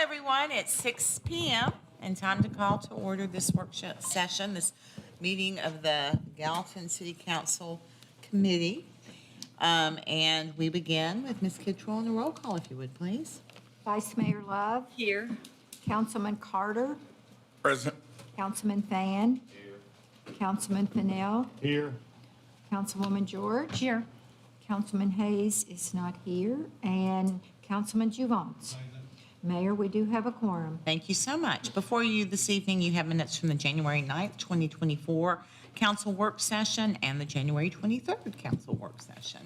everyone. It's 6 p.m. and time to call to order this workshop session, this meeting of the Gallatin City Council Committee. And we begin with Ms. Kittrell on the roll call, if you would, please. Vice Mayor Love. Here. Councilman Carter. Present. Councilman Fan. Here. Councilman Fennell. Here. Councilwoman George. Here. Councilman Hayes is not here. And Councilman Juvance. Mayor, we do have a quorum. Thank you so much. Before you this evening, you have minutes from the January 9th, 2024 council work session and the January 23rd council work session.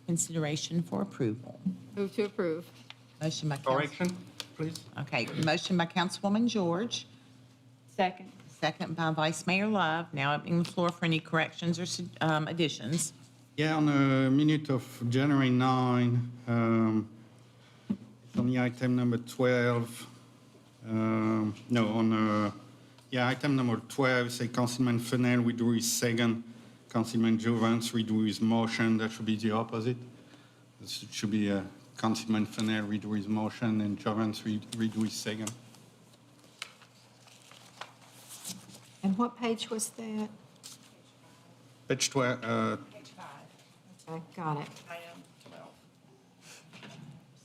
Consideration for approval. Move to approve. Motion by Council. Correction, please. Okay, motion by Councilwoman George, Second. second by Vice Mayor Love. Now opening the floor for any corrections or additions. Yeah, on the minute of January 9, on the item number 12, item number 12, say Councilman Fennell withdrew his second, Councilman Juvance withdrew his motion. That should be the opposite. This should be Councilman Fennell withdrew his motion and Juvance withdrew his second. And what page was that? Page 12, Okay, got it.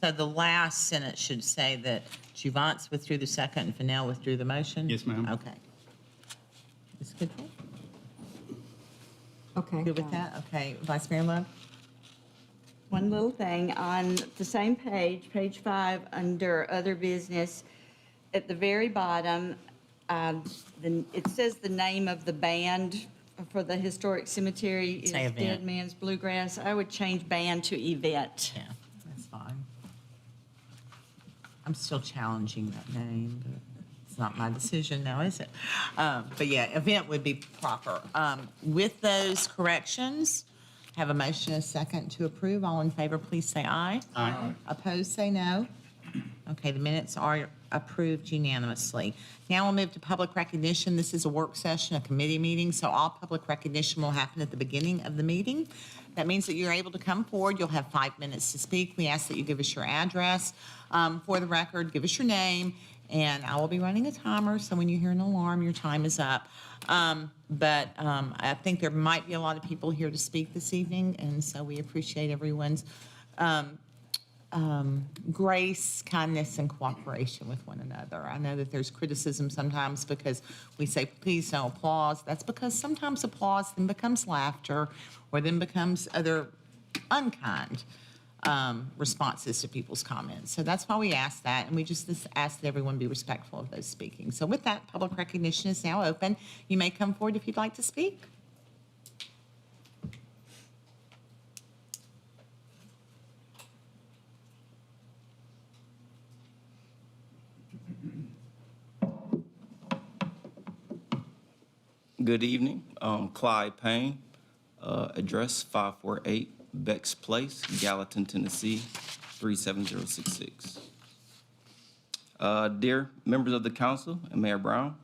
So the last sentence should say that Juvance withdrew the second and Fennell withdrew the motion? Yes, ma'am. Okay. Ms. Kittrell? Okay. Good with got that? Okay. Vice Mayor Love? One little thing, on the same page, page 5, under other business, at the very bottom, it says the name of the band for the historic cemetery is Say event. Dead Man's Bluegrass. I would change band to event. Yeah, that's fine. I'm still challenging that name, but it's not my decision now, is it? But yeah, event would be proper. With those corrections, have a motion and a second to approve. All in favor, please say aye. Aye. Opposed, say no. Okay, the minutes are approved unanimously. Now we'll move to public recognition. This is a work session, a committee meeting, so all public recognition will happen at the beginning of the meeting. That means that you're able to come forward. You'll have 5 minutes to speak. We ask that you give us your address for the record, give us your name, and I will be running a timer, so when you hear an alarm, your time is up. But I think there might be a lot of people here to speak this evening, and so we appreciate everyone's grace, kindness, and cooperation with one another. I know that there's criticism sometimes because we say, please don't applause. That's because sometimes applause then becomes laughter or then becomes other unkind responses to people's comments. So that's why we ask that, and we just ask that everyone be respectful of those speaking. So with that, public recognition is now open. You may come forward if you'd like to speak. Good evening. Clyde Payne, address 548 Bex Place, Gallatin, Tennessee, 37066. Dear members of the council and Mayor Brown,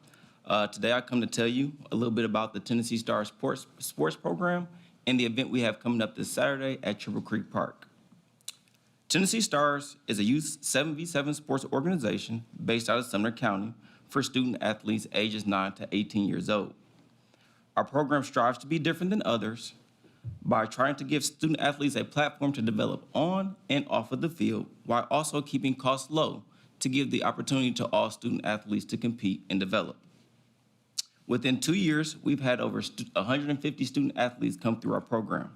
today I come to tell you a little bit about the Tennessee Star Sports Program and the event we have coming up this Saturday at Triple Creek Park. Tennessee Stars is a youth 7v7 sports organization based out of Sumner County for student athletes ages 9 to 18 years old. Our program strives to be different than others by trying to give student athletes a platform to develop on and off of the field while also keeping costs low to give the opportunity to all student athletes to compete and develop. Within 2 years, we've had over 150 student athletes come through our program.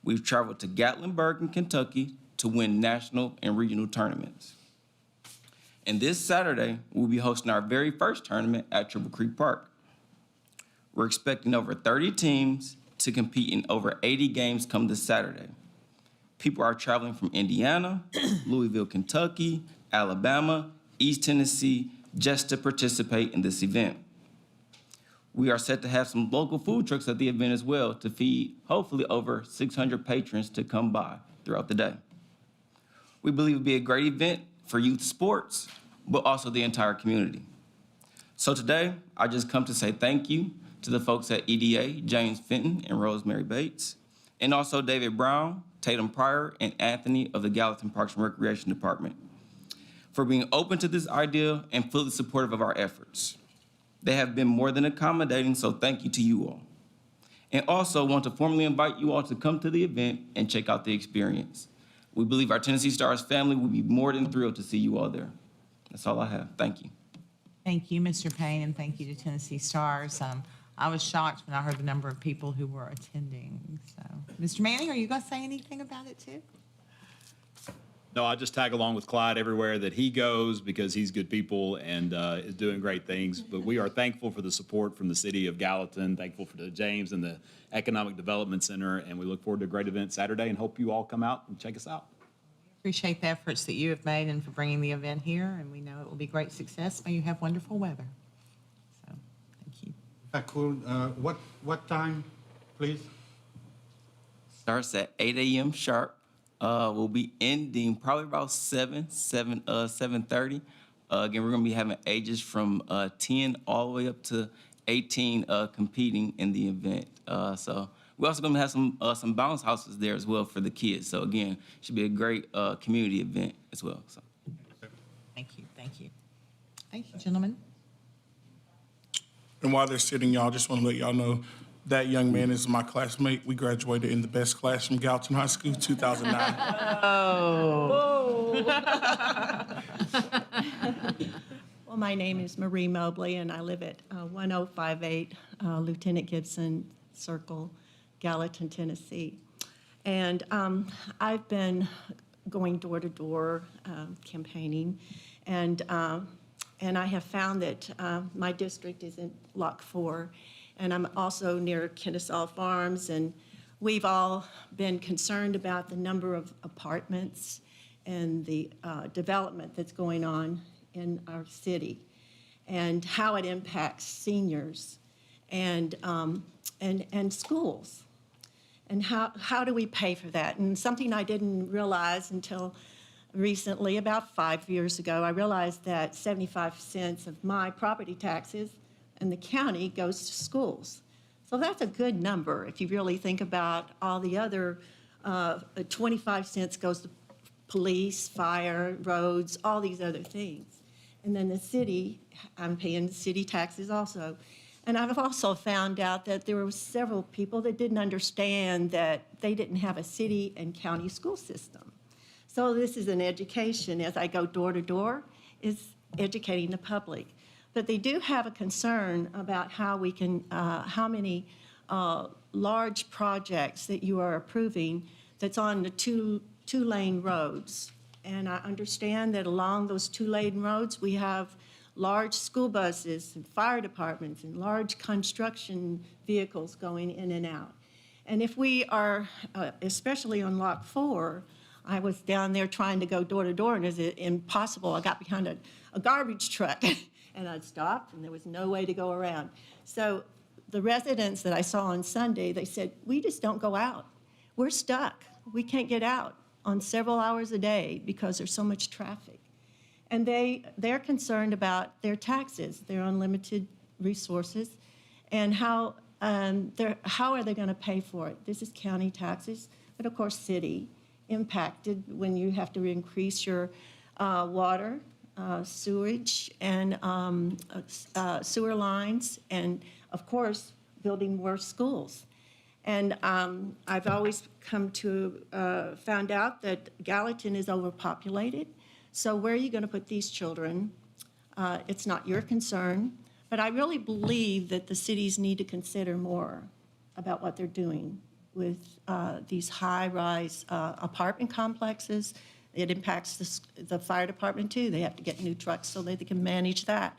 We've traveled to Gatlinburg in Kentucky to win national and regional tournaments. And this Saturday, we'll be hosting our very first tournament at Triple Creek Park. We're expecting over 30 teams to compete in over 80 games come this Saturday. People are traveling from Indiana, Louisville, Kentucky, Alabama, East Tennessee, just to participate in this event. We are set to have some local food trucks at the event as well to feed hopefully over 600 patrons to come by throughout the day. We believe it will be a great event for youth sports, but also the entire community. So today, I just come to say thank you to the folks at EDA, James Fenton and Rosemary Bates, and also David Brown, Tatum Pryor, and Anthony of the Gallatin Parks and Recreation Department for being open to this idea and fully supportive of our efforts. They have been more than accommodating, so thank you to you all. And also want to formally invite you all to come to the event and check out the experience. We believe our Tennessee Stars family will be more than thrilled to see you all there. That's all I have. Thank you. Thank you, Mr. Payne, and thank you to Tennessee Stars. I was shocked when I heard the number of people who were attending. So, Mr. Manning, are you going to say anything about it too? No, I just tag along with Clyde everywhere that he goes because he's good people and is doing great things. But we are thankful for the support from the city of Gallatin, thankful for the James and the Economic Development Center, and we look forward to a great event Saturday and hope you all come out and check us out. Appreciate the efforts that you have made and for bringing the event here, and we know it will be great success. May you have wonderful weather. So, thank you. Cool. What time, please? Starts at 8 a.m. sharp. We'll be ending probably about 7:30. Again, we're gonna be having ages from 10 all the way up to 18 competing in the event. So we're also gonna have some bounce houses there as well for the kids. So again, should be a great community event as well. So. Thank you. Thank you. Thank you, gentlemen. And while they're sitting, y'all, just want to let y'all know that young man is my classmate. We graduated in the best class from Gallatin High School, 2009. Well, my name is Marie Mobley, and I live at 1058 Lieutenant Gibson Circle, Gallatin, Tennessee. And I've been going door to door campaigning, and I have found that my district is in Lock 4, and I'm also near Kennesaw Farms, and we've all been concerned about the number of apartments and the development that's going on in our city and how it impacts seniors and schools. And how do we pay for that? And something I didn't realize until recently, about 5 years ago, I realized that 75 cents of my property taxes in the county goes to schools. So that's a good number if you really think about all the other 25 cents goes to police, fire, roads, all these other things. And then the city, I'm paying city taxes also. And I've also found out that there were several people that didn't understand that they didn't have a city and county school system. So this is an education, as I go door to door, is educating the public. But they do have a concern about how we can, how many large projects that you are approving that's on the two-lane roads. And I understand that along those two-lane roads, we have large school buses and fire departments and large construction vehicles going in and out. And if we are, especially on Lot 4, I was down there trying to go door to door, and it's impossible. I got behind a garbage truck, and I stopped, and there was no way to go around. So the residents that I saw on Sunday, they said, we just don't go out. We're stuck. We can't get out on several hours a day because there's so much traffic. And they're concerned about their taxes, their unlimited resources, and how are they going to pay for it? This is county taxes, but of course city impacted when you have to increase your water, sewage, and sewer lines, and of course building more schools. And I've always found out that Gallatin is overpopulated. So where are you going to put these children? It's not your concern, but I really believe that the cities need to consider more about what they're doing with these high-rise apartment complexes. It impacts the fire department too. They have to get new trucks so that they can manage that.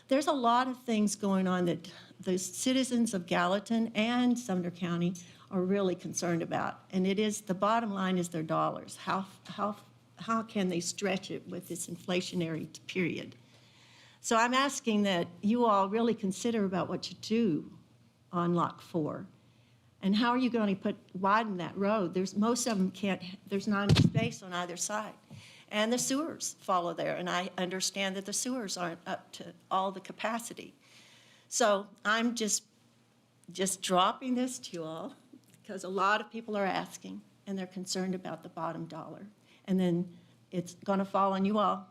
There's a lot of things going on that the citizens of Gallatin and Sumner County are really concerned about. And it is, the bottom line is their dollars. How can they stretch it with this inflationary period? So I'm asking that you all really consider about what you do on Lock 4. And how are you going to widen that road? Most of them can't, there's not enough space on either side. And the sewers follow there, and I understand that the sewers aren't up to all the capacity. So I'm just dropping this to you all, because a lot of people are asking, and they're concerned about the bottom dollar. And then it's going to fall on you all.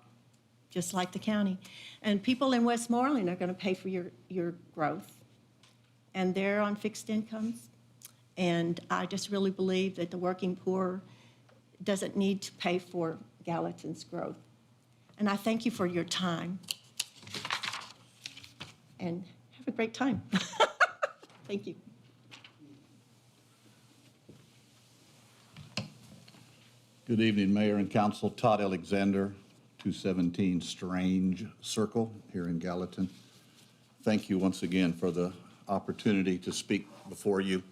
just like the county. And people in Westmoreland are going to pay for your growth. And they're on fixed incomes. And I just really believe that the working poor doesn't need to pay for Gallatin's growth. And I thank you for your time. And have a great time. Thank you. Good evening, Mayor and Council. Todd Alexander, 217 Strange Circle here in Gallatin. Thank you once again for the opportunity to speak before you.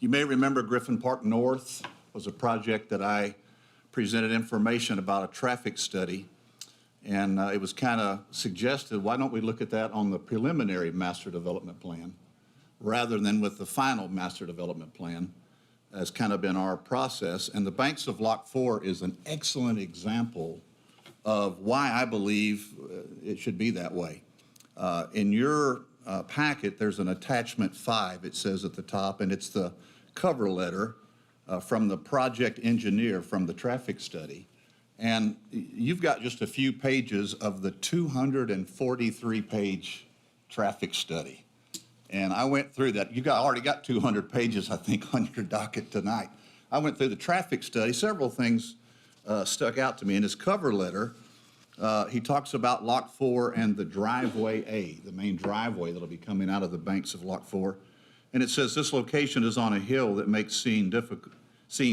You may remember Griffin Park North was a project that I presented information about a traffic study, and it was kind of suggested, why don't we look at that on the preliminary master development plan rather than with the final master development plan, has kind of been our process. And the banks of Lock 4 is an excellent example of why I believe it should be that way. In your packet, there's an attachment 5, it says at the top, and it's the cover letter from the project engineer from the traffic study. And you've got just a few pages of the 243-page traffic study. And I went through that. You already got 200 pages, I think, on your docket tonight. I went through the traffic study. Several things stuck out to me. In his cover letter, he talks about Lock 4 and the driveway A, the main driveway that'll be coming out of the banks of Lock 4. And it says this location is on a hill that makes seeing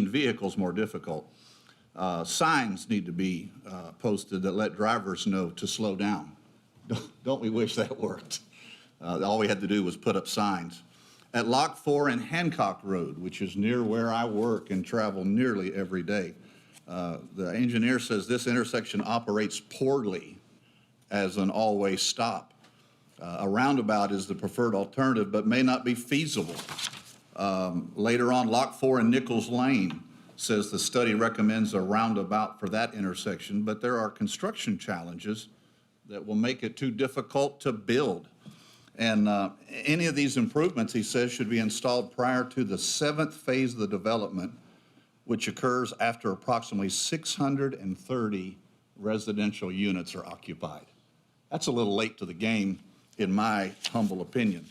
vehicles more difficult. Signs need to be posted that let drivers know to slow down. Don't we wish that worked? All we had to do was put up signs. At Lock 4 and Hancock Road, which is near where I work and travel nearly every day, the engineer says this intersection operates poorly as an all-way stop. A roundabout is the preferred alternative, but may not be feasible. Later on, Lock 4 and Nichols Lane says the study recommends a roundabout for that intersection, but there are construction challenges that will make it too difficult to build. And any of these improvements, he says, should be installed prior to the 7th phase of the development, which occurs after approximately 630 residential units are occupied. That's a little late to the game, in my humble opinion.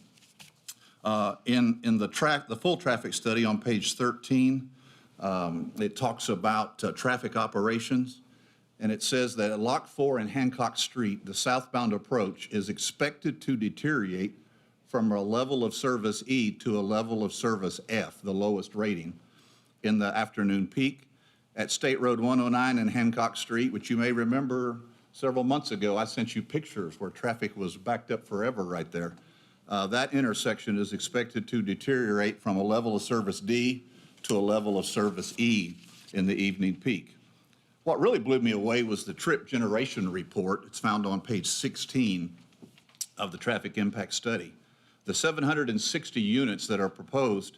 In the full traffic study on page 13, it talks about traffic operations. And it says that at Lock 4 and Hancock Street, the southbound approach is expected to deteriorate from a level of service E to a level of service F, the lowest rating, in the afternoon peak. At State Road 109 and Hancock Street, which you may remember several months ago, I sent you pictures where traffic was backed up forever right there. That intersection is expected to deteriorate from a level of service D to a level of service E in the evening peak. What really blew me away was the trip generation report. It's found on page 16 of the traffic impact study. The 760 units that are proposed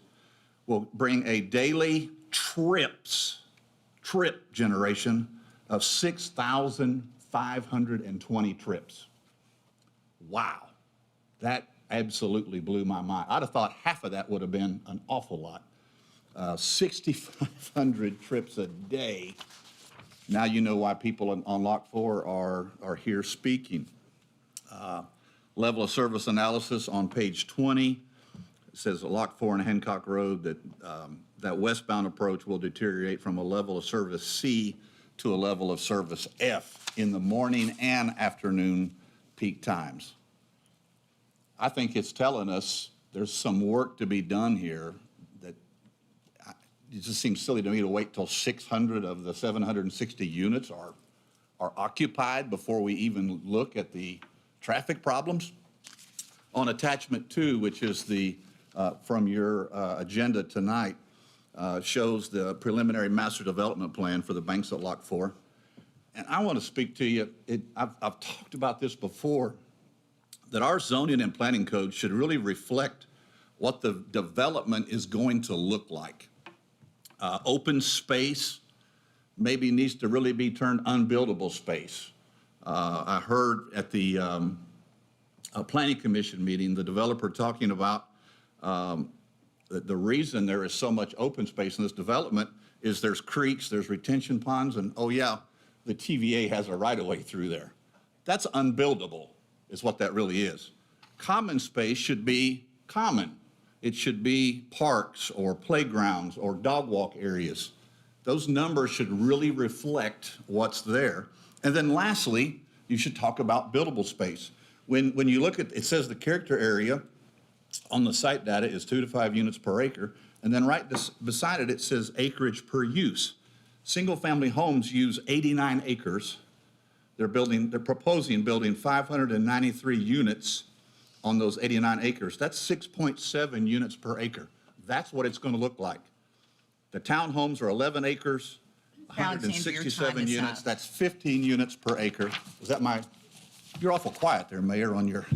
will bring a daily trip generation of 6,520 trips. Wow, that absolutely blew my mind. I'd have thought half of that would have been an awful lot. 6,500 trips a day. Now you know why people on Lock 4 are here speaking. Level of service analysis on page 20. It says at Lock 4 and Hancock Road that that westbound approach will deteriorate from a level of service C to a level of service F in the morning and afternoon peak times. I think it's telling us there's some work to be done here. It just seems silly to me to wait till 600 of the 760 units are occupied before we even look at the traffic problems. On attachment 2, which is the from your agenda tonight, shows the preliminary master development plan for the banks at Lock 4. And I want to speak to you. I've talked about this before, that our zoning and planning code should really reflect what the development is going to look like. Open space maybe needs to really be turned unbuildable space. I heard at the Planning Commission meeting, the developer talking about the reason there is so much open space in this development is there's creeks, there's retention ponds, and oh yeah, the TVA has a right-of-way through there. That's unbuildable, is what that really is. Common space should be common. It should be parks or playgrounds or dog walk areas. Those numbers should really reflect what's there. And then lastly, you should talk about buildable space. When you look at, it says the character area on the site data is 2 to 5 units per acre, and then right beside it, it says acreage per use. Single-family homes use 89 acres. They're proposing building 593 units on those 89 acres. That's 6.7 units per acre. That's what it's going to look like. The townhomes are 11 acres, Alexander, your time 167 is units. up. That's 15 units per acre. Is that you're awful quiet there, Mayor, on your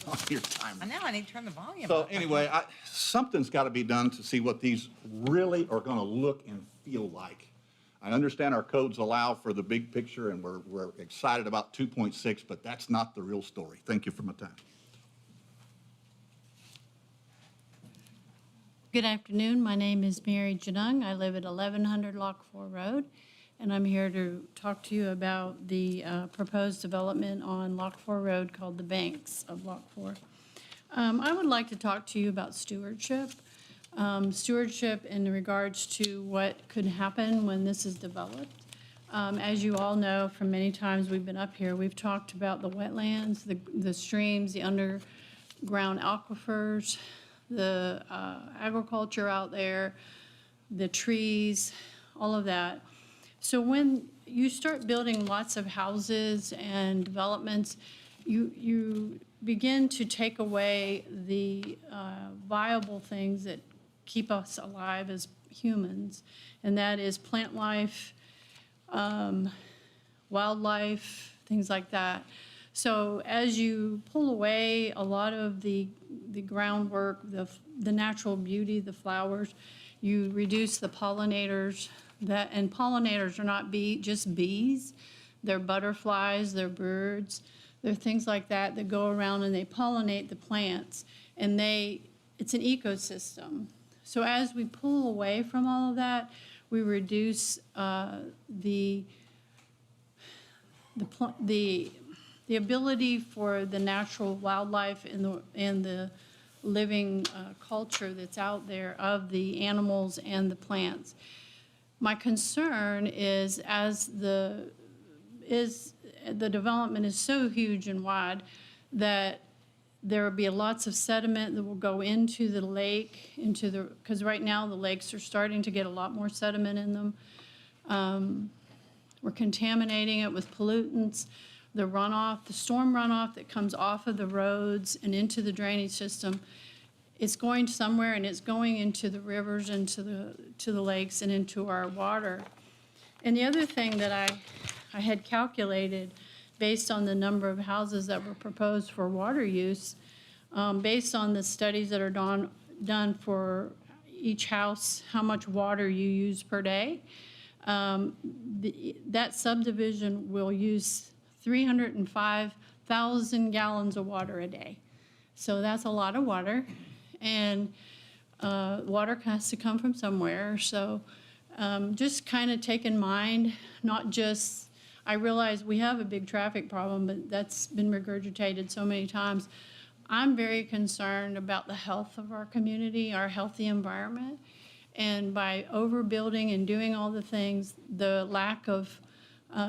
timer. I know, I need to turn the volume So up. anyway, something's got to be done to see what these really are going to look and feel like. I understand our codes allow for the big picture, and we're excited about 2.6, but that's not the real story. Thank you for my time. Good afternoon. My name is Mary Janung. I live at 1100 Lock 4 Road, and I'm here to talk to you about the proposed development on Lock 4 Road called the Banks of Lock 4. I would like to talk to you about stewardship. Stewardship in regards to what could happen when this is developed. As you all know, from many times we've been up here, we've talked about the wetlands, the streams, the underground aquifers, the agriculture out there, the trees, all of that. So when you start building lots of houses and developments, you begin to take away the viable things that keep us alive as humans, and that is plant life, wildlife, things like that. So as you pull away a lot of the groundwork, the natural beauty, the flowers, you reduce the pollinators. And pollinators are not just bees, they're butterflies, they're birds, they're things like that that go around and they pollinate the plants, and it's an ecosystem. So as we pull away from all of that, we reduce the ability for the natural wildlife and the living culture that's out there of the animals and the plants. My concern is the development is so huge and wide that there will be lots of sediment that will go into the lake, because right now the lakes are starting to get a lot more sediment in them. We're contaminating it with pollutants. The runoff, the storm runoff that comes off of the roads and into the drainage system, it's going somewhere, and it's going into the rivers, into the lakes, and into our water. And the other thing that I had calculated, based on the number of houses that were proposed for water use, based on the studies that are done for each house, how much water you use per day, that subdivision will use 305,000 gallons of water a day. So that's a lot of water, and water has to come from somewhere. So just kind of take in mind, not just, I realize we have a big traffic problem, but that's been regurgitated so many times. I'm very concerned about the health of our community, our healthy environment. And by overbuilding and doing all the things, the lack of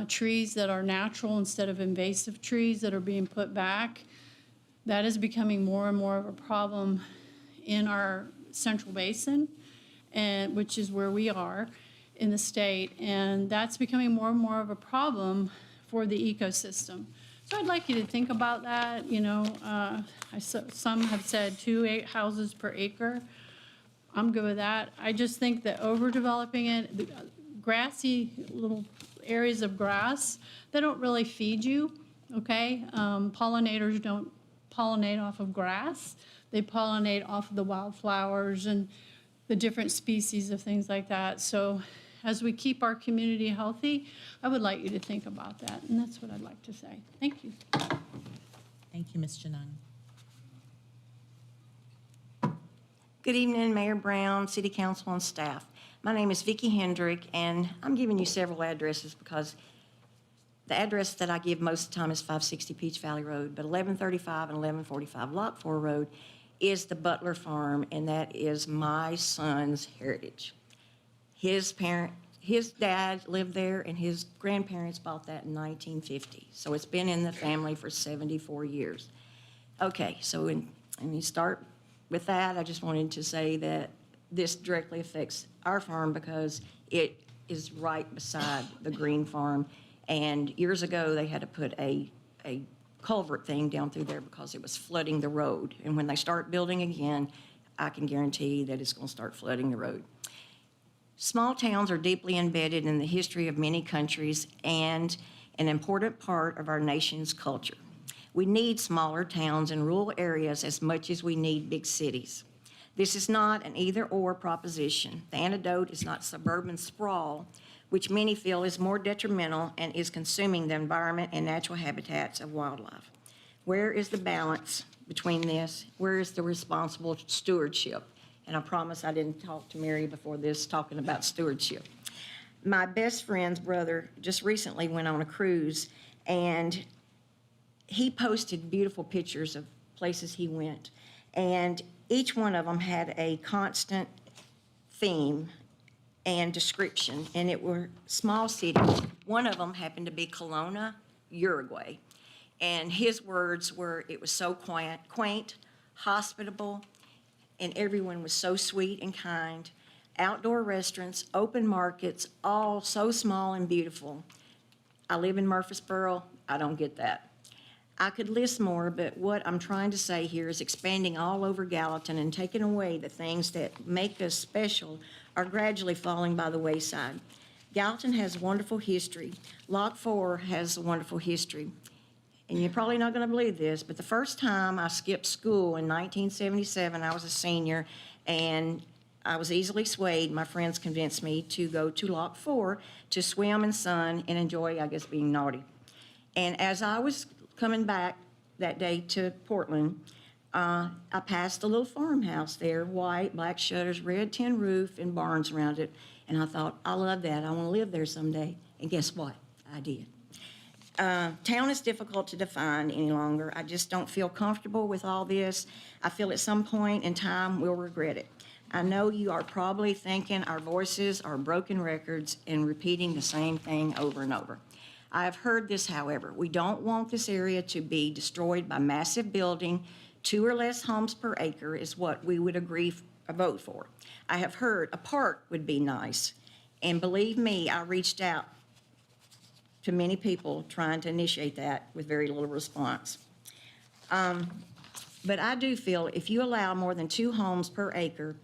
trees that are natural instead of invasive trees that are being put back, that is becoming more and more of a problem in our central basin, and which is where we are in the state, and that's becoming more and more of a problem for the ecosystem. So I'd like you to think about that. You know, some have said 2 houses per acre. I'm good with that. I just think that overdeveloping it, the grassy little areas of grass, they don't really feed you, okay? Pollinators don't pollinate off of grass. They pollinate off of the wildflowers and the different species of things like that. So as we keep our community healthy, I would like you to think about that, and that's what I'd like to say. Thank you. Thank you, Ms. Janung. Good evening, Mayor Brown, City Council, and staff. My name is Vicki Hendrick, and I'm giving you several addresses because the address that I give most of the time is 560 Peach Valley Road, but 1135 and 1145 Lot 4 Road is the Butler Farm, and that is my son's heritage. His dad lived there, and his grandparents bought that in 1950. So it's been in the family for 74 years. Okay, so when you start with that, I just wanted to say that this directly affects our farm because it is right beside the Green Farm. And years ago, they had to put a culvert thing down through there because it was flooding the road. And when they start building again, I can guarantee that it's going to start flooding the road. Small towns are deeply embedded in the history of many countries and an important part of our nation's culture. We need smaller towns and rural areas as much as we need big cities. This is not an either-or proposition. The antidote is not suburban sprawl, which many feel is more detrimental and is consuming the environment and natural habitats of wildlife. Where is the balance between this? Where is the responsible stewardship? And I promise I didn't talk to Mary before this talking about stewardship. My best friend's brother just recently went on a cruise, and he posted beautiful pictures of places he went. And each one of them had a constant theme and description, and it were small cities. One of them happened to be Kelowna, Uruguay. And his words were, it was so quaint, hospitable, and everyone was so sweet and kind. Outdoor restaurants, open markets, all so small and beautiful. I live in Murfreesboro, I don't get that. I could list more, but what I'm trying to say here is expanding all over Gallatin and taking away the things that make us special are gradually falling by the wayside. Gallatin has wonderful history. Lot 4 has a wonderful history. And you're probably not going to believe this, but the first time I skipped school in 1977, I was a senior, and I was easily swayed. My friends convinced me to go to Lot 4 to swim and sun and enjoy, I guess, being naughty. And as I was coming back that day to Portland, I passed a little farmhouse there, white, black shutters, red tin roof, and barns around it. And I thought, I love that. I want to live there someday. And guess what? I did. Town is difficult to define any longer. I just don't feel comfortable with all this. I feel at some point in time we'll regret it. I know you are probably thinking our voices are broken records and repeating the same thing over and over. I have heard this, however. We don't want this area to be destroyed by massive building. 2 or less homes per acre is what we would vote for. I have heard a park would be nice. And believe me, I reached out to many people trying to initiate that with very little response. But I do feel if you allow more than 2 homes per acre,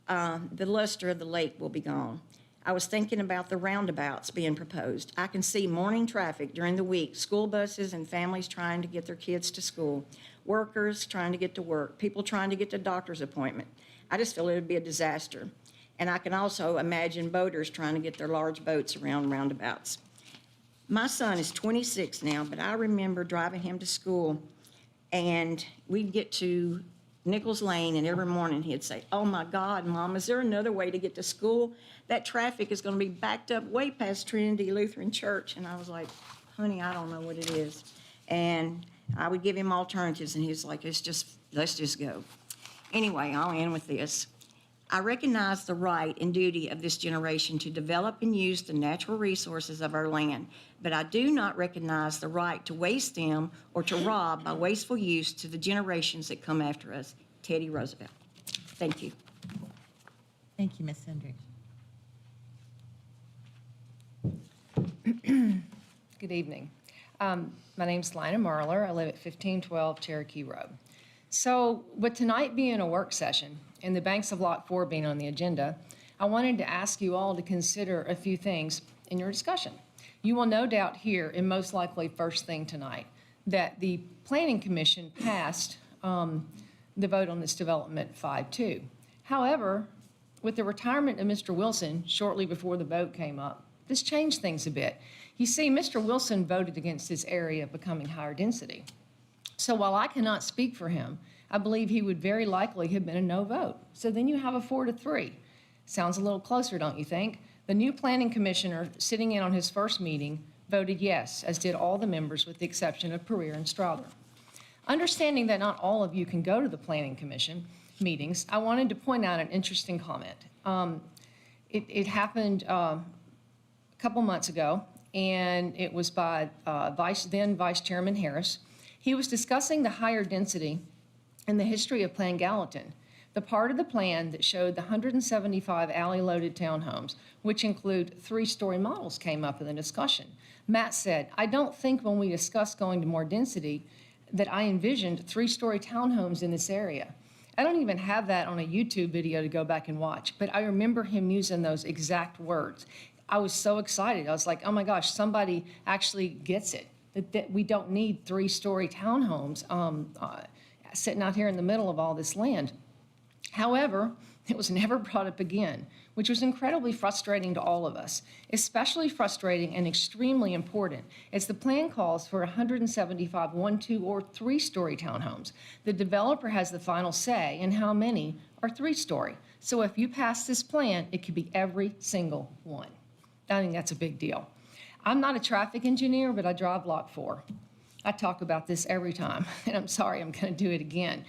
the luster of the lake will be gone. I was thinking about the roundabouts being proposed. I can see morning traffic during the week, school buses and families trying to get their kids to school, workers trying to get to work, people trying to get to doctor's appointment. I just feel it would be a disaster. And I can also imagine boaters trying to get their large boats around roundabouts. My son is 26 now, but I remember driving him to school, and we'd get to Nichols Lane, and every morning he'd say, "Oh my God, Mom, is there another way to get to school? That traffic is going to be backed up way past Trinity Lutheran Church." And I was like, "Honey, I don't know what it is." And I would give him alternatives, and he was like, let's just go. Anyway, I'll end with this. I recognize the right and duty of this generation to develop and use the natural resources of our land, but I do not recognize the right to waste them or to rob by wasteful use to the generations that come after us. Teddy Roosevelt. Thank you. Thank you, Ms. Hendricks. Good evening. My name's Lina Marler. I live at 1512 Cherokee Road. So with tonight being a work session and the banks of Lot 4 being on the agenda, I wanted to ask you all to consider a few things in your discussion. You will no doubt hear, and most likely first thing tonight, that the Planning Commission passed the vote on this development 5-2. However, with the retirement of Mr. Wilson shortly before the vote came up, this changed things a bit. You see, Mr. Wilson voted against this area becoming higher density. So while I cannot speak for him, I believe he would very likely have been a no vote. So then you have a 4-3. Sounds a little closer, don't you think? The new planning commissioner sitting in on his first meeting voted yes, as did all the members with the exception of Pereira and Strother. Understanding that not all of you can go to the Planning Commission meetings, I wanted to point out an interesting comment. It happened a couple months ago, and it was by then Vice Chairman Harris. He was discussing the higher density in the history of Plan Gallatin, the part of the plan that showed the 175 alley-loaded townhomes, which include 3-story models, came up in the discussion. Matt said, "I don't think when we discussed going to more density that I envisioned 3-story townhomes in this area." I don't even have that on a YouTube video to go back and watch, but I remember him using those exact words. I was so excited. I was like, oh my gosh, somebody actually gets it, that we don't need 3-story townhomes sitting out here in the middle of all this land. However, it was never brought up again, which was incredibly frustrating to all of us, especially frustrating and extremely important, as the plan calls for 175 1-, 2-, or 3-story townhomes. The developer has the final say in how many are 3-story. So if you pass this plan, it could be every single one. I think that's a big deal. I'm not a traffic engineer, but I drive Block 4. I talk about this every time, and I'm sorry, I'm going to do it again.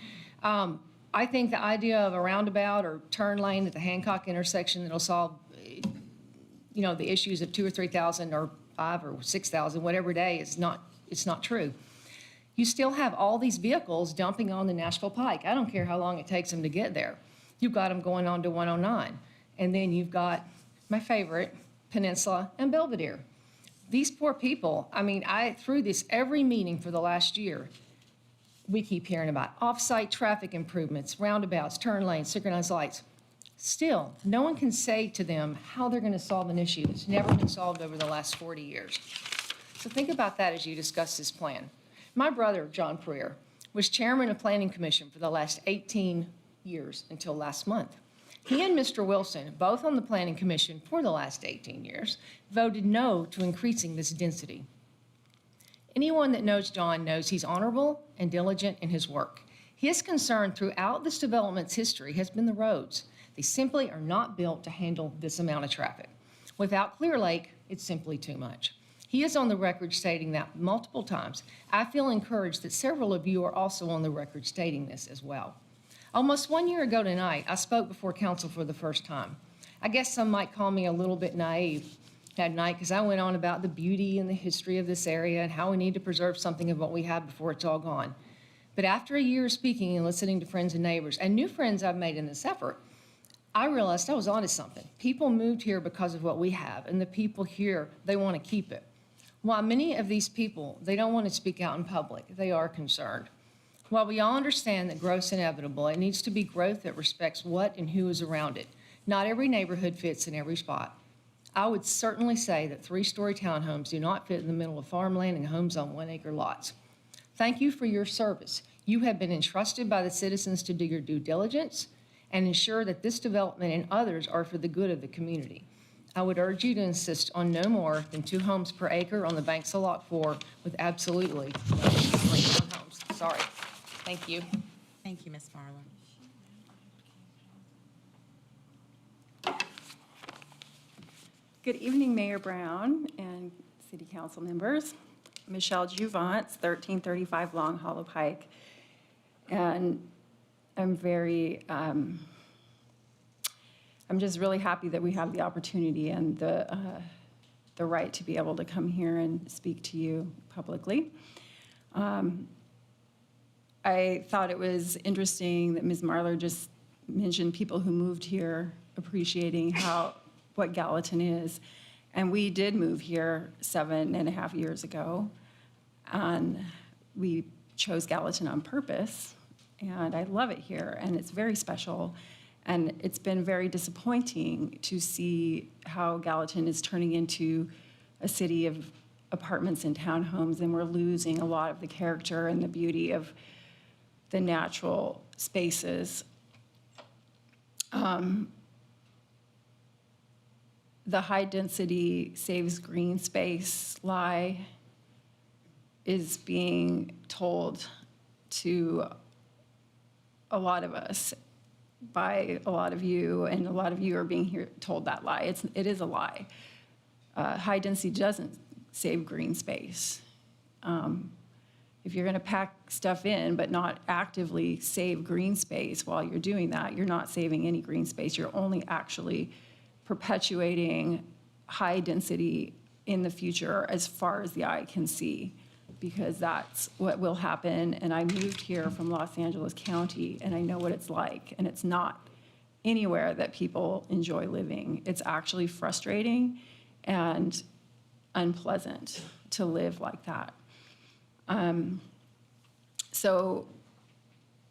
I think the idea of a roundabout or turn lane at the Hancock intersection that'll solve, the issues of 2,000 or 3,000 or 5,000 or 6,000, whatever day, it's not true. You still have all these vehicles dumping on the Nashville Pike. I don't care how long it takes them to get there. You've got them going on to 109. And then you've got my favorite, Peninsula and Belvedere. These poor people, through this every meeting for the last year, we keep hearing about off-site traffic improvements, roundabouts, turn lanes, synchronized lights. Still, no one can say to them how they're going to solve an issue that's never been solved over the last 40 years. So think about that as you discuss this plan. My brother, John Pereira, was chairman of Planning Commission for the last 18 years until last month. He and Mr. Wilson, both on the Planning Commission for the last 18 years, voted no to increasing this density. Anyone that knows John knows he's honorable and diligent in his work. His concern throughout this development's history has been the roads. They simply are not built to handle this amount of traffic. Without Clear Lake, it's simply too much. He is on the record stating that multiple times. I feel encouraged that several of you are also on the record stating this as well. Almost 1 year ago tonight, I spoke before council for the first time. I guess some might call me a little bit naive that night because I went on about the beauty and the history of this area and how we need to preserve something of what we have before it's all gone. But after a year of speaking and listening to friends and neighbors and new friends I've made in this effort, I realized I was onto something. People moved here because of what we have, and the people here, they want to keep it. While many of these people, they don't want to speak out in public, they are concerned. While we all understand that growth's inevitable, it needs to be growth that respects what and who is around it. Not every neighborhood fits in every spot. I would certainly say that 3-story townhomes do not fit in the middle of farmland and homes on 1-acre lots. Thank you for your service. You have been entrusted by the citizens to do your due diligence and ensure that this development and others are for the good of the community. I would urge you to insist on no more than 2 homes per acre on the banks of Lot 4 with absolutely no 3 townhomes. Sorry. Thank you. Thank you, Ms. Farler. Good evening, Mayor Brown and City Council members. Michelle Juvance, 1335 Long Hollow Pike. And I'm just really happy that we have the opportunity and the right to be able to come here and speak to you publicly. I thought it was interesting that Ms. Marler just mentioned people who moved here appreciating what Gallatin is. And we did move here 7.5 years ago. And we chose Gallatin on purpose. And I love it here. And it's very special. And it's been very disappointing to see how Gallatin is turning into a city of apartments and townhomes. And we're losing a lot of the character and the beauty of the natural spaces. The high-density saves green space lie is being told to a lot of us by a lot of you, and a lot of you are being told that lie. It is a lie. High density doesn't save green space. If you're going to pack stuff in but not actively save green space while you're doing that, you're not saving any green space. You're only actually perpetuating high density in the future as far as the eye can see, because that's what will happen. And I moved here from Los Angeles County, and I know what it's like, and it's not anywhere that people enjoy living. It's actually frustrating and unpleasant to live like that. So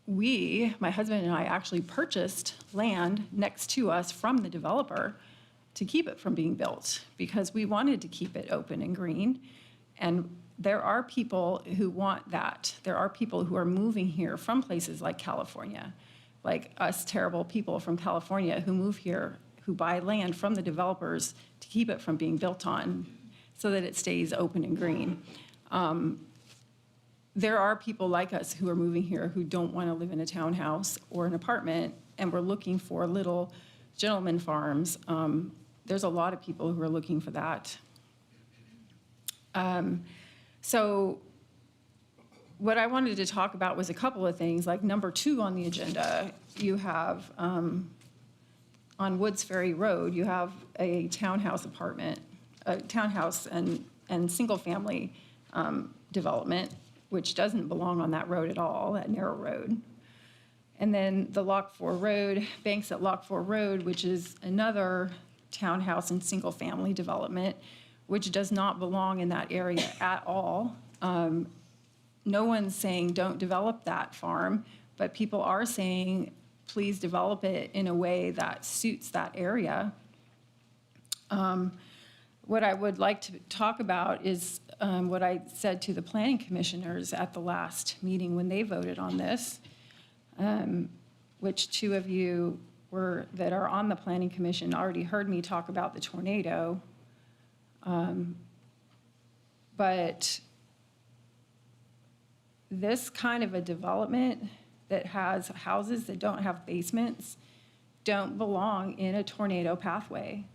my husband and I actually purchased land next to us from the developer to keep it from being built, because we wanted to keep it open and green. And there are people who want that. There are people who are moving here from places like California, like us terrible people from California who move here, who buy land from the developers to keep it from being built on so that it stays open and green. There are people like us who are moving here who don't want to live in a townhouse or an apartment, and we're looking for little gentleman farms. There's a lot of people who are looking for that. So what I wanted to talk about was a couple of things. Like number 2 on the agenda, you have, on Woods Ferry Road, you have a townhouse and single-family development, which doesn't belong on that road at all, that narrow road. And then the Lock 4 Road, Banks at Lock 4 Road, which is another townhouse and single-family development, which does not belong in that area at all. No one's saying don't develop that farm, but people are saying please develop it in a way that suits that area. What I would like to talk about is what I said to the planning commissioners at the last meeting when they voted on this, which 2 of you that are on the planning commission already heard me talk about the tornado. But this kind of a development that has houses that don't have basements don't belong in a tornado pathway.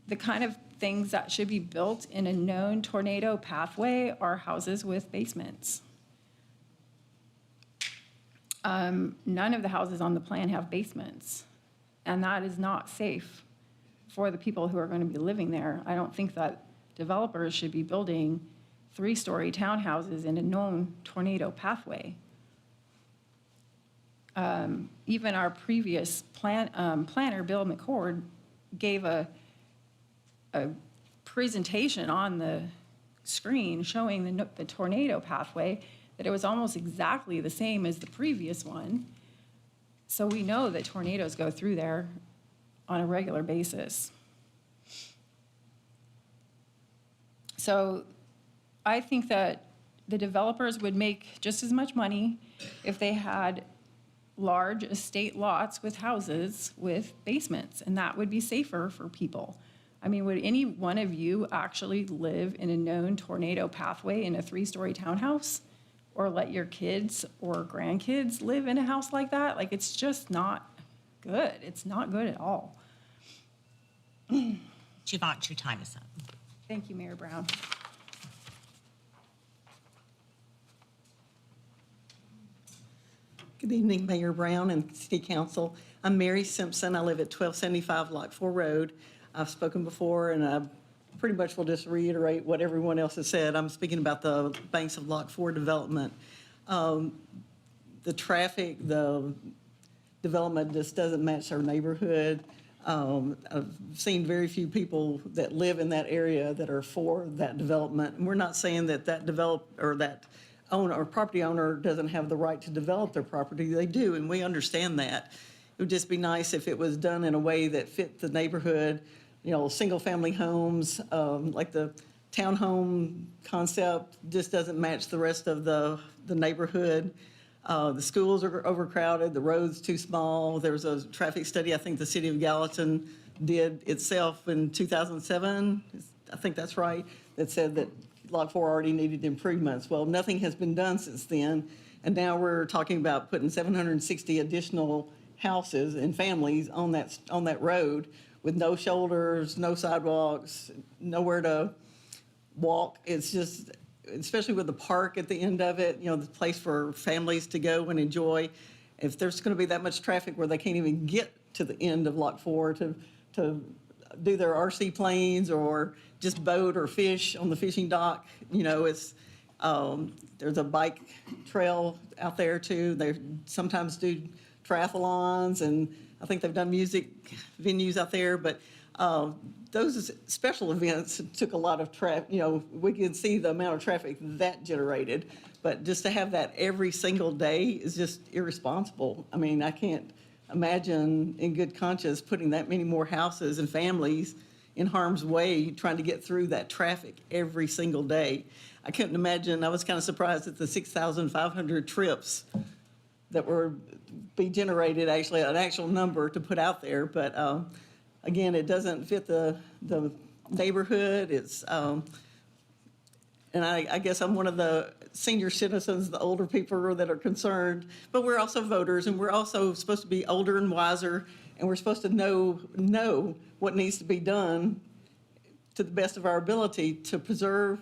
The kind of things that should be built in a known tornado pathway are houses with basements. None of the houses on the plan have basements, and that is not safe for the people who are going to be living there. I don't think that developers should be building 3-story townhouses in a known tornado pathway. Even our previous planner, Bill McCord, gave a presentation on the screen showing the tornado pathway, that it was almost exactly the same as the previous one. So we know that tornadoes go through there on a regular basis. So I think that the developers would make just as much money if they had large estate lots with houses with basements, and that would be safer for people. I mean, would any one of you actually live in a known tornado pathway in a 3-story townhouse? Or let your kids or grandkids live in a house like that? Like, it's just not good. It's not good at all. Javante, your time is up. Thank you, Mayor Brown. Good evening, Mayor Brown and City Council. I'm Mary Simpson. I live at 1275 Lock 4 Road. I've spoken before, and I pretty much will just reiterate what everyone else has said. I'm speaking about the Banks of Lock 4 development. The traffic, the development just doesn't match our neighborhood. I've seen very few people that live in that area that are for that development. And we're not saying that that owner or property owner doesn't have the right to develop their property. They do, and we understand that. It would just be nice if it was done in a way that fit the neighborhood. You know, single-family homes, like the townhome concept, just doesn't match the rest of the neighborhood. The schools are overcrowded, the roads too small. There was a traffic study I think the city of Gallatin did itself in 2007, I think that's right, that said that Lock 4 already needed improvements. Well, nothing has been done since then, and now we're talking about putting 760 additional houses and families on that road with no shoulders, no sidewalks, nowhere to walk. It's just, especially with the park at the end of it, the place for families to go and enjoy. If there's going to be that much traffic where they can't even get to the end of Lot 4 to do their RC planes or just boat or fish on the fishing dock, it's, there's a bike trail out there too. They sometimes do triathlons, and I think they've done music venues out there, but those special events took a lot of traffic. We could see the amount of traffic that generated, but just to have that every single day is just irresponsible. I mean, I can't imagine in good conscience putting that many more houses and families in harm's way trying to get through that traffic every single day. I couldn't imagine. I was kind of surprised at the 6,500 trips that were be generated, actually an actual number to put out there. But again, it doesn't fit the neighborhood. It's and I guess I'm one of the senior citizens, the older people that are concerned, but we're also voters, and we're also supposed to be older and wiser, and we're supposed to know what needs to be done to the best of our ability to preserve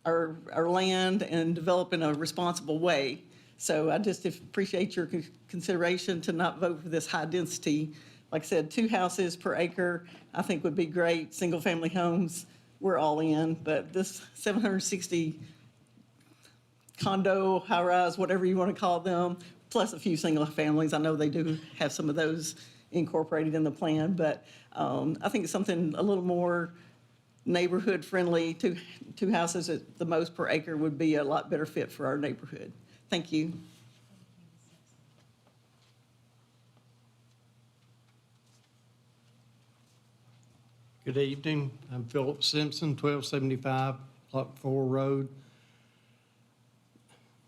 our land and develop in a responsible way. So I just appreciate your consideration to not vote for this high density. Like I said, 2 houses per acre, I think would be great. Single family homes, we're all in, but this 760 condo, high rise, whatever you want to call them, plus a few single families. I know they do have some of those incorporated in the plan, but I think it's something a little more neighborhood friendly. Two houses at the most per acre would be a lot better fit for our neighborhood. Thank you. Good evening. I'm Philip Simpson, 1275 Lot 4 Road.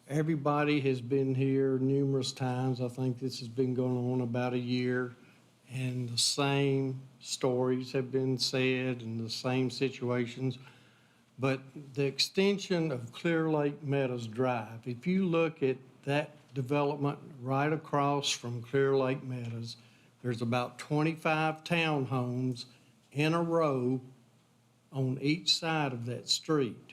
Everybody has been here numerous times. I think this has been going on about a year, and the same stories have been said and the same situations. But the extension of Clear Lake Meadows Drive, if you look at that development right across from Clear Lake Meadows, there's about 25 townhomes in a row on each side of that street.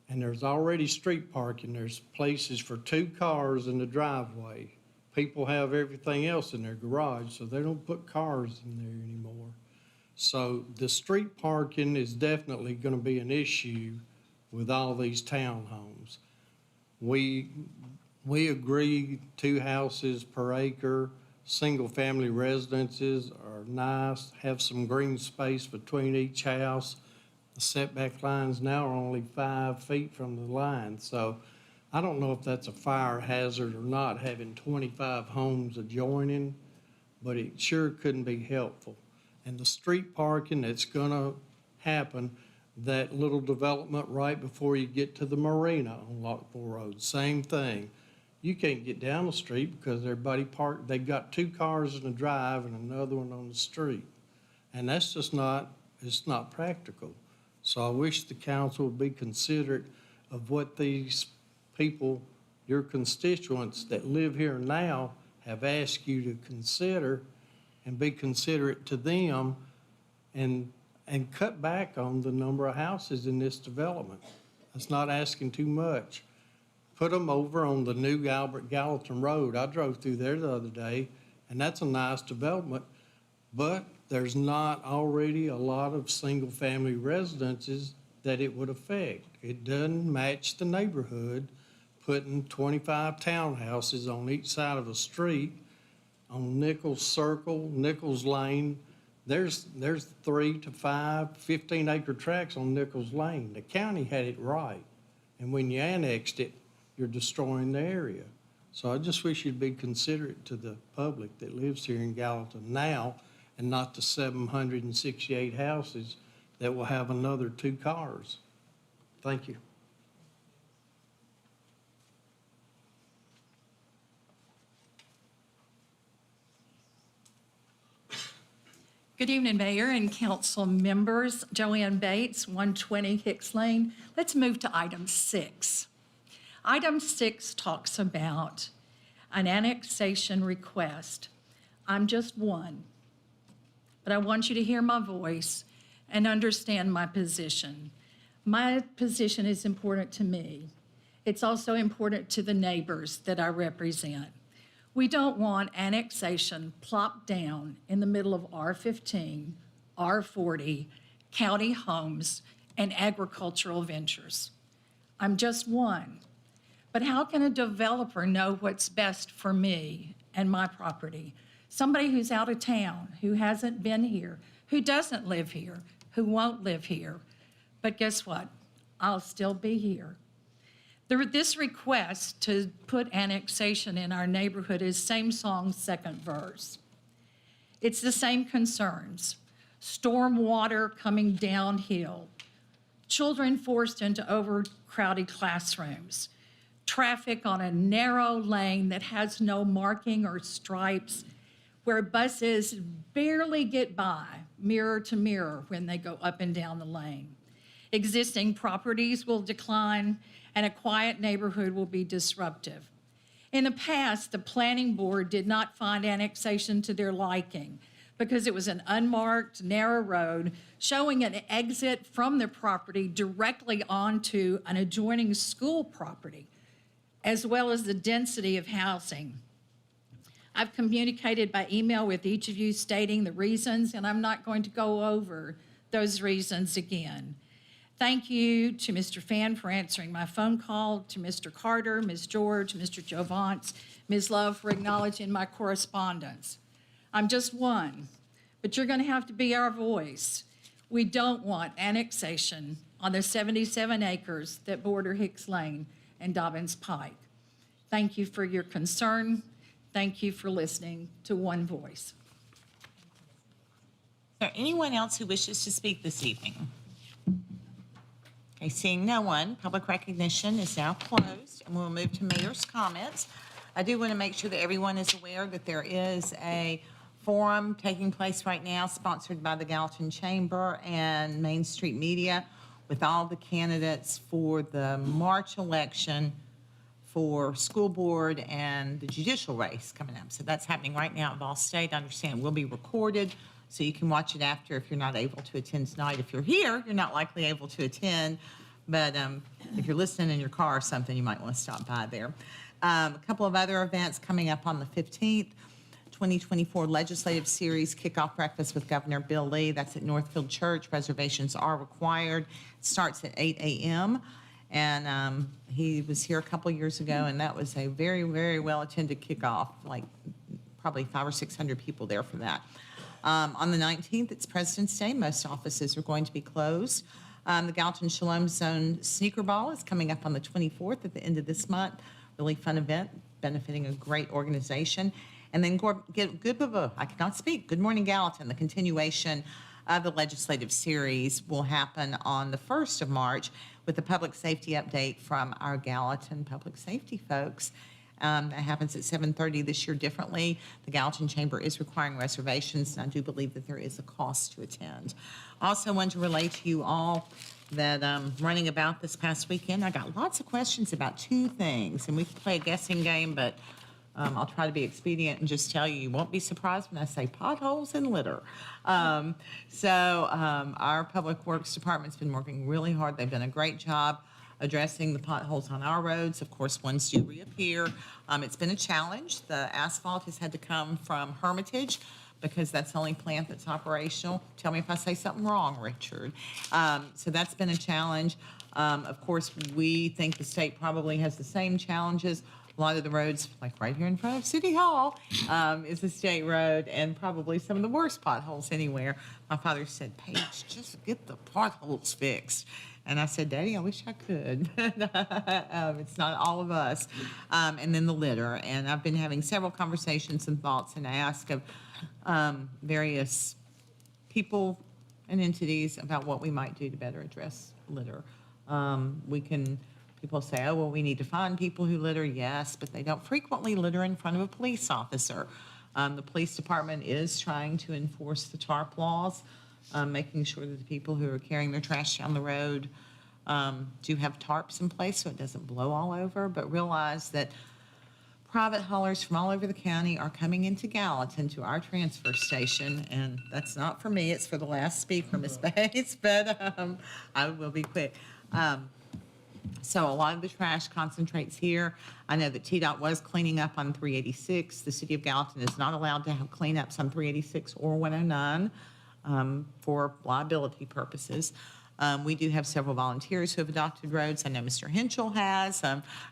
And there's already street parking. There's places for 2 cars in the driveway. People have everything else in their garage, so they don't put cars in there anymore. So the street parking is definitely going to be an issue with all these townhomes. We agree 2 houses per acre. Single-family residences are nice, have some green space between each house. The setback lines now are only 5 feet from the line. So I don't know if that's a fire hazard or not, having 25 homes adjoining, but it sure couldn't be helpful. And the street parking that's gonna happen, that little development right before you get to the marina on Lot 4 Road, same thing. You can't get down the street because everybody parked, they got 2 cars in the drive and another one on the street. And that's just not, it's not practical. So I wish the council would be considerate of what these people, your constituents that live here now, have asked you to consider, and be considerate to them, and cut back on the number of houses in this development. That's not asking too much. Put them over on the new Gallatin Road. I drove through there the other day, and that's a nice development, but there's not already a lot of single-family residences that it would affect. It doesn't match the neighborhood, putting 25 townhouses on each side of a street on Nichols Circle, Nichols Lane. There's 3 to 5 15-acre tracts on Nichols Lane. The county had it right, and when you annexed it, you're destroying the area. So I just wish you'd be considerate to the public that lives here in Gallatin now, and not the 768 houses that will have another 2 cars. Thank you. Good evening, Mayor and council members. Joanne Bates, 120 Hicks Lane. Let's move to item 6. Item 6 talks about an annexation request. I'm just one, but I want you to hear my voice and understand my position. My position is important to me. It's also important to the neighbors that I represent. We don't want annexation plopped down in the middle of R15, R40, county homes, and agricultural ventures. I'm just one. But how can a developer know what's best for me and my property? Somebody who's out of town, who hasn't been here, who doesn't live here, who won't live here. But guess what? I'll still be here. This request to put annexation in our neighborhood is same song, second verse. It's the same concerns. Storm water coming downhill, children forced into overcrowded classrooms, traffic on a narrow lane that has no marking or stripes, where buses barely get by mirror to mirror when they go up and down the lane. Existing properties will decline, and a quiet neighborhood will be disruptive. In the past, the planning board did not find annexation to their liking because it was an unmarked, narrow road showing an exit from the property directly onto an adjoining school property, as well as the density of housing. I've communicated by email with each of you stating the reasons, and I'm not going to go over those reasons again. Thank you to Mr. Fan for answering my phone call, to Mr. Carter, Ms. George, Mr. Jovance, Ms. Love for acknowledging my correspondence. I'm just one, but you're going to have to be our voice. We don't want annexation on the 77 acres that border Hicks Lane and Dobbins Pike. Thank you for your concern. Thank you for listening to one voice. Is there anyone else who wishes to speak this evening? Okay, seeing no one, public recognition is now closed, and we'll move to mayor's comments. I do want to make sure that everyone is aware that there is a forum taking place right now, sponsored by the Gallatin Chamber and Main Street Media, with all the candidates for the March election for school board and the judicial race coming up. So that's happening right now at Ball State. I understand it will be recorded, so you can watch it after if you're not able to attend tonight. If you're here, you're not likely able to attend, but if you're listening in your car or something, you might want to stop by there. A couple of other events coming up on the 15th, 2024 Legislative Series Kickoff Breakfast with Governor Bill Lee. That's at Northfield Church. Reservations are required. It starts at 8 a.m. And he was here a couple years ago, and that was a very, very well-attended kickoff, like probably 500 or 600 people there for that. On the 19th, it's President's Day. Most offices are going to be closed. The Gallatin Shalom Zone Sneaker Ball is coming up on the 24th at the end of this month. Really fun event, benefiting a great organization. And then I cannot speak. Good Morning Gallatin, the continuation of the legislative series will happen on the 1st of March with a public safety update from our Gallatin public safety folks. That happens at 7:30 this year differently. The Gallatin Chamber is requiring reservations, and I do believe that there is a cost to attend. I also want to relate to you all that running about this past weekend, I got lots of questions about two things, and we can play a guessing game, but I'll try to be expedient and just tell you won't be surprised when I say potholes and litter. Our Public Works Department's been working really hard. They've done a great job addressing the potholes on our roads. Of course, ones do reappear. It's been a challenge. The asphalt has had to come from Hermitage because that's the only plant that's operational. Tell me if I say something wrong, Richard. So that's been a challenge. Of course, we think the state probably has the same challenges. A lot of the roads, like right here in front of City Hall, is a state road, and probably some of the worst potholes anywhere. My father said, Paige, just get the potholes fixed. And I said, Daddy, I wish I could. It's not all of us. And then the litter. And I've been having several conversations and thoughts and ask of various people and entities about what we might do to better address litter. People say, oh, well, we need to find people who litter. Yes, but they don't frequently litter in front of a police officer. The police department is trying to enforce the TARP laws, making sure that the people who are carrying their trash down the road do have tarps in place so it doesn't blow all over, but realize that private haulers from all over the county are coming into Gallatin to our transfer station, and that's not for me, it's for the last speaker, Ms. Bates, but I will be quick. So a lot of the trash concentrates here. I know that TDOT was cleaning up on 386. The city of Gallatin is not allowed to have cleanups on 386 or 109 for liability purposes. We do have several volunteers who have adopted roads. I know Mr. Henschel has,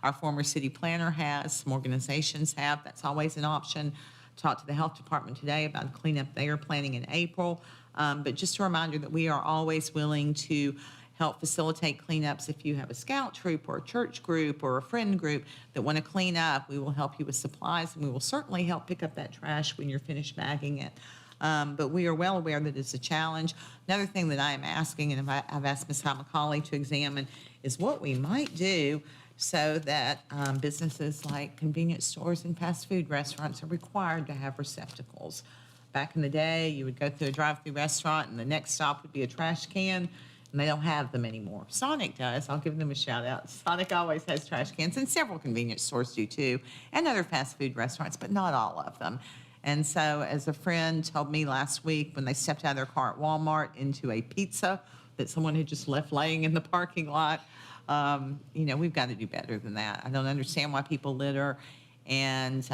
our former city planner has, some organizations have. That's always an option. Talked to the health department today about a cleanup they are planning in April. But just a reminder that we are always willing to help facilitate cleanups. If you have a scout troop or a church group or a friend group that want to clean up, we will help you with supplies, and we will certainly help pick up that trash when you're finished bagging it. But we are well aware that it's a challenge. Another thing that I am asking, and I've asked Ms. McCauley to examine, is what we might do so that businesses like convenience stores and fast food restaurants are required to have receptacles. Back in the day, you would go through a drive-through restaurant and the next stop would be a trash can, and they don't have them anymore. Sonic does. I'll give them a shout out. Sonic always has trash cans, and several convenience stores do too, and other fast food restaurants, but not all of them. And so, as a friend told me last week, when they stepped out of their car at Walmart into a pizza that someone had just left laying in the parking lot, we've got to do better than that. I don't understand why people litter, and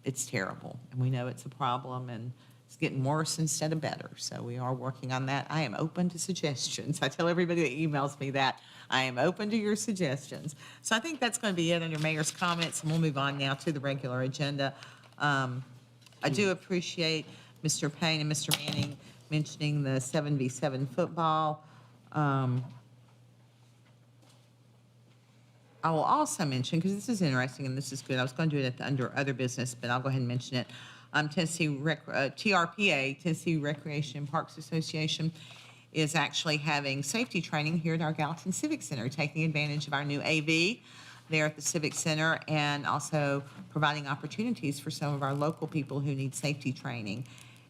it's terrible. And we know it's a problem, and it's getting worse instead of better. So we are working on that. I am open to suggestions. I tell everybody that emails me that. I am open to your suggestions. So I think that's going to be it under mayor's comments, and we'll move on now to the regular agenda. I do appreciate Mr. Payne and Mr. Manning mentioning the 7v7 football. I will also mention, because this is interesting and this is good, I was going to do it under other business, but I'll go ahead and mention it. TRPA, Tennessee Recreation and Parks Association, is actually having safety training here at our Gallatin Civic Center, taking advantage of our new AV there at the Civic Center, and also providing opportunities for some of our local people who need safety training.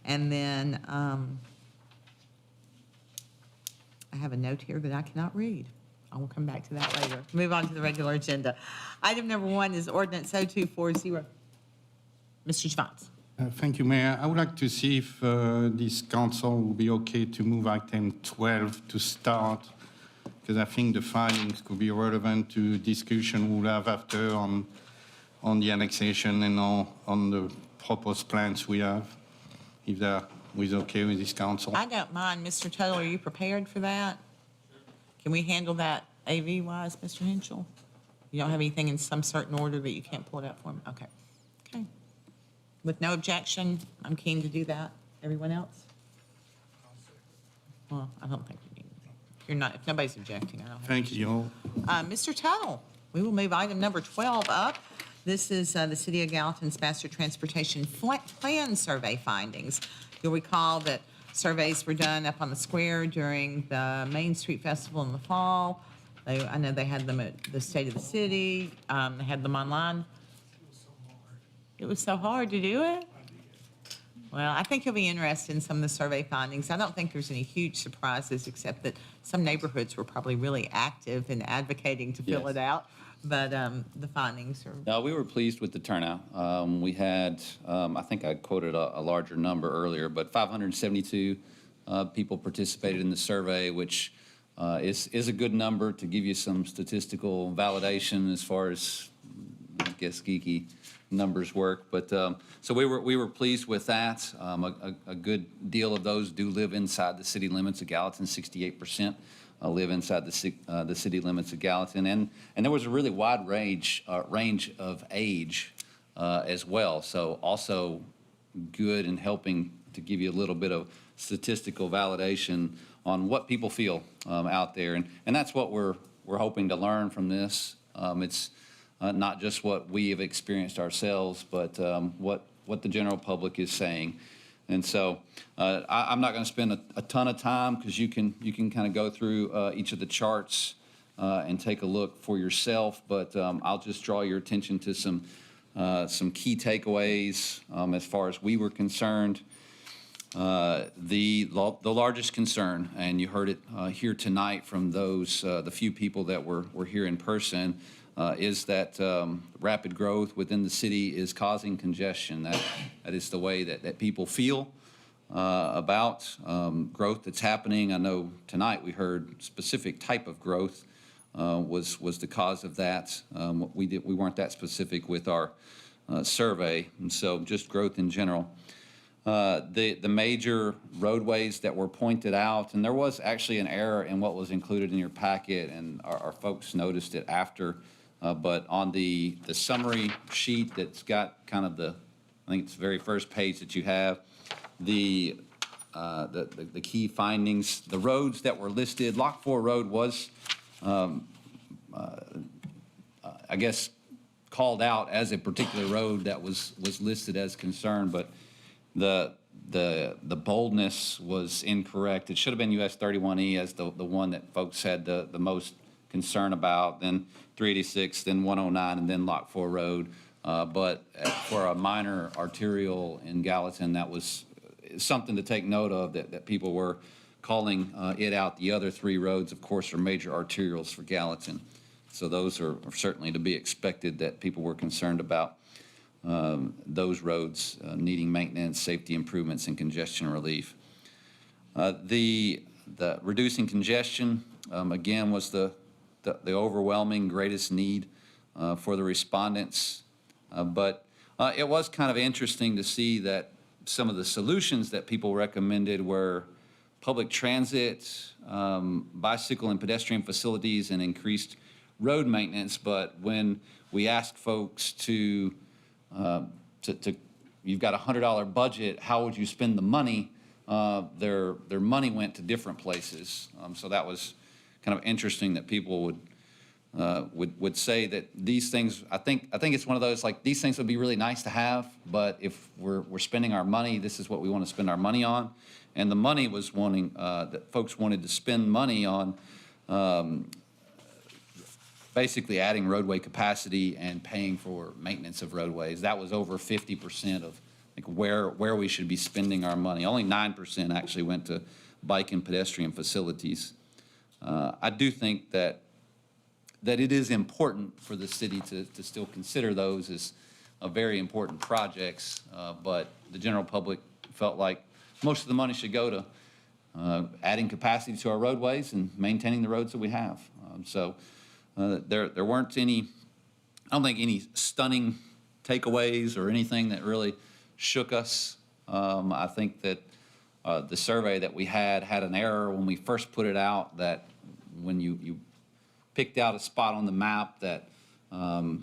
And then I have a note here that I cannot read. I will come back to that later. Move on to the regular agenda. Item number 1 is ordinance 0240. Mr. Schwanz. Thank you, Mayor. I would like to see if this council will be okay to move item 12 to start, because I think the findings could be relevant to discussion we'll have after on the annexation and on the proposed plans we have, if that is okay with this council. I don't mind. Mr. Tuttle, are you prepared for that? Can we handle that AV-wise, Mr. Henschel? You don't have anything in some certain order that you can't pull it up for me? Okay. Okay. With no objection, I'm keen to do that. Everyone else? Well, I don't think you need anything. If nobody's objecting, I don't have. Thank you. Mr. Tuttle, we will move item number 12 up. This is the City of Gallatin's Master Transportation Plan Survey findings. You'll recall that surveys were done up on the square during the Main Street Festival in the fall. I know they had them at the State of the City. They had them online. It was so hard to do it? Well, I think you'll be interested in some of the survey findings. I don't think there's any huge surprises, except that some neighborhoods were probably really active in advocating to fill Yes. it out. But the findings are. No, we were pleased with the turnout. We had, I think I quoted a larger number earlier, but 572 people participated in the survey, which is a good number to give you some statistical validation as far as, I guess, geeky numbers work. But so we were pleased with that. A good deal of those do live inside the city limits of Gallatin. 68% live inside the city limits of Gallatin, and there was a really wide range of age as well. So also good in helping to give you a little bit of statistical validation on what people feel out there, and that's what we're hoping to learn from this. It's not just what we have experienced ourselves, but what the general public is saying. And so I'm not going to spend a ton of time, because you can kind of go through each of the charts and take a look for yourself. But I'll just draw your attention to some key takeaways as far as we were concerned. The largest concern, and you heard it here tonight from those the few people that were here in person, is that rapid growth within the city is causing congestion. That is the way that people feel about growth that's happening. I know tonight we heard specific type of growth was the cause of that. We weren't that specific with our survey, and so just growth in general. The major roadways that were pointed out, and there was actually an error in what was included in your packet, and our folks noticed it after, but on the summary sheet that's got kind of I think it's the very first page that you have, the key findings, the roads that were listed, Lock 4 Road was, I guess, called out as a particular road that was listed as concern, but the boldness was incorrect. It should have been US 31E as the one that folks had the most concern about, then 386, then 109, and then Lock 4 Road. But for a minor arterial in Gallatin, that was something to take note of, that people were calling it out. The other three roads, of course, are major arterials for Gallatin. So those are certainly to be expected, that people were concerned about those roads needing maintenance, safety improvements, and congestion relief. The reducing congestion, again, was the overwhelming greatest need for the respondents. But it was kind of interesting to see that some of the solutions that people recommended were public transit, bicycle and pedestrian facilities, and increased road maintenance. But when we asked folks you've got a $100 budget, how would you spend the money? Their money went to different places. So that was kind of interesting that people would say that these things, I think it's one of those, like, these things would be really nice to have, but if we're spending our money, this is what we want to spend our money on. And the money was that folks wanted to spend money on basically adding roadway capacity and paying for maintenance of roadways. That was over 50% of like where we should be spending our money. Only 9% actually went to bike and pedestrian facilities. I do think that it is important for the city to still consider those as very important projects, but the general public felt like most of the money should go to adding capacity to our roadways and maintaining the roads that we have. There weren't any, I don't think, any stunning takeaways or anything that really shook us. I think that the survey that we had an error when we first put it out, that when you picked out a spot on the map, that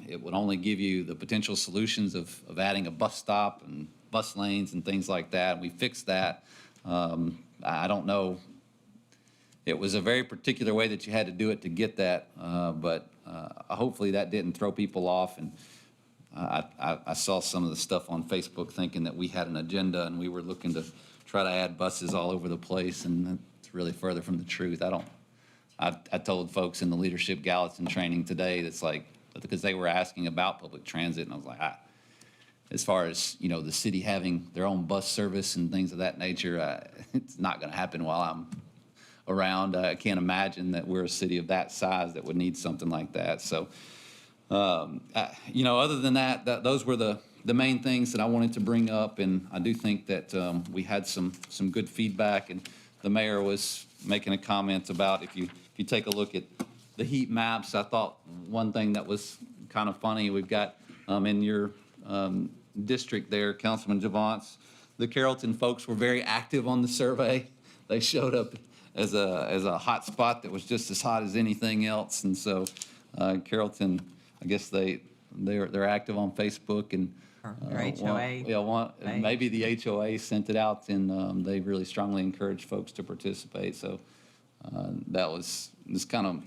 it would only give you the potential solutions of adding a bus stop and bus lanes and things like that. We fixed that. I don't know. It was a very particular way that you had to do it to get that, but hopefully that didn't throw people off. And I saw some of the stuff on Facebook thinking that we had an agenda and we were looking to try to add buses all over the place, and it's really further from the truth. I told folks in the Leadership Gallatin training today, that's like, because they were asking about public transit, and I was like, as far as, the city having their own bus service and things of that nature, it's not going to happen while I'm around. I can't imagine that we're a city of that size that would need something like that. So, other than that, those were the main things that I wanted to bring up, and I do think that we had some good feedback, and the mayor was making a comment about if you take a look at the heat maps. I thought one thing that was kind of funny, we've got in your district there, Councilman Javance, the Carrollton folks were very active on the survey. They showed up as a hot spot that was just as hot as anything else, and so Carrollton, I guess they're active on Facebook, and Their HOA. maybe the HOA sent it out, and they really strongly encouraged folks to participate. So that was kind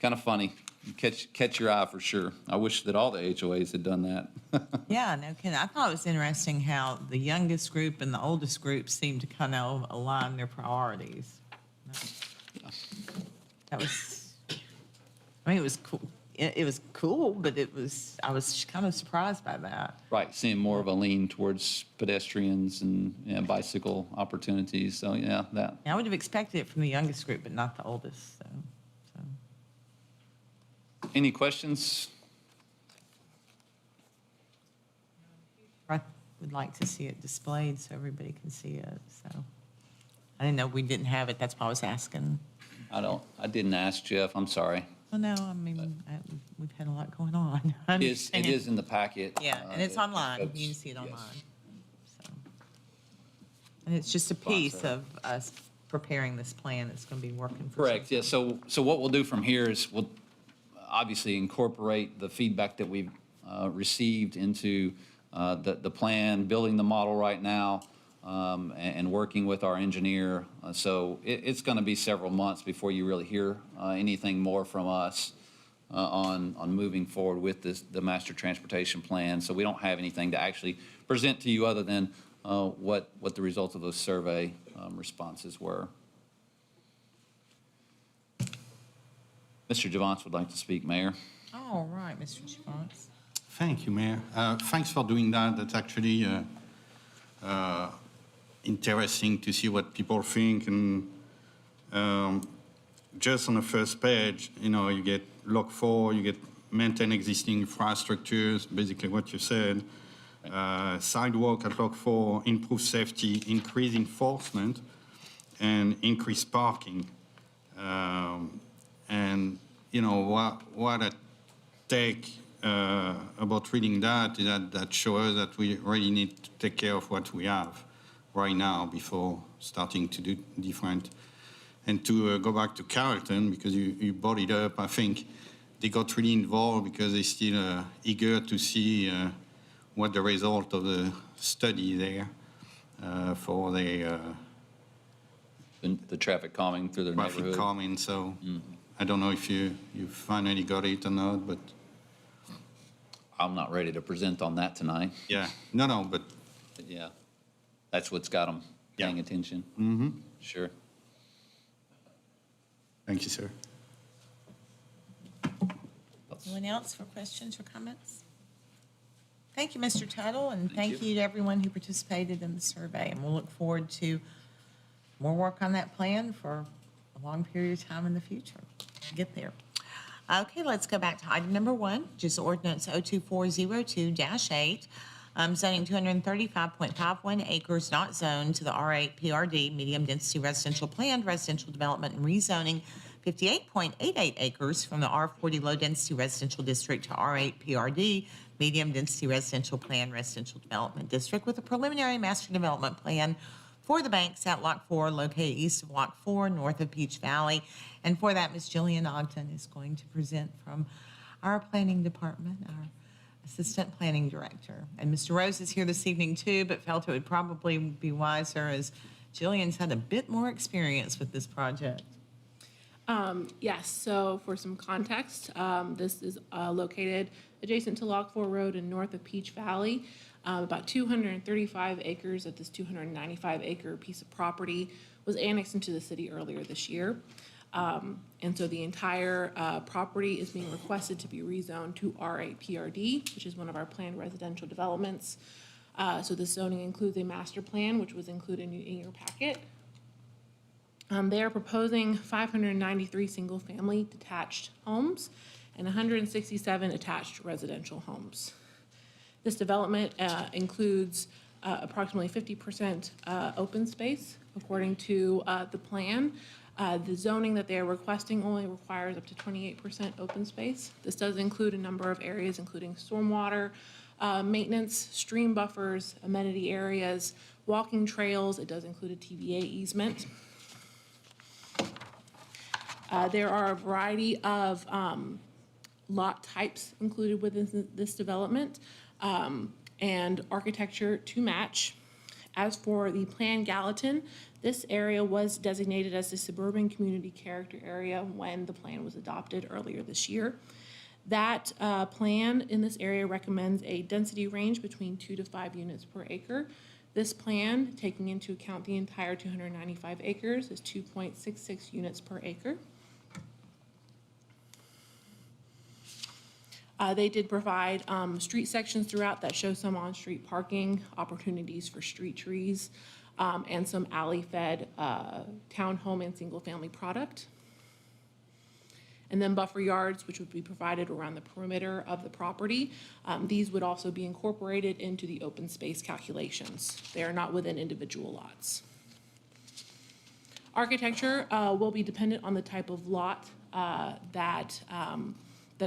of funny. Catch your eye for sure. I wish that all the HOAs had done that. Yeah, no kidding. I thought it was interesting how the youngest group and the oldest group seemed to kind of align their priorities. That was, it was cool. It was cool, but I was kind of surprised by that. Right, seeing more of a lean towards pedestrians and bicycle opportunities. So that. I would have expected it from the youngest group, but not the oldest. So. Any questions? I would like to see it displayed so everybody can see it. So I didn't know we didn't have it. That's why I was asking. I didn't ask Jeff, I'm sorry. Well, no, I mean, we've had a lot going on. I It understand. is in the packet. Yeah, and it's online. folks- You can see it yes. online. So. And it's just a piece of us preparing this plan that's going to be working for. Correct, yeah, so what we'll do from here is we'll obviously incorporate the feedback that we've received into the plan, building the model right now, and working with our engineer. So it's going to be several months before you really hear anything more from us on moving forward with the master transportation plan. So we don't have anything to actually present to you other than what the results of those survey responses were. Mr. Javance would like to speak, Mayor. All right, Mr. Javance. Thank you, Mayor. Thanks for doing that. That's actually interesting to see what people think. And just on the first page, you get Log 4, you get maintain existing infrastructures, basically what you said. Sidewalk at Log 4, improve safety, increase enforcement, and increase parking. And, what I take about reading that is that shows that we really need to take care of what we have right now before starting to do different. And to go back to Gallatin, because you brought it up, I think they got really involved because they're still eager to see what the result of the study there for the traffic calming through their neighborhood. traffic calming. So I don't know if you finally got it or not, but I'm not ready to present on that tonight. yeah, but But yeah, that's what's got them paying attention. mm-hmm. Sure. Thank you, sir. Anyone else for questions or comments? Thank you, Mr. Tuttle, and thank you to everyone who participated in the survey. And we'll look forward to more work on that plan for a long period of time in the future. Get there. Okay, let's go back to item number 1, which is ordinance 02402-8, zoning 235.51 acres not zoned to the R8 PRD, medium density residential planned residential development, and rezoning 58.88 acres from the R40 low density residential district to R8 PRD, medium density residential planned residential development district, with a preliminary master development plan for the banks at Lock 4, located east of Lock 4, north of Peach Valley. And for that, Ms. Jillian Ogden is going to present from our planning department, our assistant planning director. And Mr. Rose is here this evening too, but felt it would probably be wiser as Jillian's had a bit more experience with this project. Yes, so for some context, this is located adjacent to Lock 4 Road and north of Peach Valley. About 235 acres of this 295-acre piece of property was annexed into the city earlier this year. And so the entire property is being requested to be rezoned to R8 PRD, which is one of our planned residential developments. So the zoning includes a master plan, which was included in your packet. They are proposing 593 single-family detached homes and 167 attached residential homes. This development includes approximately 50% open space, according to the plan. The zoning that they are requesting only requires up to 28% open space. This does include a number of areas, including stormwater, maintenance, stream buffers, amenity areas, walking trails. It does include a TVA easement. There are a variety of lot types included within this development and architecture to match. As for the Plan Gallatin, this area was designated as a suburban community character area when the plan was adopted earlier this year. That plan in this area recommends a density range between 2 to 5 units per acre. This plan, taking into account the entire 295 acres, is 2.66 units per acre. They did provide street sections throughout that show some on-street parking, opportunities for street trees, and some alley-fed townhome and single-family product. And then buffer yards, which would be provided around the perimeter of the property. These would also be incorporated into the open space calculations. They are not within individual lots. Architecture will be dependent on the type of lot that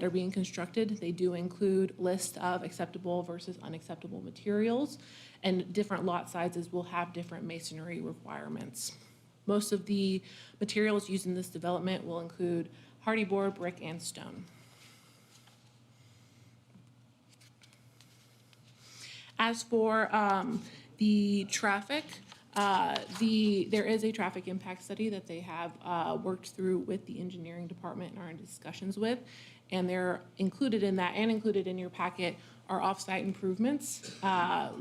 are being constructed. They do include lists of acceptable versus unacceptable materials, and different lot sizes will have different masonry requirements. Most of the materials used in this development will include hardy board, brick, and stone. As for the traffic, there is a traffic impact study that they have worked through with the engineering department and are in discussions with, and they're included in that, and included in your packet are off-site improvements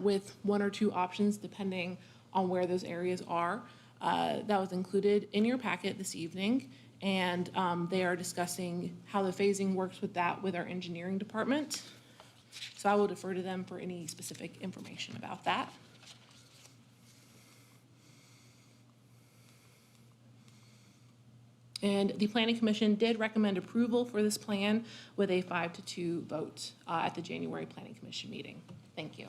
with 1 or 2 options depending on where those areas are. That was included in your packet this evening, and they are discussing how the phasing works with that with our engineering department. So I will defer to them for any specific information about that. And the Planning Commission did recommend approval for this plan with a 5-2 vote at the January Planning Commission meeting. Thank you.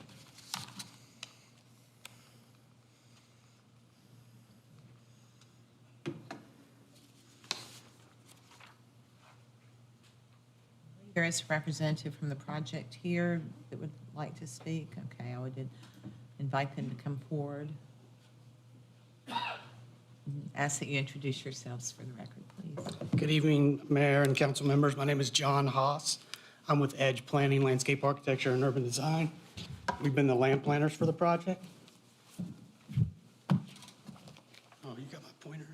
There is a representative from the project here that would like to speak. Okay, I would invite them to come forward. Ask that you introduce yourselves for the record, please. Good evening, Mayor and council members. My name is John Haas. I'm with Edge Planning, Landscape Architecture, and Urban Design. We've been the land planners for the project. Oh, you got my pointer.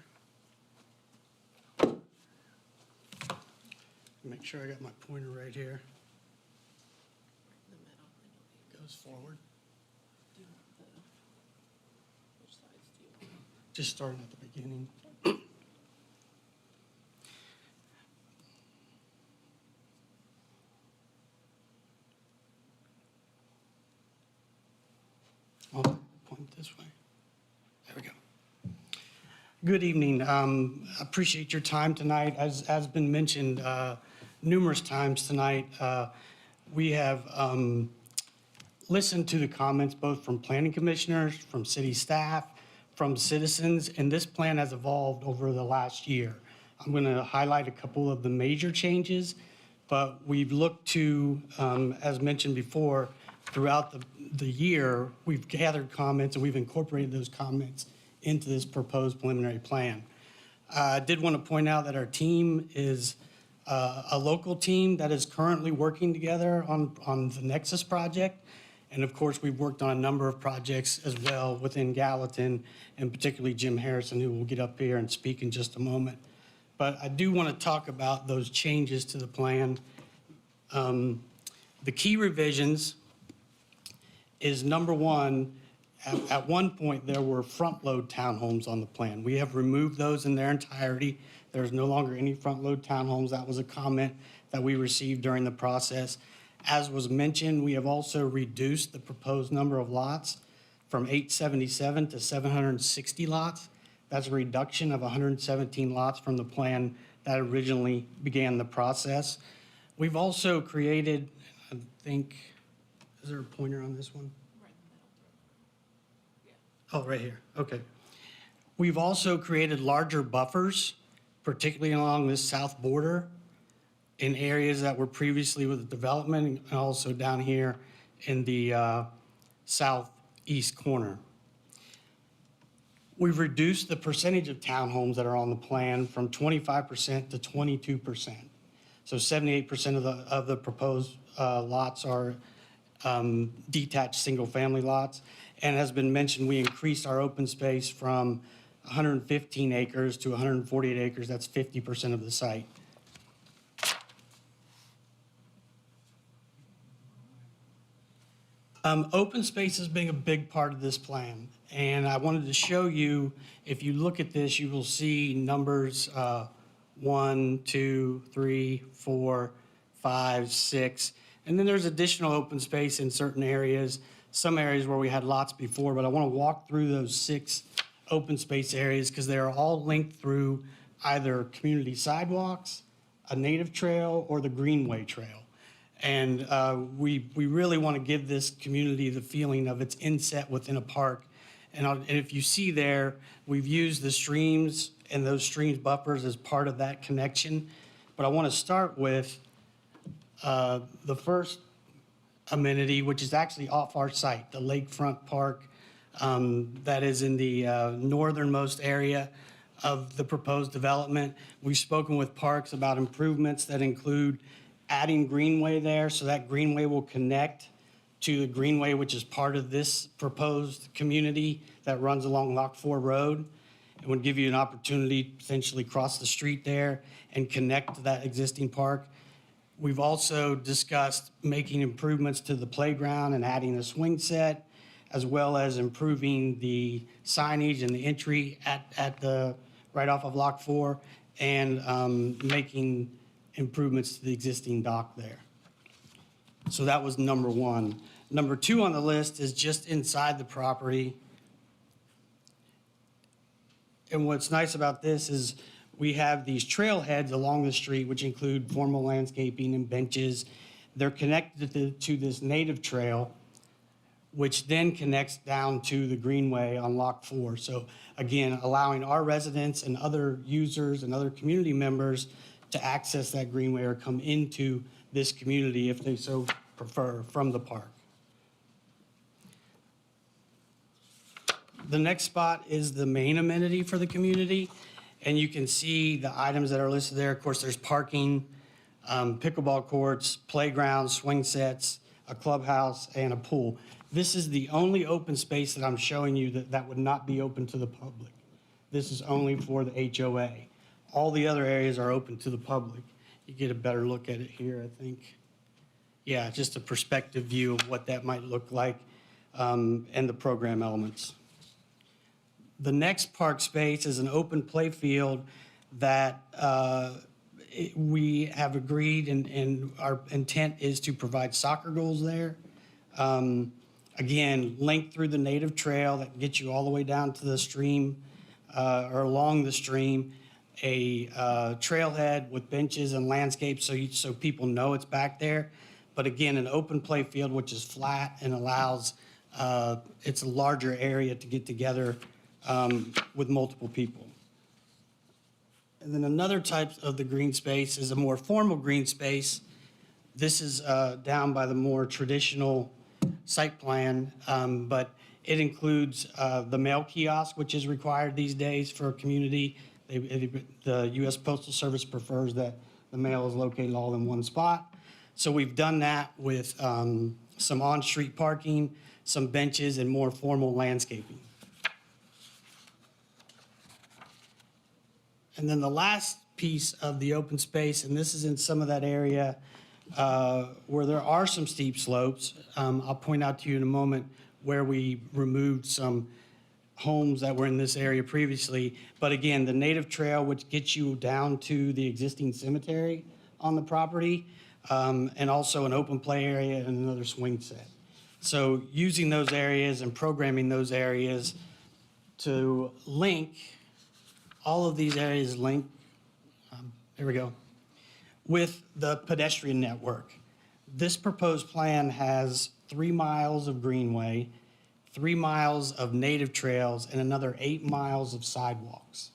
Make sure I got my pointer right here. Goes forward. Just starting at the beginning. I'll point this way. There we go. Good evening. I appreciate your time tonight. As been mentioned numerous times tonight, we have listened to the comments both from planning commissioners, from city staff, from citizens, and this plan has evolved over the last year. I'm going to highlight a couple of the major changes, but we've looked to, as mentioned before, throughout the year, we've gathered comments and we've incorporated those comments into this proposed preliminary plan. I did want to point out that our team is a local team that is currently working together on the Nexus project. And of course, we've worked on a number of projects as well within Gallatin, and particularly Jim Harrison, who will get up here and speak in just a moment. But I do want to talk about those changes to the plan. The key revisions is number one, at one point, there were front-load townhomes on the plan. We have removed those in their entirety. There's no longer any front-load townhomes. That was a comment that we received during the process. As was mentioned, we have also reduced the proposed number of lots from 877 to 760 lots. That's a reduction of 117 lots from the plan that originally began the process. We've also created, I think, is there a pointer on this one? Oh, right here. Okay. We've also created larger buffers, particularly along this south border, in areas that were previously with the development, and also down here in the southeast corner. We've reduced the percentage of townhomes that are on the plan from 25% to 22%. So 78% of the proposed lots are detached single-family lots. And as been mentioned, we increased our open space from 115 acres to 148 acres. That's 50% of the site. Open space has been a big part of this plan. And I wanted to show you, if you look at this, you will see numbers 1, 2, 3, 4, 5, 6. And then there's additional open space in certain areas, some areas where we had lots before, but I want to walk through those 6 open space areas because they are all linked through either community sidewalks, a native trail, or the Greenway Trail. And we really want to give this community the feeling of it's inset within a park. And if you see there, we've used the streams and those streams buffers as part of that connection. But I want to start with the first amenity, which is actually off our site, the Lakefront Park, that is in the northernmost area of the proposed development. We've spoken with Parks about improvements that include adding greenway there, so that greenway will connect to the greenway, which is part of this proposed community that runs along Lock 4 Road. It would give you an opportunity to potentially cross the street there and connect to that existing park. We've also discussed making improvements to the playground and adding a swing set, as well as improving the signage and the entry at the, right off of Lock 4, and making improvements to the existing dock there. So that was number one. Number two on the list is just inside the property. And what's nice about this is we have these trailheads along the street, which include formal landscaping and benches. They're connected to this native trail, which then connects down to the greenway on Lock 4. So again, allowing our residents and other users and other community members to access that greenway or come into this community if they so prefer from the park. The next spot is the main amenity for the community, and you can see the items that are listed there. Of course, there's parking, pickleball courts, playgrounds, swing sets, a clubhouse, and a pool. This is the only open space that I'm showing you that would not be open to the public. This is only for the HOA. All the other areas are open to the public. You get a better look at it here, I think. Yeah, just a perspective view of what that might look like, and the program elements. The next park space is an open play field that we have agreed, and our intent is to provide soccer goals there. Again, linked through the native trail that gets you all the way down to the stream or along the stream. A trailhead with benches and landscapes so people know it's back there. But again, an open play field which is flat and allows, it's a larger area to get together with multiple people. And then another type of the green space is a more formal green space. This is down by the more traditional site plan, but it includes the mail kiosk, which is required these days for a community. The U.S. Postal Service prefers that the mail is located all in one spot. So we've done that with some on-street parking, some benches, and more formal landscaping. And then the last piece of the open space, and this is in some of that area where there are some steep slopes. I'll point out to you in a moment where we removed some homes that were in this area previously. But again, the native trail, which gets you down to the existing cemetery on the property, and also an open play area and another swing set. So using those areas and programming those areas to link, all of these areas link, there we go, with the pedestrian network. This proposed plan has 3 miles of greenway, 3 miles of native trails, and another 8 miles of sidewalks.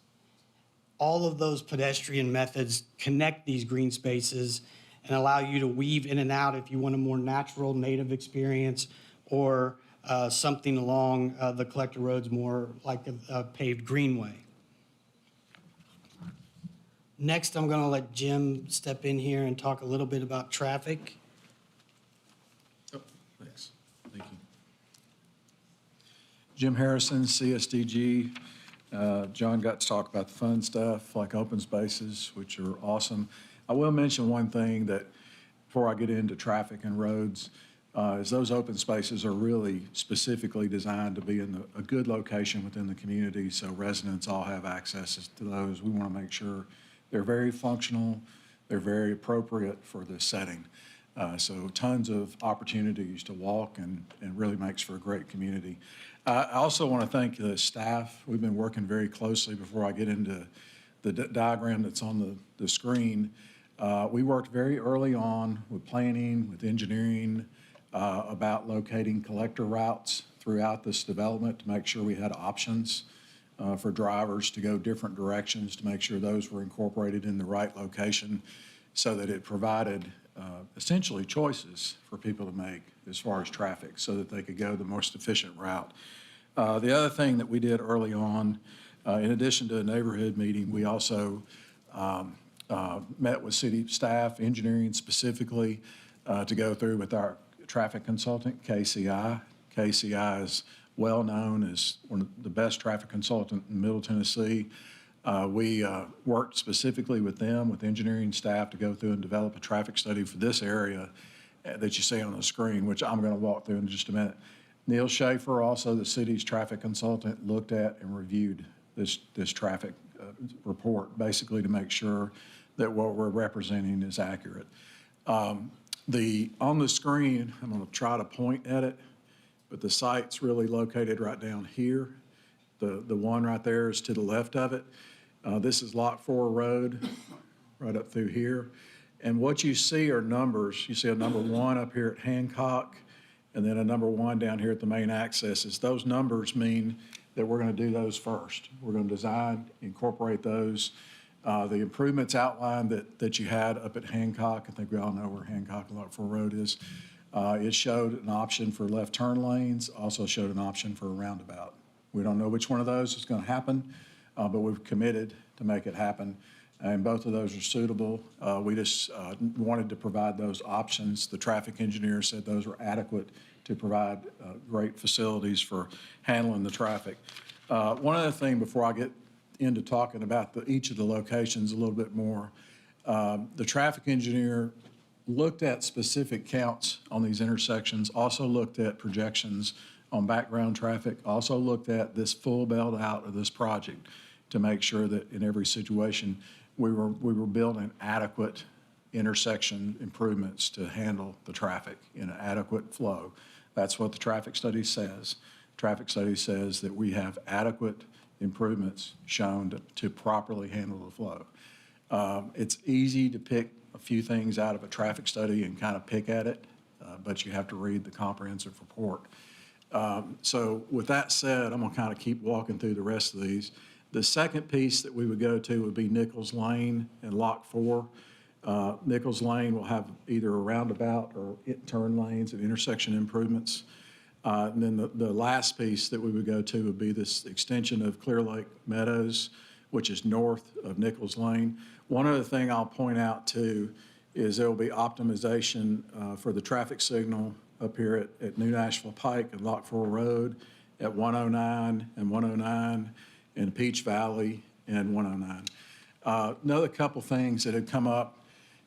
All of those pedestrian methods connect these green spaces and allow you to weave in and out if you want a more natural native experience or something along the collector roads more like a paved greenway. Next, I'm going to let Jim step in here and talk a little bit about traffic. Oh, thanks. Thank you. Jim Harrison, CSDG. John got to talk about the fun stuff like open spaces, which are awesome. I will mention one thing that before I get into traffic and roads, is those open spaces are really specifically designed to be in a good location within the community so residents all have access to those. We want to make sure they're very functional, they're very appropriate for this setting. So tons of opportunities to walk and really makes for a great community. I also want to thank the staff. We've been working very closely before I get into the diagram that's on the screen. We worked very early on with planning, with engineering, about locating collector routes throughout this development to make sure we had options for drivers to go different directions to make sure those were incorporated in the right location so that it provided essentially choices for people to make as far as traffic so that they could go the most efficient route. The other thing that we did early on, in addition to a neighborhood meeting, we also met with city staff, engineering specifically, to go through with our traffic consultant, KCI. KCI is well-known as one of the best traffic consultant in Middle Tennessee. We worked specifically with them, with engineering staff, to go through and develop a traffic study for this area that you see on the screen, which I'm going to walk through in just a minute. Neil Schaefer, also the city's traffic consultant, looked at and reviewed this traffic report, basically to make sure that what we're representing is accurate. On the screen, I'm going to try to point at it, but the site's really located right down here. The one right there is to the left of it. This is Lot 4 Road, right up through here. And what you see are numbers. You see a number 1 up here at Hancock, and then a number 1 down here at the main accesses. Those numbers mean that we're going to do those first. We're going to design, incorporate those. The improvements outlined that you had up at Hancock, I think we all know where Hancock and Lot 4 Road is. It showed an option for left turn lanes, also showed an option for a roundabout. We don't know which one of those is going to happen, but we've committed to make it happen. And both of those are suitable. We just wanted to provide those options. The traffic engineer said those were adequate to provide great facilities for handling the traffic. One other thing before I get into talking about each of the locations a little bit more, the traffic engineer looked at specific counts on these intersections, also looked at projections on background traffic, also looked at this full build out of this project to make sure that in every situation we were building adequate intersection improvements to handle the traffic in an adequate flow. That's what the traffic study says. Traffic study says that we have adequate improvements shown to properly handle the flow. It's easy to pick a few things out of a traffic study and kind of pick at it, but you have to read the comprehensive report. So with that said, I'm going to kind of keep walking through the rest of these. The second piece that we would go to would be Nichols Lane and Lock 4. Nichols Lane will have either a roundabout or turn lanes and intersection improvements. And then the last piece that we would go to would be this extension of Clear Lake Meadows, which is north of Nichols Lane. One other thing I'll point out too is there will be optimization for the traffic signal up here at New Nashville Pike and Lock 4 Road at 109 and 109 and Peach Valley and 109. Another couple things that had come up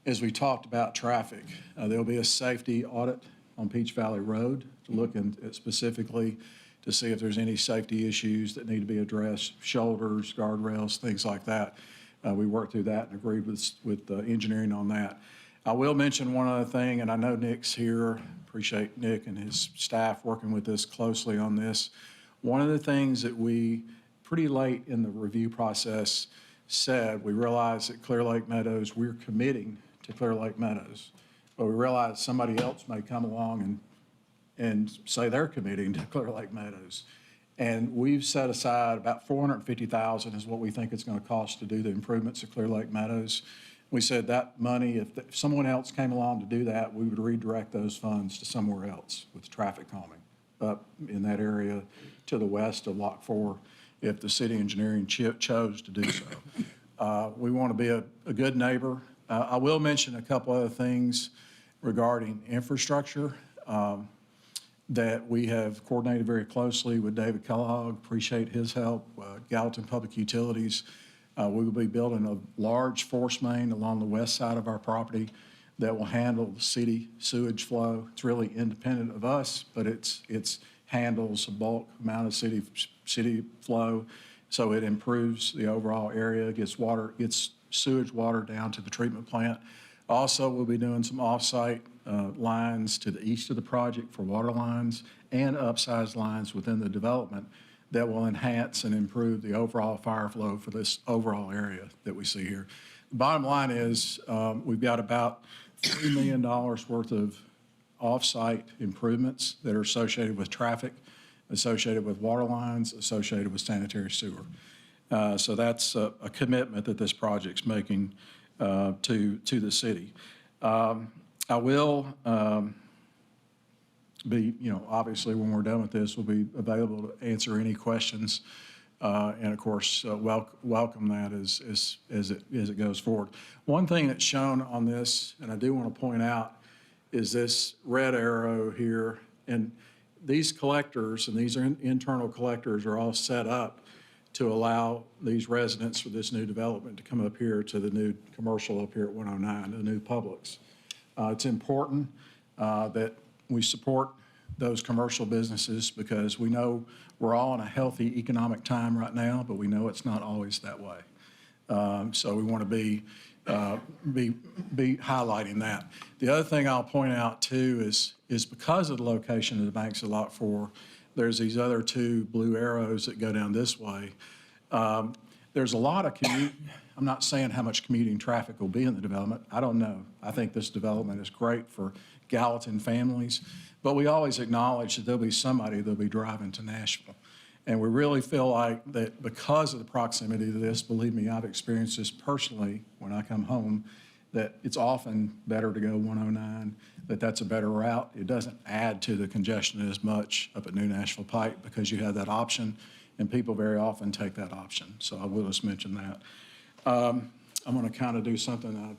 as we talked about traffic. There'll be a safety audit on Peach Valley Road to look at specifically to see if there's any safety issues that need to be addressed, shoulders, guardrails, things like that. We worked through that and agreed with engineering on that. I will mention one other thing, and I know Nick's here. Appreciate Nick and his staff working with us closely on this. One of the things that we, pretty late in the review process, said, we realized at Clear Lake Meadows, we're committing to Clear Lake Meadows. But we realized somebody else may come along and say they're committing to Clear Lake Meadows. And we've set aside about $450,000 is what we think it's going to cost to do the improvements at Clear Lake Meadows. We said that money, if someone else came along to do that, we would redirect those funds to somewhere else with traffic calming up in that area to the west of Lock 4 if the city engineering chose to do so. We want to be a good neighbor. I will mention a couple other things regarding infrastructure that we have coordinated very closely with David Kellogg. Appreciate his help. Gallatin Public Utilities. We will be building a large force main along the west side of our property that will handle the city sewage flow. It's really independent of us, but it handles a bulk amount of city flow, so it improves the overall area, gets sewage water down to the treatment plant. Also, we'll be doing some off-site lines to the east of the project for water lines and upsized lines within the development that will enhance and improve the overall fire flow for this overall area that we see here. The bottom line is we've got about $3 million worth of off-site improvements that are associated with traffic associated with water lines, associated with sanitary sewer. So that's a commitment that this project's making to the city. I will be, obviously when we're done with this, we'll be available to answer any questions. And of course, welcome that as it goes forward. One thing that's shown on this, and I do want to point out, is this red arrow here. And these collectors, and these internal collectors are all set up to allow these residents for this new development to come up here to the new commercial up here at 109, the new Publix. It's important that we support those commercial businesses because we know we're all in a healthy economic time right now, but we know it's not always that way. So we want to be highlighting that. The other thing I'll point out too is because of the location of the banks of Lot 4, there's these other two blue arrows that go down this way. There's a lot of I'm not saying how much commuting traffic will be in the development. I don't know. I think this development is great for Gallatin families, but we always acknowledge that there'll be somebody that'll be driving to Nashville. And we really feel like that because of the proximity to this, believe me, I've experienced this personally when I come home, that it's often better to go 109, that's a better route. It doesn't add to the congestion as much up at New Nashville Pike because you have that option, and people very often take that option. So I will just mention that. I'm going to kind of do something. I'm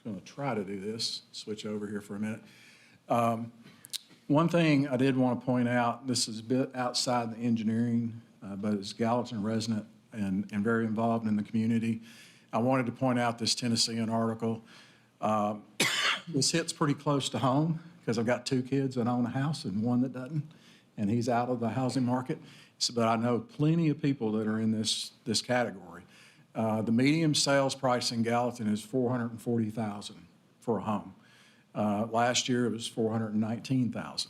going to try to do this, switch over here for a minute. One thing I did want to point out, this is a bit outside the engineering, but as a Gallatin resident and very involved in the community, I wanted to point out this Tennessean article. This hits pretty close to home because I've got two kids that own a house and one that doesn't, and he's out of the housing market. So, but I know plenty of people that are in this category. The median sales price in Gallatin is $440,000 for a home. Last year it was $419,000.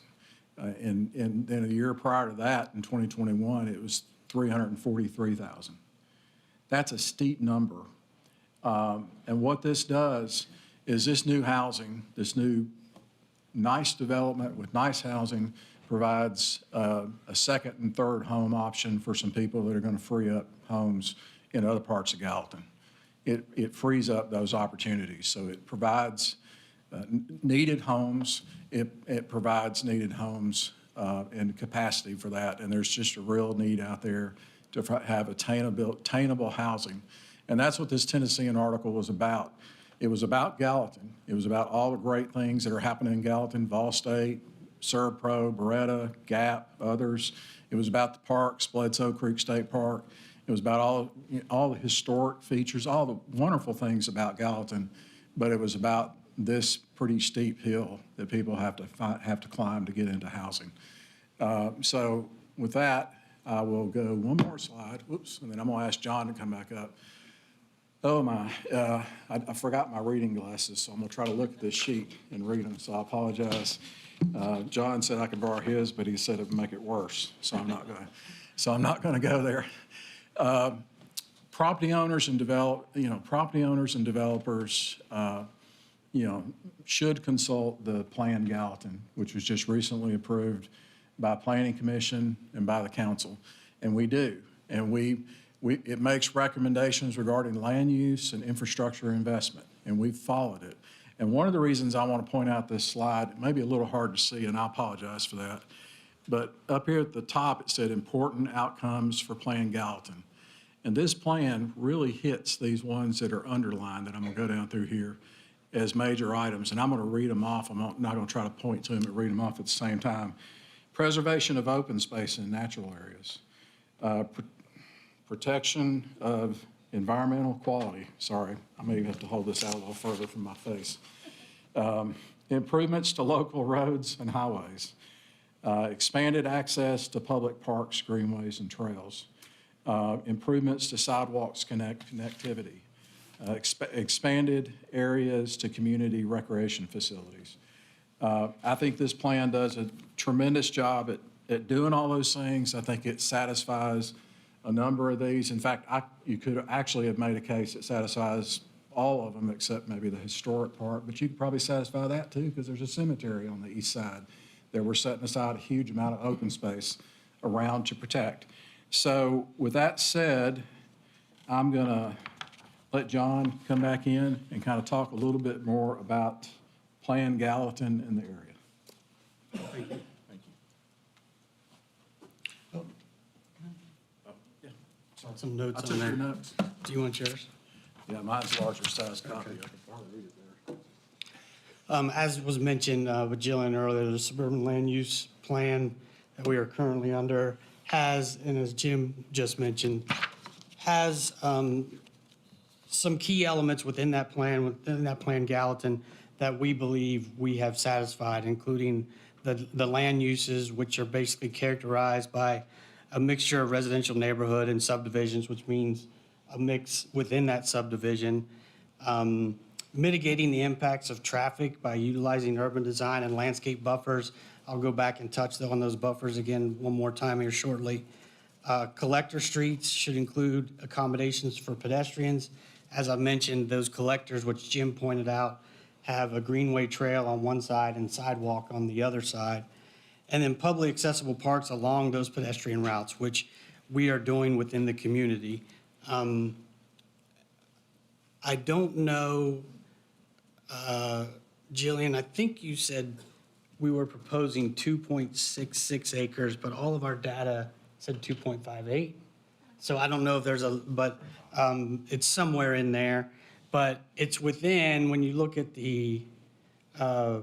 And then a year prior to that, in 2021, it was $343,000. That's a steep number. And what this does is this new housing, this new nice development with nice housing provides a second and third home option for some people that are going to free up homes in other parts of Gallatin. It frees up those opportunities. So it provides needed homes. It provides needed homes and capacity for that. And there's just a real need out there to have attainable housing. And that's what this Tennessean article was about. It was about Gallatin. It was about all the great things that are happening in Gallatin, Vol State, Servpro, Beretta, Gap, others. It was about the parks, Bledsoe Creek State Park. It was about all the historic features, all the wonderful things about Gallatin, but it was about this pretty steep hill that people have to climb to get into housing. So with that, I will go one more slide. Whoops, and then I'm going to ask John to come back up. Oh my, I forgot my reading glasses, so I'm going to try to look at this sheet and read them, so I apologize. John said I could borrow his, but he said it would make it worse, so I'm not going to go there. Property owners and developers, should consult the Plan Gallatin, which was just recently approved by Planning Commission and by the council, and we do. And it makes recommendations regarding land use and infrastructure investment, and we've followed it. And one of the reasons I want to point out this slide, it may be a little hard to see, and I apologize for that, but up here at the top, it said important outcomes for Plan Gallatin. And this plan really hits these ones that are underlined that I'm going to go down through here as major items. And I'm going to read them off. I'm not going to try to point to them and read them off at the same time. Preservation of open space in natural areas. Protection of environmental quality. Sorry, I may have to hold this out a little further from my face. Improvements to local roads and highways. Expanded access to public parks, greenways, and trails. Improvements to sidewalks connectivity. Expanded areas to community recreation facilities. I think this plan does a tremendous job at doing all those things. I think it satisfies a number of these. In fact, you could actually have made a case that satisfies all of them except maybe the historic part, but you could probably satisfy that too because there's a cemetery on the east side that we're setting aside a huge amount of open space around to protect. So with that said, I'm going to let John come back in and kind of talk a little bit more about Plan Gallatin in the area. Thank you. Some notes I on took there. your notes. Do you want yours? Yeah, mine's a larger size copy. I can probably read it there. As was mentioned with Jillian earlier, the suburban land use plan that we are currently under has, and as Jim just mentioned, has some key elements within that plan Gallatin, that we believe we have satisfied, including the land uses, which are basically characterized by a mixture of residential neighborhood and subdivisions, which means a mix within that subdivision. Mitigating the impacts of traffic by utilizing urban design and landscape buffers. I'll go back and touch on those buffers again one more time here shortly. Collector streets should include accommodations for pedestrians. As I mentioned, those collectors, which Jim pointed out, have a greenway trail on one side and sidewalk on the other side. And then publicly accessible parks along those pedestrian routes, which we are doing within the community. I don't know, Jillian, I think you said we were proposing 2.66 acres, but all of our data said 2.58. So I don't know if there's but it's somewhere in there. But it's within, when you look at the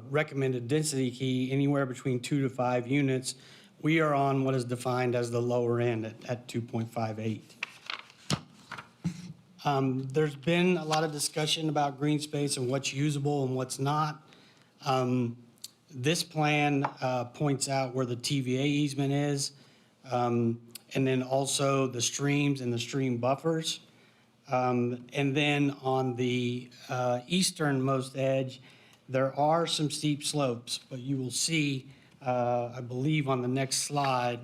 recommended density key, anywhere between 2 to 5 units, we are on what is defined as the lower end at 2.58. There's been a lot of discussion about green space and what's usable and what's not. This plan points out where the TVA easement is, and then also the streams and the stream buffers. And then on the easternmost edge, there are some steep slopes, but you will see, I believe on the next slide,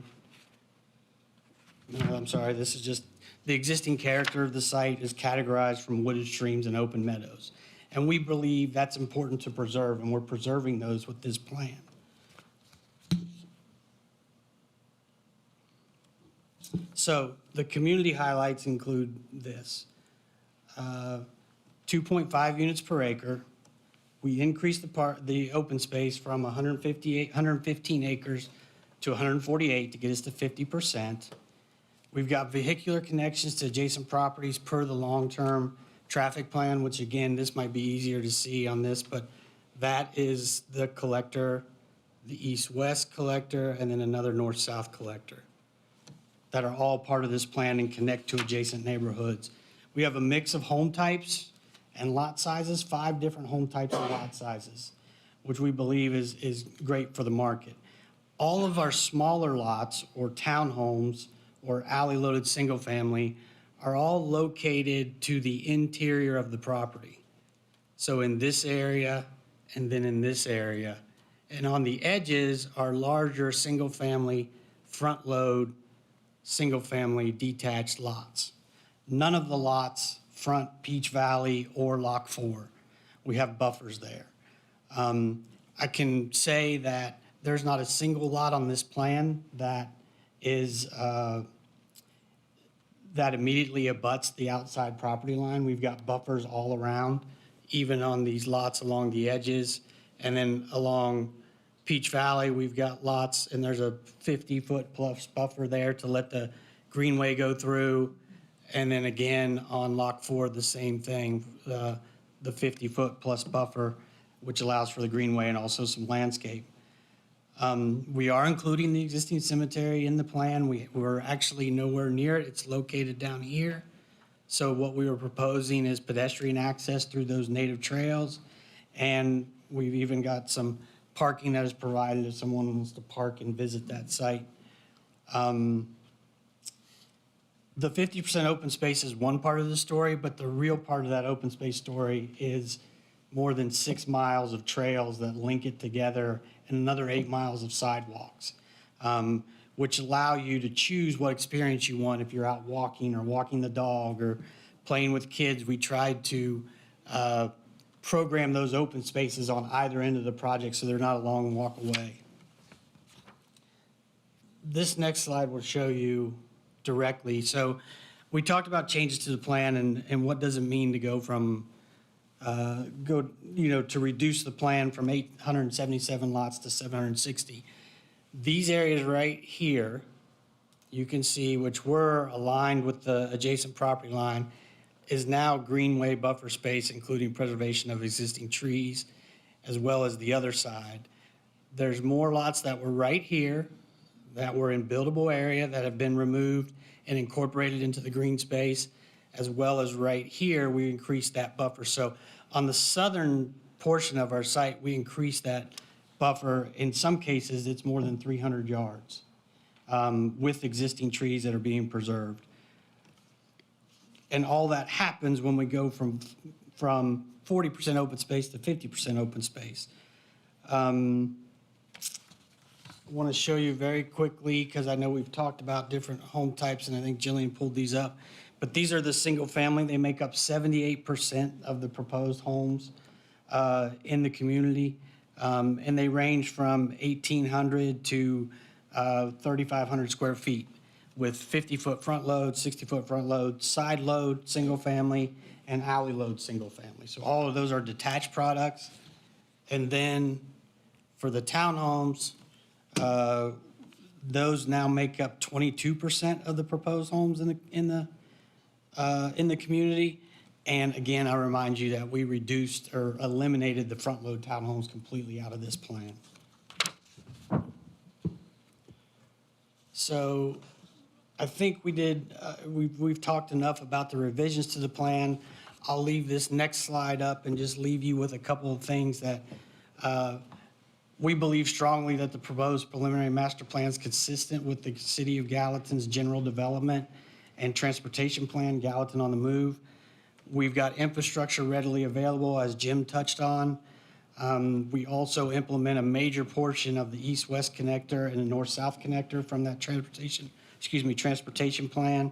no, I'm sorry, this is just the existing character of the site is categorized from wooded streams and open meadows. And we believe that's important to preserve, and we're preserving those with this plan. So the community highlights include this. 2.5 units per acre. We increased the open space from 115 acres to 148 to get us to 50%. We've got vehicular connections to adjacent properties per the long-term traffic plan, which again, this might be easier to see on this, but that is the collector, the east-west collector, and then another north-south collector that are all part of this plan and connect to adjacent neighborhoods. We have a mix of home types and lot sizes, 5 different home types and lot sizes, which we believe is great for the market. All of our smaller lots or townhomes or alley-loaded single-family are all located to the interior of the property. So in this area and then in this area. And on the edges are larger single-family, front-load, single-family detached lots. None of the lots front Peach Valley or Lock 4. We have buffers there. I can say that there's not a single lot on this plan that is that immediately abuts the outside property line. We've got buffers all around, even on these lots along the edges. And then along Peach Valley, we've got lots, and there's a 50-foot plus buffer there to let the greenway go through. And then again, on Lock 4, the same thing, the 50-foot plus buffer, which allows for the greenway and also some landscape. We are including the existing cemetery in the plan. We're actually nowhere near it. It's located down here. So what we were proposing is pedestrian access through those native trails. And we've even got some parking that is provided if someone wants to park and visit that site. The 50% open space is one part of the story, but the real part of that open space story is more than 6 miles of trails that link it together and another 8 miles of sidewalks, which allow you to choose what experience you want if you're out walking or walking the dog or playing with kids. We tried to program those open spaces on either end of the project so they're not a long walk away. this next slide will show you directly. So we talked about changes to the plan and what does it mean to go from, to reduce the plan from 877 lots to 760. These areas right here, you can see, which were aligned with the adjacent property line, is now greenway buffer space, including preservation of existing trees, as well as the other side. There's more lots that were right here that were in buildable area that have been removed and incorporated into the green space, as well as right here, we increased that buffer. So on the southern portion of our site, we increased that buffer. In some cases, it's more than 300 yards with existing trees that are being preserved. And all that happens when we go from 40% open space to 50% open space. I want to show you very quickly, because I know we've talked about different home types, and I think Jillian pulled these up. But these are the single family. They make up 78% of the proposed homes in the community. And they range from 1,800 to 3,500 square feet with 50-foot front load, 60-foot front load, side load, single family, and alley load, single family. So all of those are detached products. And then for the townhomes, those now make up 22% of the proposed homes in the community. And again, I remind you that we reduced or eliminated the front load townhomes completely out of this plan. So I think we did, we've talked enough about the revisions to the plan. I'll leave this next slide up and just leave you with a couple of things that we believe strongly that the proposed preliminary master plan is consistent with the City of Gallatin's general development and transportation plan, Gallatin on the Move. We've got infrastructure readily available, as Jim touched on. We also implement a major portion of the east-west connector and the north-south connector from that transportation plan.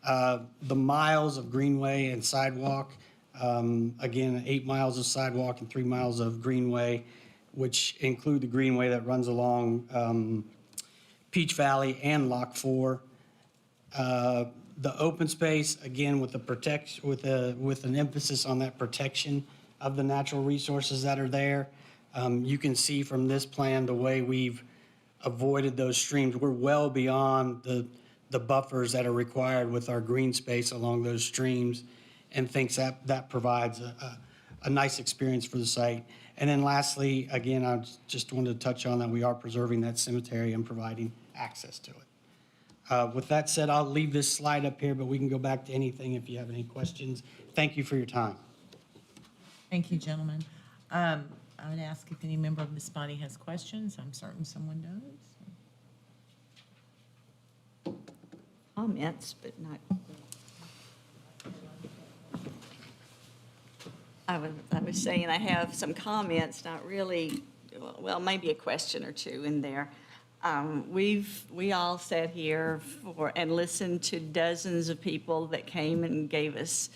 The miles of greenway and sidewalk, again, 8 miles of sidewalk and 3 miles of greenway, which include the greenway that runs along Peach Valley and Lock 4. The open space, again, with an emphasis on that protection of the natural resources that are there. You can see from this plan the way we've avoided those streams. We're well beyond the buffers that are required with our green space along those streams, and thinks that provides a nice experience for the site. And then lastly, again, I just wanted to touch on that we are preserving that cemetery and providing access to it. With that said, I'll leave this slide up here, but we can go back to anything if you have any questions. Thank you for your time. Thank you, gentlemen. I would ask if any member of this body has questions. I'm certain someone does. Comments, but not. I was saying I have some comments, not really, well, maybe a question or two in there. We all sat here and listened to dozens of people that came and gave us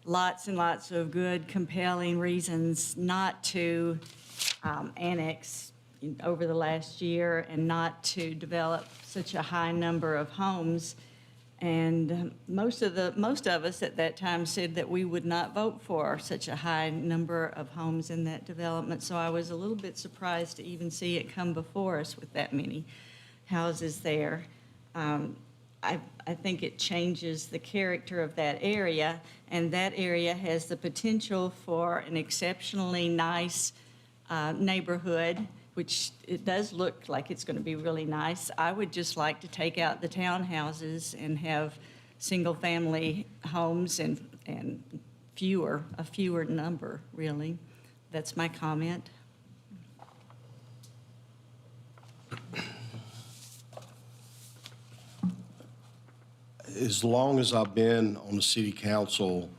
lots and lots of good, compelling reasons not to annex over the last year and not to develop such a high number of homes. And most of us at that time said that we would not vote for such a high number of homes in that development. So I was a little bit surprised to even see it come before us with that many houses there. I think it changes the character of that area, and that area has the potential for an exceptionally nice neighborhood, which it does look like it's going to be really nice. I would just like to take out the townhouses and have single-family homes and a fewer number, really. That's my comment. As long as I've been on the city council,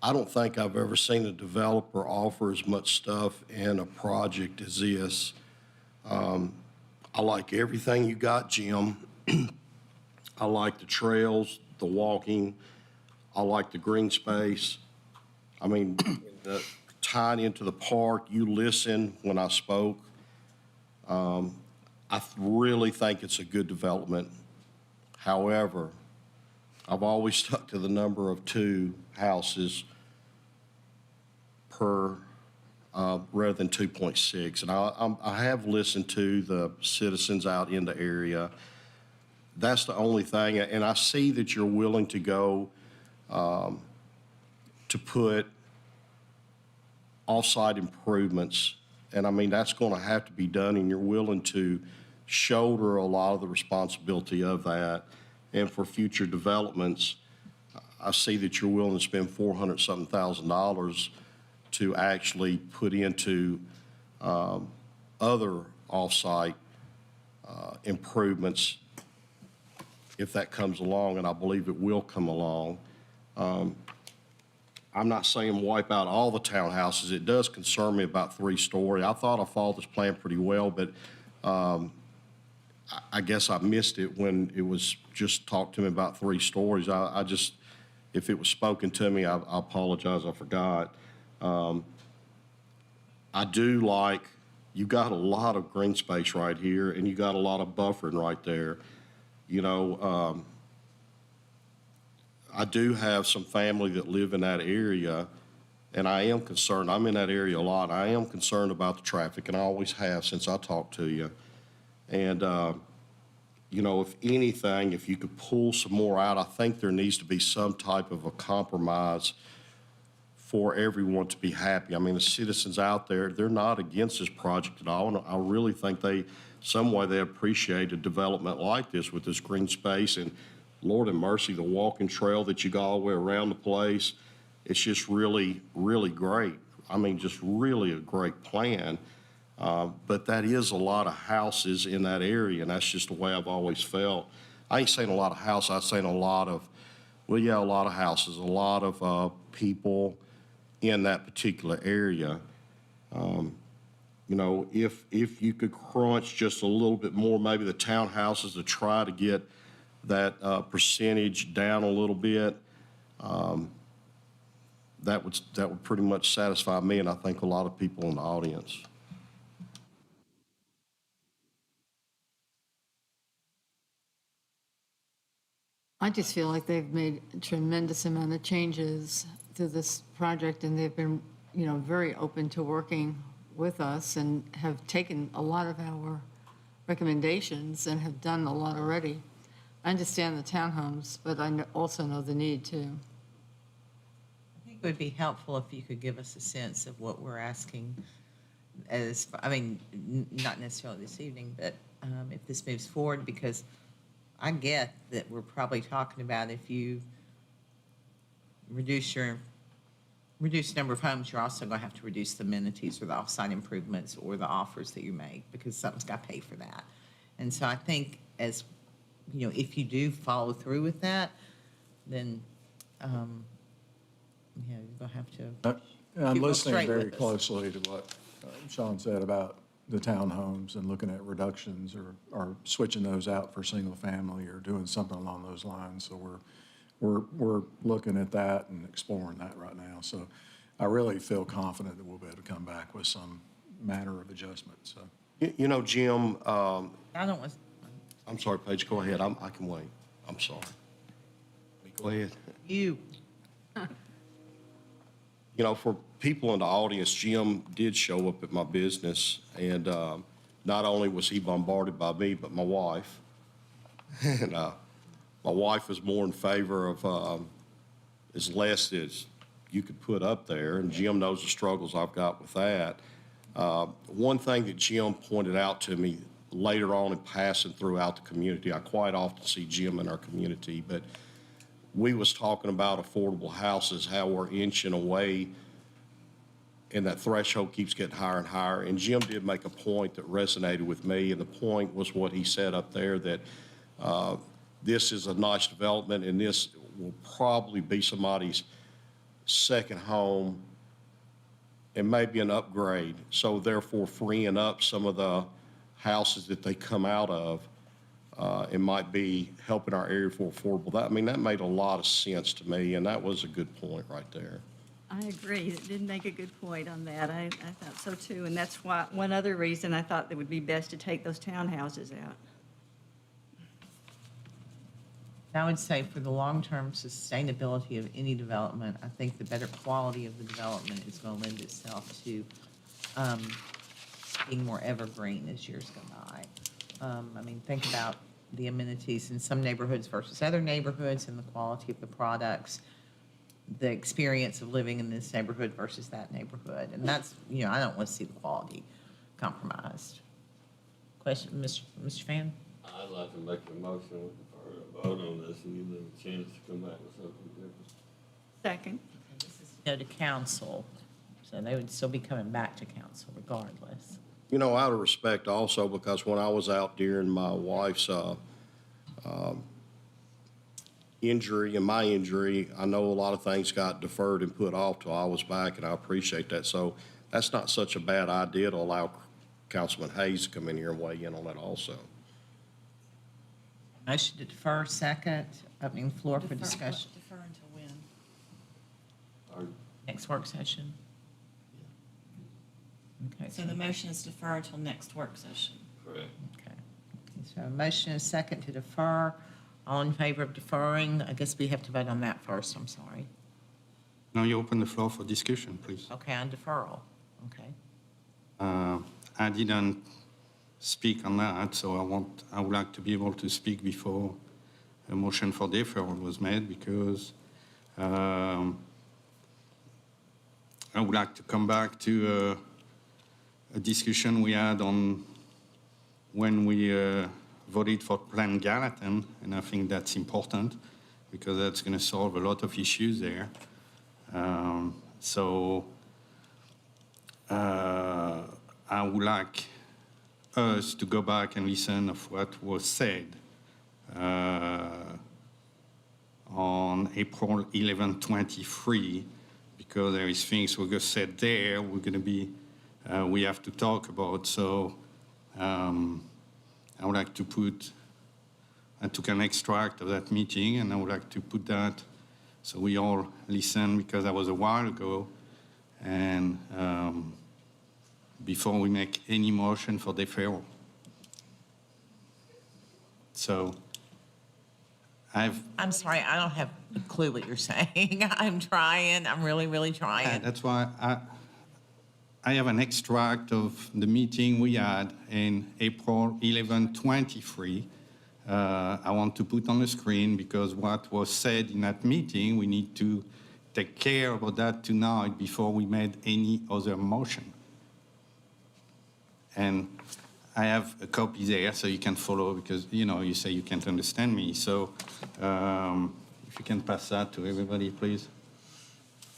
I don't think I've ever seen a developer offer as much stuff in a project as this. I like everything you got, Jim. I like the trails, the walking. I like the green space. I mean, tying into the park, you listen when I spoke. really think it's a good development. However, I've always stuck to the number of 2 houses per, rather than 2.6. And I have listened to the citizens out in the area. That's the only thing, and I see that you're willing to go to put off-site improvements, and I mean, that's going to have to be done, and you're willing to shoulder a lot of the responsibility of that. And for future developments, I see that you're willing to spend $400-something thousand to actually put into other off-site improvements if that comes along, and I believe it will come along. I'm not saying wipe out all the townhouses. It does concern me about 3-story. I thought I followed this plan pretty well, but I guess I missed it when it was just talked to me about 3 stories. I just, if it was spoken to me, I apologize, I forgot. I do like, you got a lot of green space right here, and you got a lot of buffering right there. You know, I do have some family that live in that area, and I am concerned. I'm in that area a lot. I am concerned about the traffic, and I always have since I talked to you. And, you know, if anything, if you could pull some more out, I think there needs to be some type of a compromise for everyone to be happy. I mean, the citizens out there, they're not against this project at all. And I really think some way they appreciate a development like this with this green space. And Lord have mercy, the walking trail that you got all the way around the place, it's just really, really great. I mean, just really a great plan. But that is a lot of houses in that area, and that's just the way I've always felt. I ain't saying a lot of houses, I'm saying a lot of houses, a lot of people in that particular area. You know, if you could crunch just a little bit more, maybe the townhouses to try to get that percentage down a little bit, that would pretty much satisfy me, and I think a lot of people in the audience. I just feel like they've made a tremendous amount of changes to this project, and they've been, you know, very open to working with us and have taken a lot of our recommendations and have done a lot already. I understand the townhomes, but I also know the need too. I think it would be helpful if you could give us a sense of what we're asking as, I mean, not necessarily this evening, but if this moves forward, because I get that we're probably talking about if you reduce number of homes, you're also going to have to reduce the amenities or the off-site improvements or the offers that you make, because something's got to pay for that. And so I think as, you know, if you do follow through with that, then, you know, you're going to have to. I'm keep listening straight very with us. closely to what Sean said about the townhomes and looking at reductions or switching those out for single family or doing something along those lines. So we're looking at that and exploring that right now. So I really feel confident that we'll be able to come back with some manner of adjustment. So You know, Jim, I don't want. I'm sorry, Paige, go ahead. I can wait. I'm sorry. Go ahead. You. You know, for people in the audience, Jim did show up at my business, and not only was he bombarded by me, but my wife. And my wife was more in favor of as less as you could put up there, and Jim knows the struggles I've got with that. One thing that Jim pointed out to me later on in passing throughout the community, I quite often see Jim in our community, but we was talking about affordable houses, how we're inching away, and that threshold keeps getting higher and higher. And Jim did make a point that resonated with me, and the point was what he said up there, that this is a nice development, and this will probably be somebody's second home and maybe an upgrade. So therefore freeing up some of the houses that they come out of, it might be helping our area for affordable. That made a lot of sense to me, and that was a good point right there. I agree. It did make a good point on that. I thought so too. And that's why, one other reason I thought it would be best to take those townhouses out. I would say for the long-term sustainability of any development, I think the better quality of the development is going to lend itself to being more evergreen as years go by. I mean, think about the amenities in some neighborhoods versus other neighborhoods and the quality of the products, the experience of living in this neighborhood versus that neighborhood. And that's, you know, I don't want to see the quality compromised. Question, Mr. Fan? I'd like to make a motion for a vote on this and give them a chance to come back with something different. Second. Go to council, so they would still be coming back to council regardless. You know, out of respect also, because when I was out during my wife's injury and my injury, I know a lot of things got deferred and put off till I was back, and I appreciate that. So that's not such a bad idea to allow Councilman Hayes to come in here and weigh in on that also. Motion to defer, second, opening floor for discussion. Defer until when? Next work session. Okay. So the motion is defer until next work session. Correct. Okay. So a motion is second to defer. All in favor of deferring? I guess we have to vote on that first, I'm sorry. Now you open the floor for discussion, please. Okay, on deferral, okay. I didn't speak on that, so I would like to be able to speak before a motion for deferral was made, because I would like to come back to a discussion we had on when we voted for Plan Gallatin, and I think that's important because that's going to solve a lot of issues there. I would like us to go back and listen of what was said on April 11, 23, because there is things we just said there we're going to be we have to talk about. So I would like to I took an extract of that meeting, and I would like to put that so we all listen, because that was a while ago, and before we make any motion for deferral. So I'm sorry, I don't have a clue what you're saying. I'm trying, I'm really, really trying. That's why I have an extract of the meeting we had in April 11, 23. I want to put on the screen, because what was said in that meeting, we need to take care about that tonight before we made any other motion. And I have a copy there so you can follow, because, you know, you say you can't understand me. So if you can pass that to everybody, please.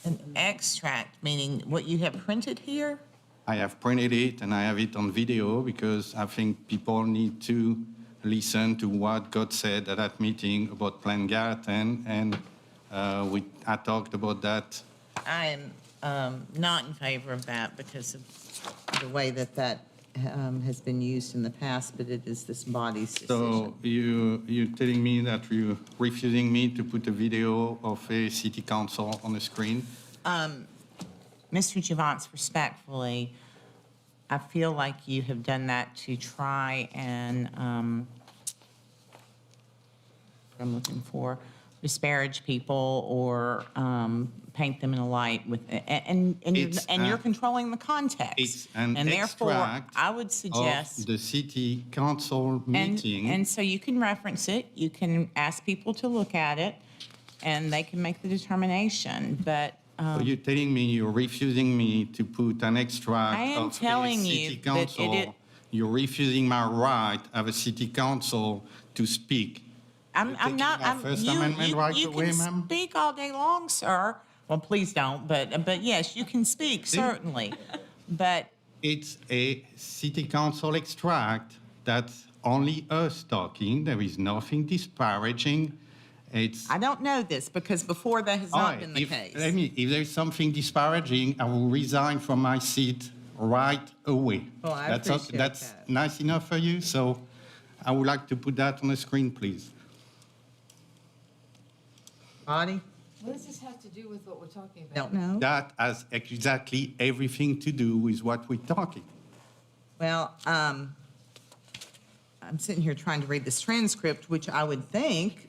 An extract, meaning what you have printed here? I have printed it and I have it on video, because I think people need to listen to what God said at that meeting about Plan Gallatin, and I talked about that. I am not in favor of that because of the way that has been used in the past, but it is this body's decision. So you're telling me that you're refusing me to put a video of a city council on the screen? Mr. Javance, respectfully, I feel like you have done that to try and, what I'm looking for, disparage people or paint them in a light with, and you're controlling the context. It's an And therefore, extract I would suggest. of the city council meeting. And so you can reference it, you can ask people to look at it, and they can make the determination, but. So you're telling me you're refusing me to put an extract I am of telling a you city that council? You're refusing my right of a city council to speak. I'm not, my First Amendment right away, you ma'am? can speak all day long, sir. Well, please don't, but yes, you can speak, certainly. But It's a city council extract that's only us talking. There is nothing disparaging. I don't know this because before that has not been the if, case. If there's something disparaging, I will resign from my seat right away. Well, I that's appreciate that's that. nice enough for you. So I would like to put that on the screen, please. Bonnie? What does this have to do with what we're talking about? Don't know. That has exactly everything to do with what we're talking. Well, I'm sitting here trying to read this transcript, which I would think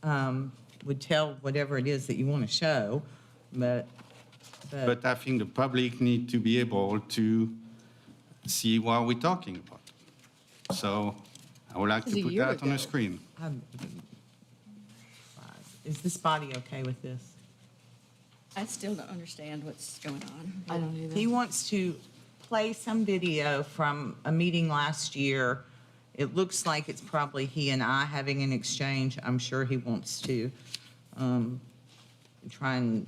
would tell whatever it is that you want to show, but But I think the public need to be able to see what we're talking about. So I would like This to is a put year that on the ago. screen. is this body okay with this? I still don't understand what's going on. I don't either. He wants to play some video from a meeting last year. It looks like it's probably he and I having an exchange. I'm sure he wants to try and,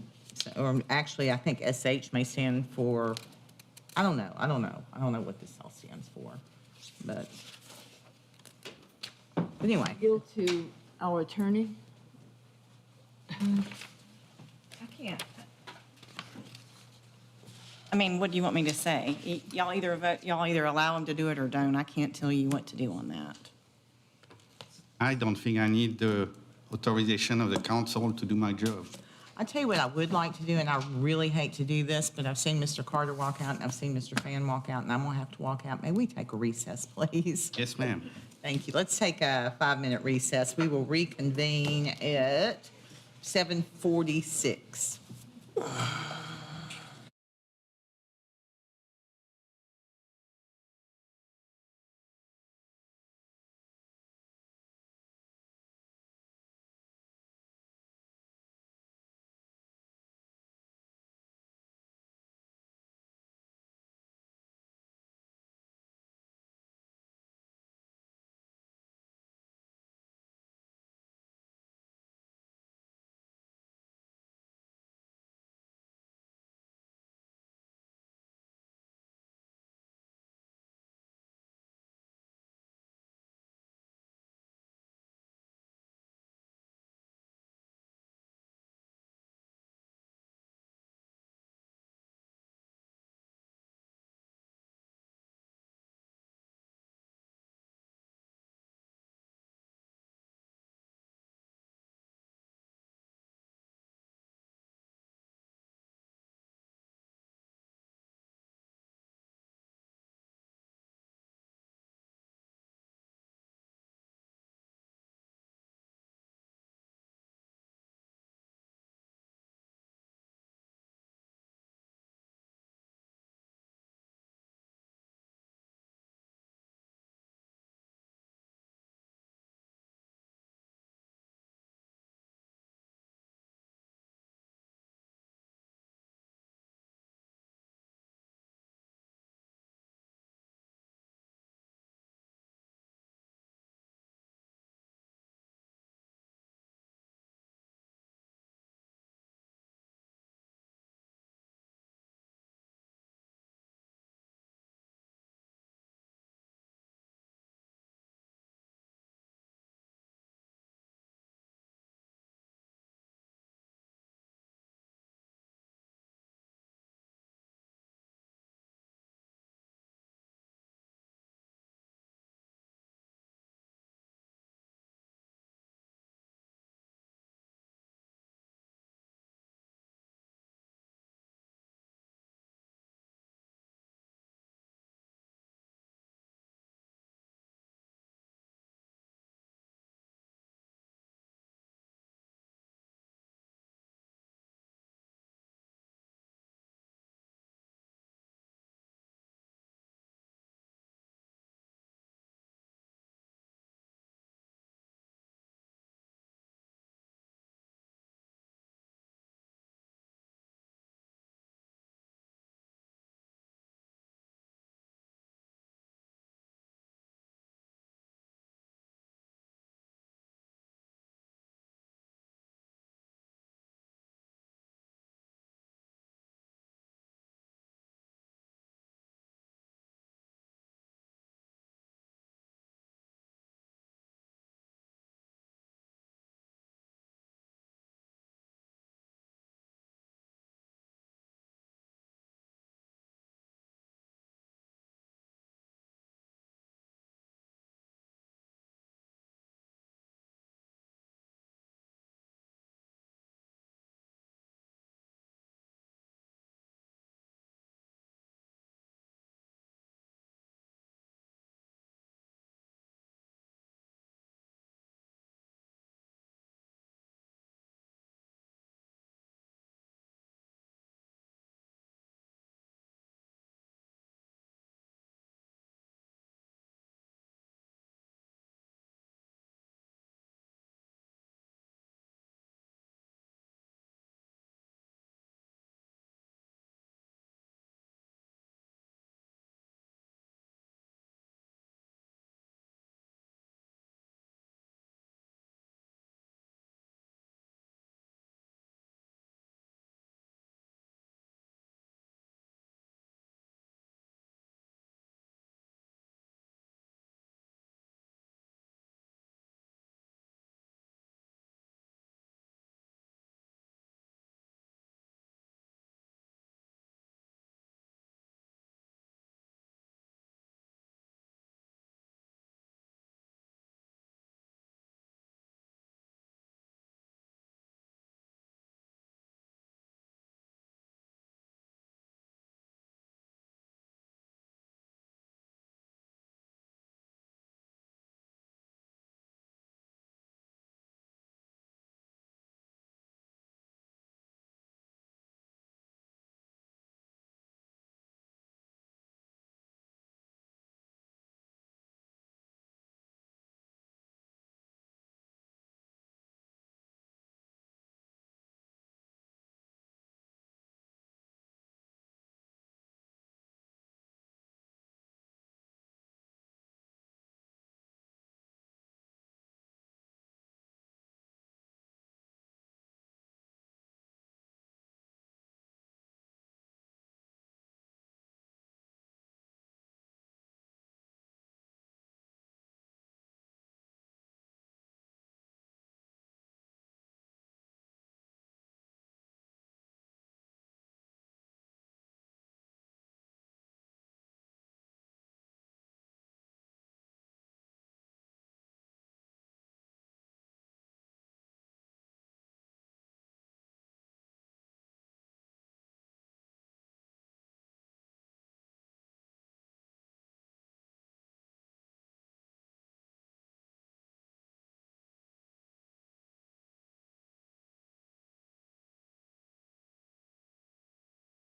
or actually, I think SH may stand for, I don't know what this all stands for, but anyway. Appeal to our attorney? I can't. I mean, what do you want me to say? Y'all either vote, y'all either allow them to do it or don't. I can't tell you what to do on that. I don't think I need the authorization of the council to do my job. I'll tell you what I would like to do, and I really hate to do this, but I've seen Mr. Carter walk out, and I've seen Mr. Fan walk out, and I'm gonna have to walk out. May we take a recess, please? Yes, ma'am. Thank you. Let's take a 5-minute recess. We will reconvene at 7:46.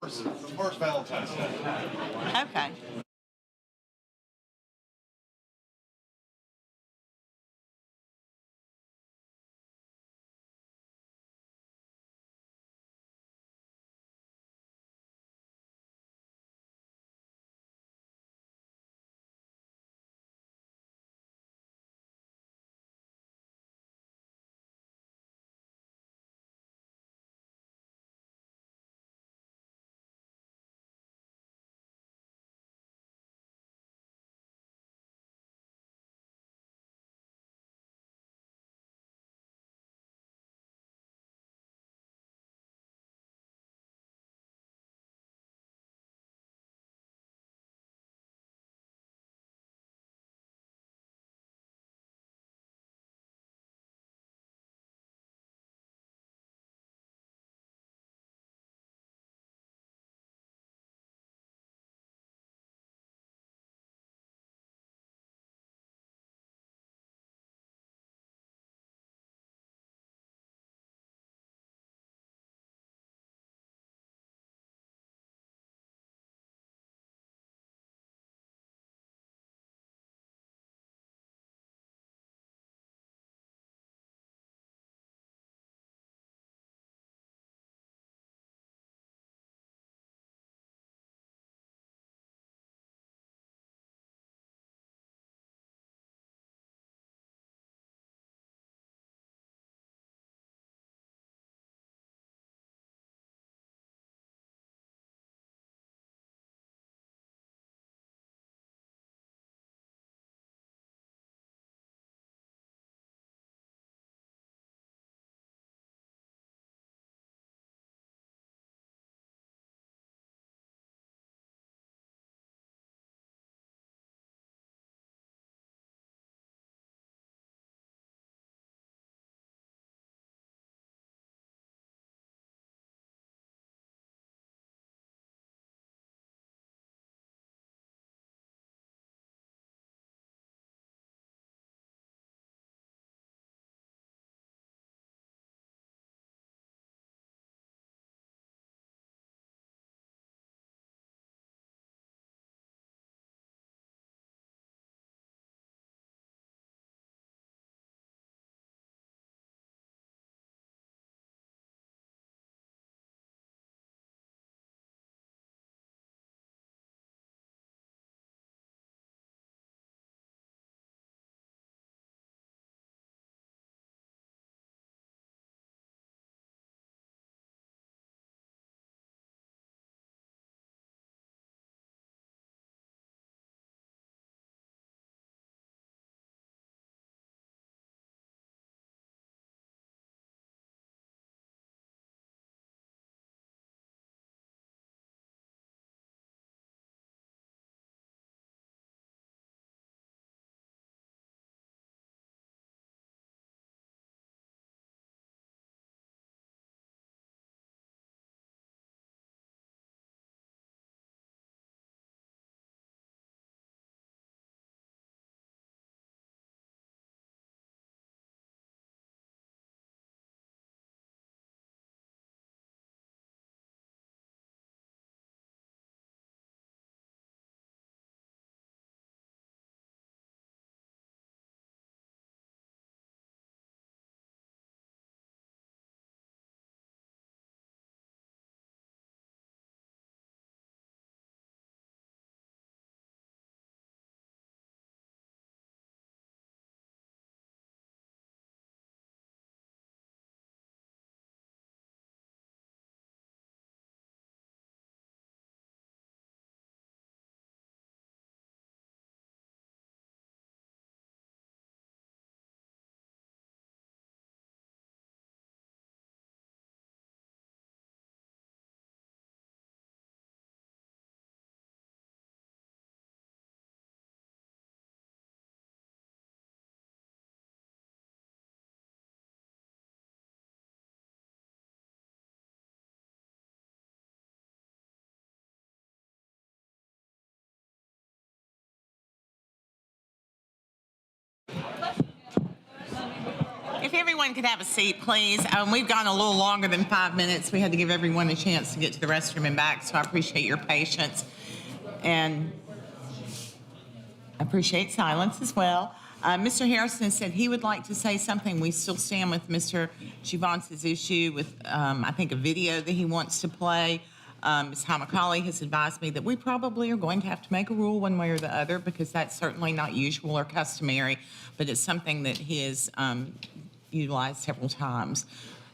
First Valentine's Day. Okay. everyone could have a seat, please. We've gone a little longer than 5 minutes. We had to give everyone a chance to get to the restroom and back, so I appreciate your patience. And I appreciate silence as well. Mr. Harrison said he would like to say something. We still stand with Mr. Juvance's issue with, I think, a video that he wants to play. Ms. Hamacali has advised me that we probably are going to have to make a rule one way or the other because that's certainly not usual or customary, but it's something that he has utilized several times.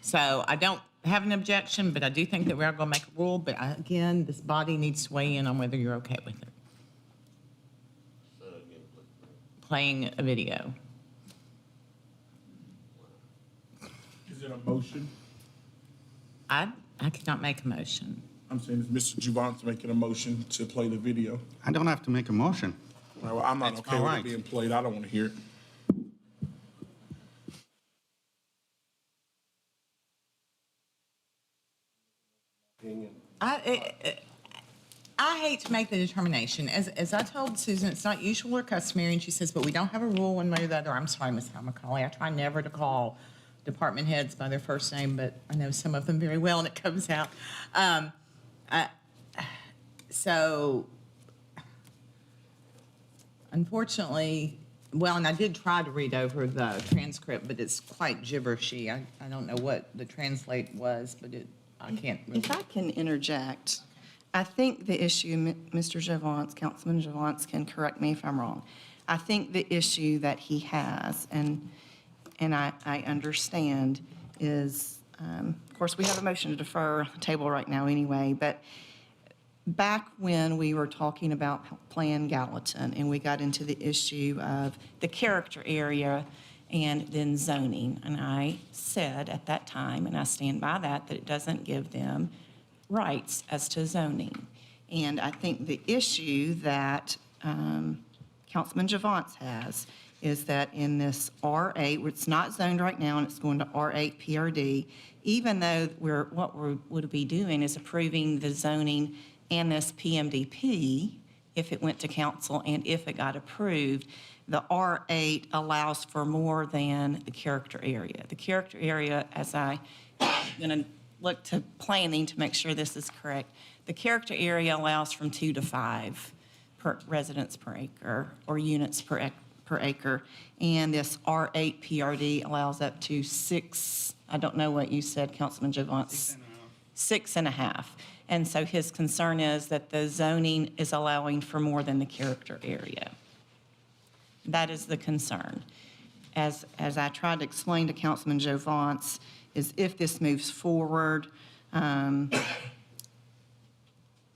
So I don't have an objection, but I do think that we are going to make a rule. But again, this body needs to weigh in on whether you're okay with it. Playing a video. Is it a motion? I cannot make a motion. I'm saying, is Mr. Juvance making a motion to play the video? I don't have to make a motion. Well, I'm not okay all with right. it being played. I don't want to hear it. I hate to make the determination. As I told Susan, it's not usual or customary, and she says, but we don't have a rule one way or the other. I'm sorry, Ms. Hamacali. I try never to call department heads by their first name, but I know some of them very well, and it comes out. So, unfortunately, well, and I did try to read over the transcript, but it's quite gibberishy. I don't know what the translate was, but I can't really. If I can interject, I think the issue, Mr. Jovance, Councilman Jovance can correct me if I'm wrong. I think the issue that he has, and I understand, is, of course, we have a motion to defer on the table right now anyway, but back when we were talking about Plan Gallatin and we got into the issue of the character area and then zoning, and I said at that time, and I stand by that it doesn't give them rights as to zoning. And I think the issue that Councilman Jovance has is that in this R8, it's not zoned right now and it's going to R8 PRD, even though what we would be doing is approving the zoning and this PMDP if it went to council and if it got approved, the R8 allows for more than the character area. The character area, as I'm going to look to planning to make sure this is correct, the character area allows from 2 to 5 residents per acre or units per acre. And this R8 PRD allows up to 6, I don't know what you said, Councilman Jovance. 6.5. And so his concern is that the zoning is allowing for more than the character area. That is the concern. As I tried to explain to Councilman Jovance, is if this moves forward,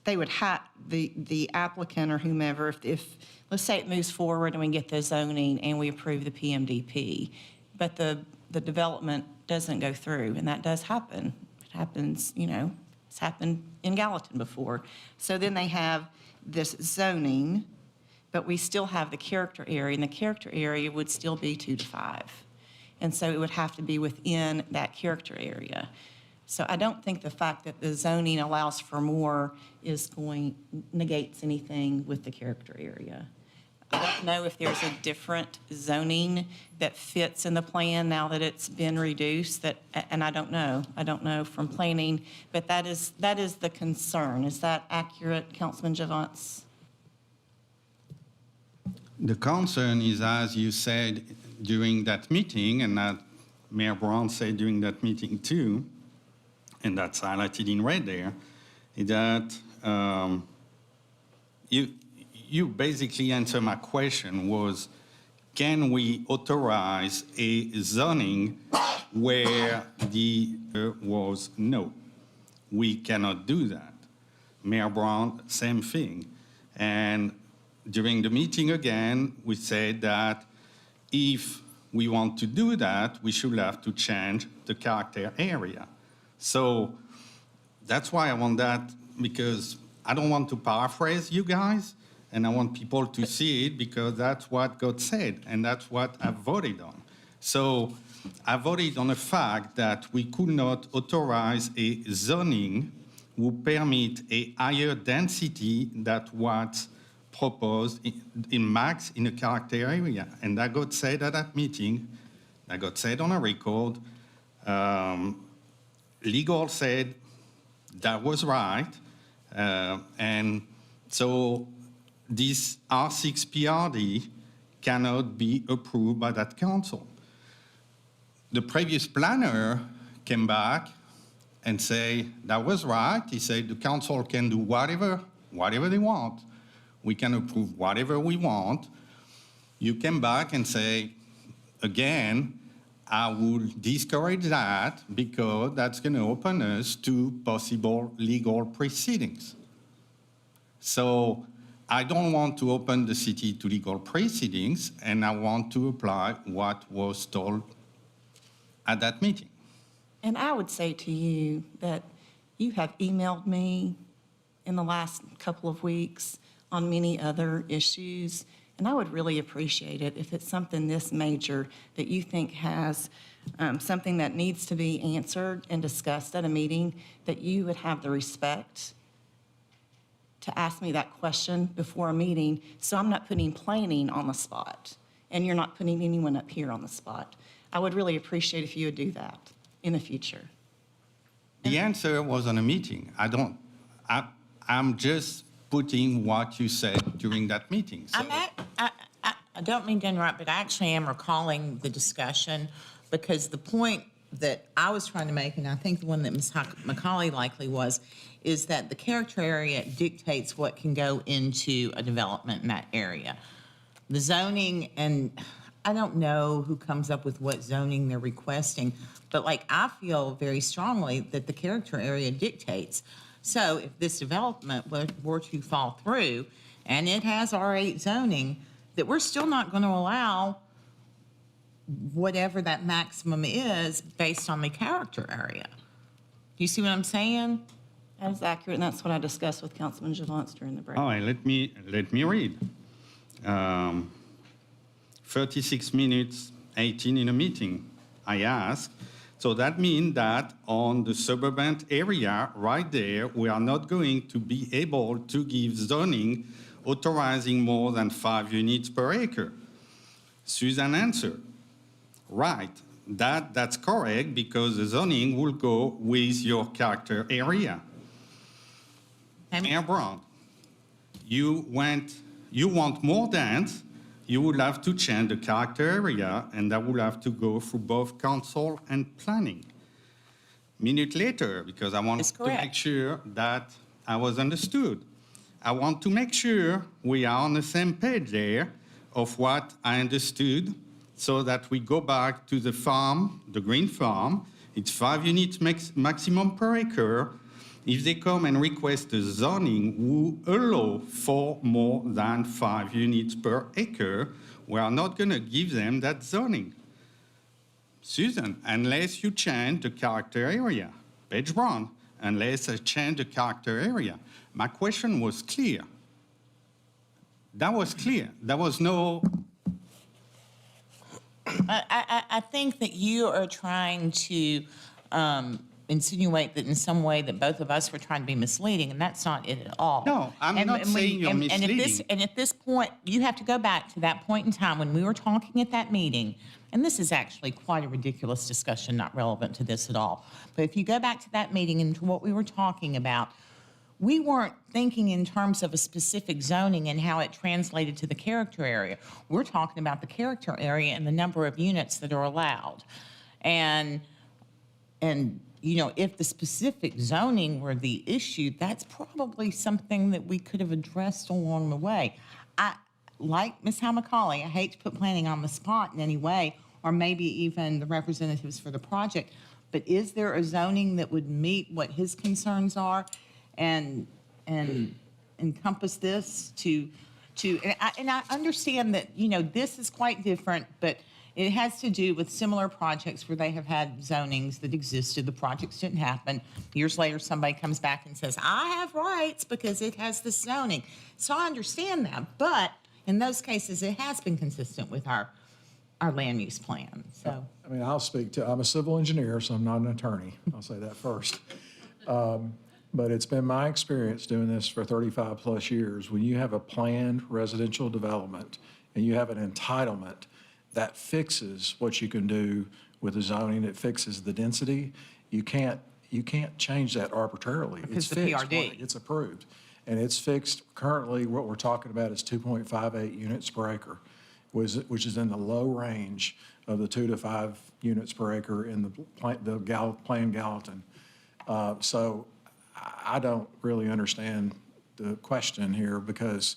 they would have, the applicant or whomever, if let's say it moves forward and we get the zoning and we approve the PMDP, but the development doesn't go through, and that does happen. It happens, it's happened in Gallatin before. So then they have this zoning, but we still have the character area, and the character area would still be 2 to 5. And so it would have to be within that character area. So I don't think the fact that the zoning allows for more negates anything with the character area. I don't know if there's a different zoning that fits in the plan now that it's been reduced, and I don't know. I don't know from planning, but that is the concern. Is that accurate, Councilman Jovance? The concern is, as you said during that meeting, and that Mayor Brown said during that meeting too, and that's highlighted in red there, is that you basically answered my question was, can we authorize a zoning where the was no? We cannot do that. Mayor Brown, same thing. And during the meeting again, we said that if we want to do that, we should have to change the character area. So that's why I want that, because I don't want to paraphrase you guys, and I want people to see it because that's what God said, and that's what I voted on. So I voted on the fact that we could not authorize a zoning who permit a higher density than what's proposed in max in a character area. And that God said at that meeting, that got said on a record. Legal said that was right. And so this R6 PRD cannot be approved by that council. The previous planner came back and say that was right. He said the council can do whatever they want. We can approve whatever we want. You came back and say, again, I would discourage that because that's going to open us to possible legal proceedings. So I don't want to open the city to legal proceedings, and I want to apply what was told at that meeting. And I would say to you that you have emailed me in the last couple of weeks on many other issues, and I would really appreciate it if it's something this major that you think has something that needs to be answered and discussed at a meeting, that you would have the respect to ask me that question before a meeting, so I'm not putting planning on the spot, and you're not putting anyone up here on the spot. I would really appreciate if you would do that in the future. The answer was on a meeting. I'm just putting what you said during that meeting. So I don't mean to interrupt, but I actually am recalling the discussion because the point that I was trying to make, and I think the one that Ms. McCauley likely was, is that the character area dictates what can go into a development in that area. The zoning, and I don't know who comes up with what zoning they're requesting, but like I feel very strongly that the character area dictates. So if this development were to fall through and it has R8 zoning, that we're still not going to allow whatever that maximum is based on the character area. Do you see what I'm saying? That is accurate, and that's what I discussed with Councilman Javance during the break. all right, let me read. 36 minutes, 18 in a meeting. I asked, so that means that on the suburban area right there, we are not going to be able to give zoning authorizing more than 5 units per acre. Susan answered, right, that's correct because the zoning will go with your character area. Mayor Brown, you want more dense, you will have to change the character area, and that will have to go through both council and planning. Minute later, because I want to make sure that I was understood. I want to make sure we are on the same page there of what I understood so that we go back to the farm, the green farm. It's 5 units maximum per acre. If they come and request a zoning who allow for more than 5 units per acre, we are not going to give them that zoning. Susan, unless you change the character area. Page Brown, unless I change the character area. My question was clear. That was clear. There was no... I think that you are trying to insinuate that in some way that both of us were trying to be misleading, and that's not it at all. No, I'm not saying you're misleading. And at this point, you have to go back to that point in time when we were talking at that meeting, and this is actually quite a ridiculous discussion, not relevant to this at all. But if you go back to that meeting and to what we were talking about, we weren't thinking in terms of a specific zoning and how it translated to the character area. We're talking about the character area and the number of units that are allowed. And you know, if the specific zoning were the issue, that's probably something that we could have addressed along the way. Like Ms. McCauley, I hate to put planning on the spot in any way, or maybe even the representatives for the project, but is there a zoning that would meet what his concerns are and encompass this and I understand that, you know, this is quite different, but it has to do with similar projects where they have had zonings that existed. The projects didn't happen. Years later, somebody comes back and says, I have rights because it has this zoning. So I understand that. But in those cases, it has been consistent with our land use plan. So I mean, I'm a civil engineer, so I'm not an attorney. I'll say that first. But it's been my experience doing this for 35 plus years. When you have a planned residential development and you have an entitlement, that fixes what you can do with the zoning. It fixes the density. You can't change that arbitrarily. Because It's the fixed PRD. when it's approved. And it's fixed, currently, what we're talking about is 2.58 units per acre, which is in the low range of the 2 to 5 units per acre in the Plan Gallatin. So I don't really understand the question here, because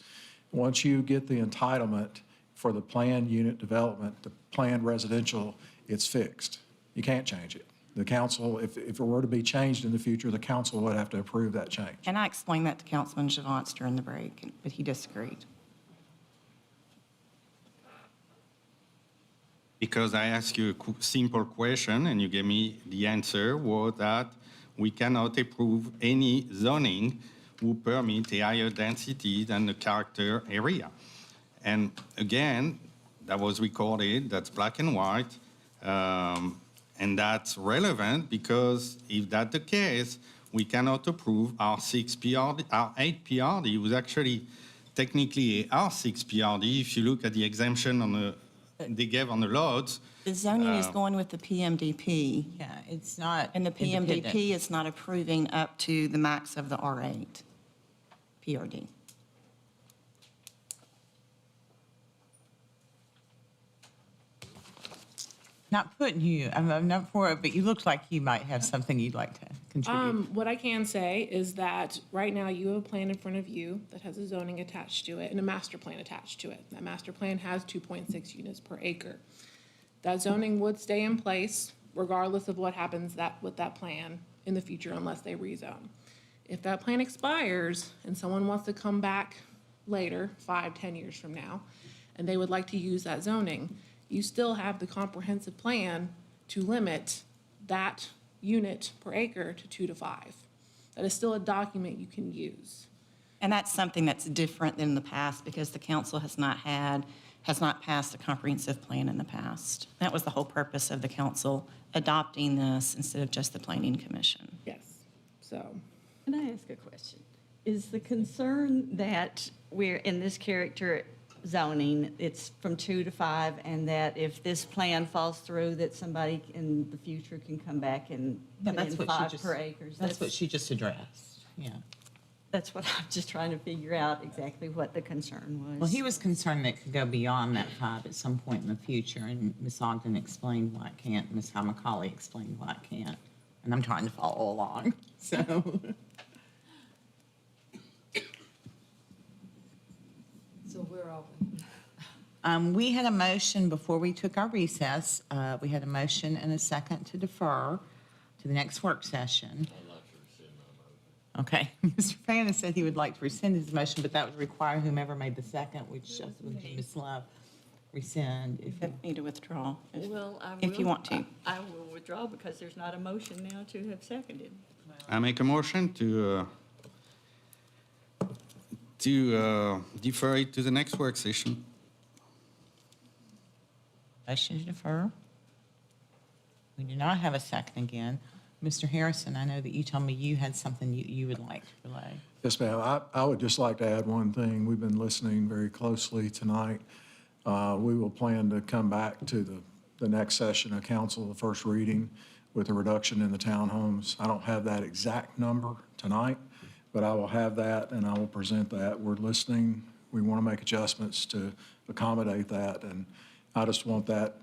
once you get the entitlement for the planned unit development, the planned residential, it's fixed. You can't change it. The council, if it were to be changed in the future, the council would have to approve that change. And I explained that to Councilman Javance during the break, but he disagreed. Because I asked you a simple question and you gave me the answer was that we cannot approve any zoning who permit a higher density than the character area. And again, that was recorded, that's black and white. And that's relevant because if that's the case, we cannot approve R6 PRD, R8 PRD was actually technically a R6 PRD. If you look at the exemption on they gave on the loads. The zoning is going with the PMDP. Yeah, it's not And the independent. PMDP is not approving up to the max of the R8 PRD. Not putting you, I'm not for it, but you look like you might have something you'd like to contribute. What I can say is that right now you have a plan in front of you that has a zoning attached to it and a master plan attached to it. That master plan has 2.6 units per acre. That zoning would stay in place regardless of what happens with that plan in the future unless they rezone. If that plan expires and someone wants to come back later, 5, 10 years from now, and they would like to use that zoning, you still have the comprehensive plan to limit that unit per acre to 2 to 5. That is still a document you can use. And that's something that's different than the past because the council has not passed a comprehensive plan in the past. That was the whole purpose of the council adopting this instead of just the planning commission. Yes, so. Can I ask a question? Is the concern that we're in this character zoning, it's from 2 to 5, and that if this plan falls through, that somebody in the future can come back and Yeah, put in 5 per acre? That's what she just addressed, yeah. That's what I'm just trying to figure out exactly what the concern was. Well, he was concerned that it could go beyond that 5 at some point in the future, and Ms. Ogden explained why it can't, Ms. Hamacali explained why it can't, and I'm trying to follow along, so. So where are we? We had a motion before we took our recess. We had a motion and a second to defer to the next work session. Okay, Mr. Fana said he would like to rescind his motion, but that would require whomever made the second, which would be Ms. Love, rescind. If you Need to withdraw Well, if you want to. I will withdraw because there's not a motion now to have seconded. I make a motion to defer it to the next work session. Motion to defer. We do not have a second again. Mr. Harrison, I know that you told me you had something you would like to relay. Yes, ma'am. I would just like to add one thing. We've been listening very closely tonight. We will plan to come back to the next session of council, the first reading, with a reduction in the townhomes. I don't have that exact number tonight, but I will have that and I will present that. We're listening. We want to make adjustments to accommodate that, and I just want that.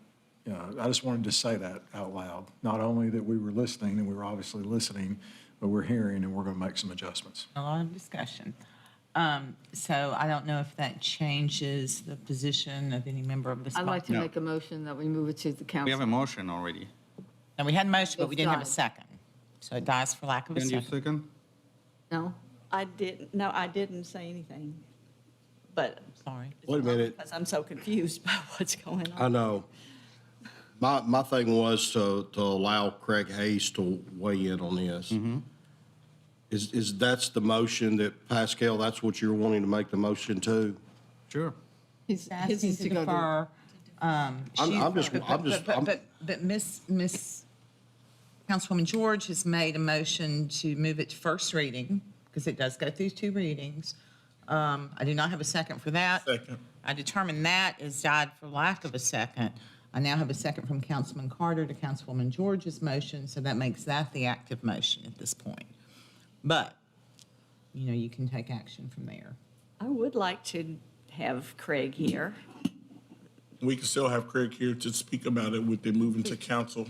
I just wanted to say that out loud. Not only that we were listening, and we were obviously listening, but we're hearing, and we're going to make some adjustments. A lot of discussion. So I don't know if that changes the position of any member of this I'd like to No. make a motion that we move it to the council. We have a motion already. And we had a motion, but we It's didn't have a died. second. So it dies for lack of a Can you second. second? No? I didn't say anything, but. Sorry. Wait a minute. Because I'm so confused by what's going on. I know. My thing was to allow Craig Hayes to weigh in on this. Is that's the motion that, Pascal, that's what you're wanting to make the motion to? Sure. He's Asking to defer. But Miss Councilwoman George has made a motion to move it to first reading, because it does go through 2 readings. I do not have a second for that. Second. I determine that is died for lack of a second. I now have a second from Councilman Carter to Councilwoman George's motion, so that makes that the active motion at this point. But, you can take action from there. I would like to have Craig here. We can still have Craig here to speak about it with it moving to council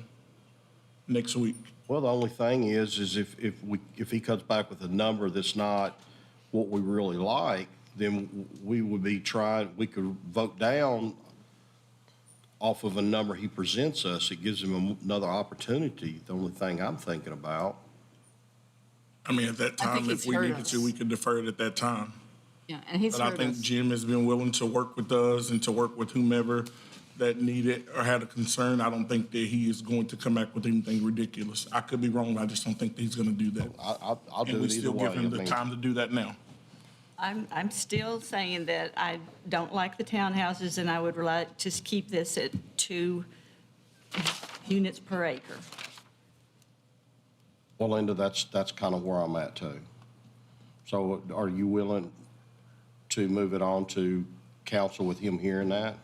next week. Well, the only thing is if he comes back with a number that's not what we really like, then we could vote down off of a number he presents us. It gives him another opportunity, the only thing I'm thinking about. I mean, at that time, if we needed to, we could defer it at that time. Yeah, and he's But I heard think us. Jim has been willing to work with us and to work with whomever that needed or had a concern. I don't think that he is going to come back with anything ridiculous. I could be wrong, I just don't think that he's going to do that. I'll do And we it either still way. give him I the mean- time to do that now. I'm still saying that I don't like the townhouses, and I would like to keep this at 2 units per acre. Well, Linda, that's kind of where I'm at too. So are you willing to move it on to council with him hearing that?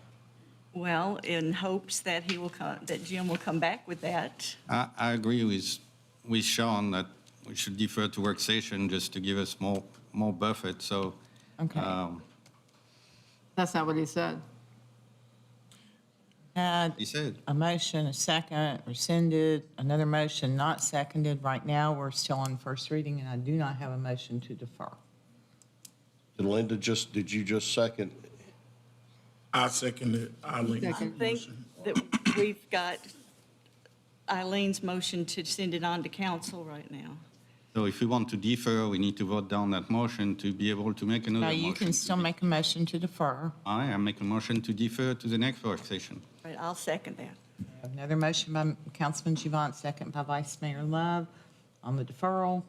Well, in hopes that that Jim will come back with that. I agree with Sean that we should defer to work session just to give us more buffer, so. Okay. That's not what he said. He said. A motion, a second, rescinded, another motion not seconded. Right now, we're still on first reading, and I do not have a motion to defer. Did Linda did you just second? I seconded Eileen's I think motion. that we've got Eileen's motion to send it on to council right now. So if we want to defer, we need to vote down that motion to be able to make another No, motion. you can still make a motion to defer. I am making a motion to defer to the next work session. Right, I'll second that. Another motion by Councilman Juvent, second by Vice Mayor Love on the deferral.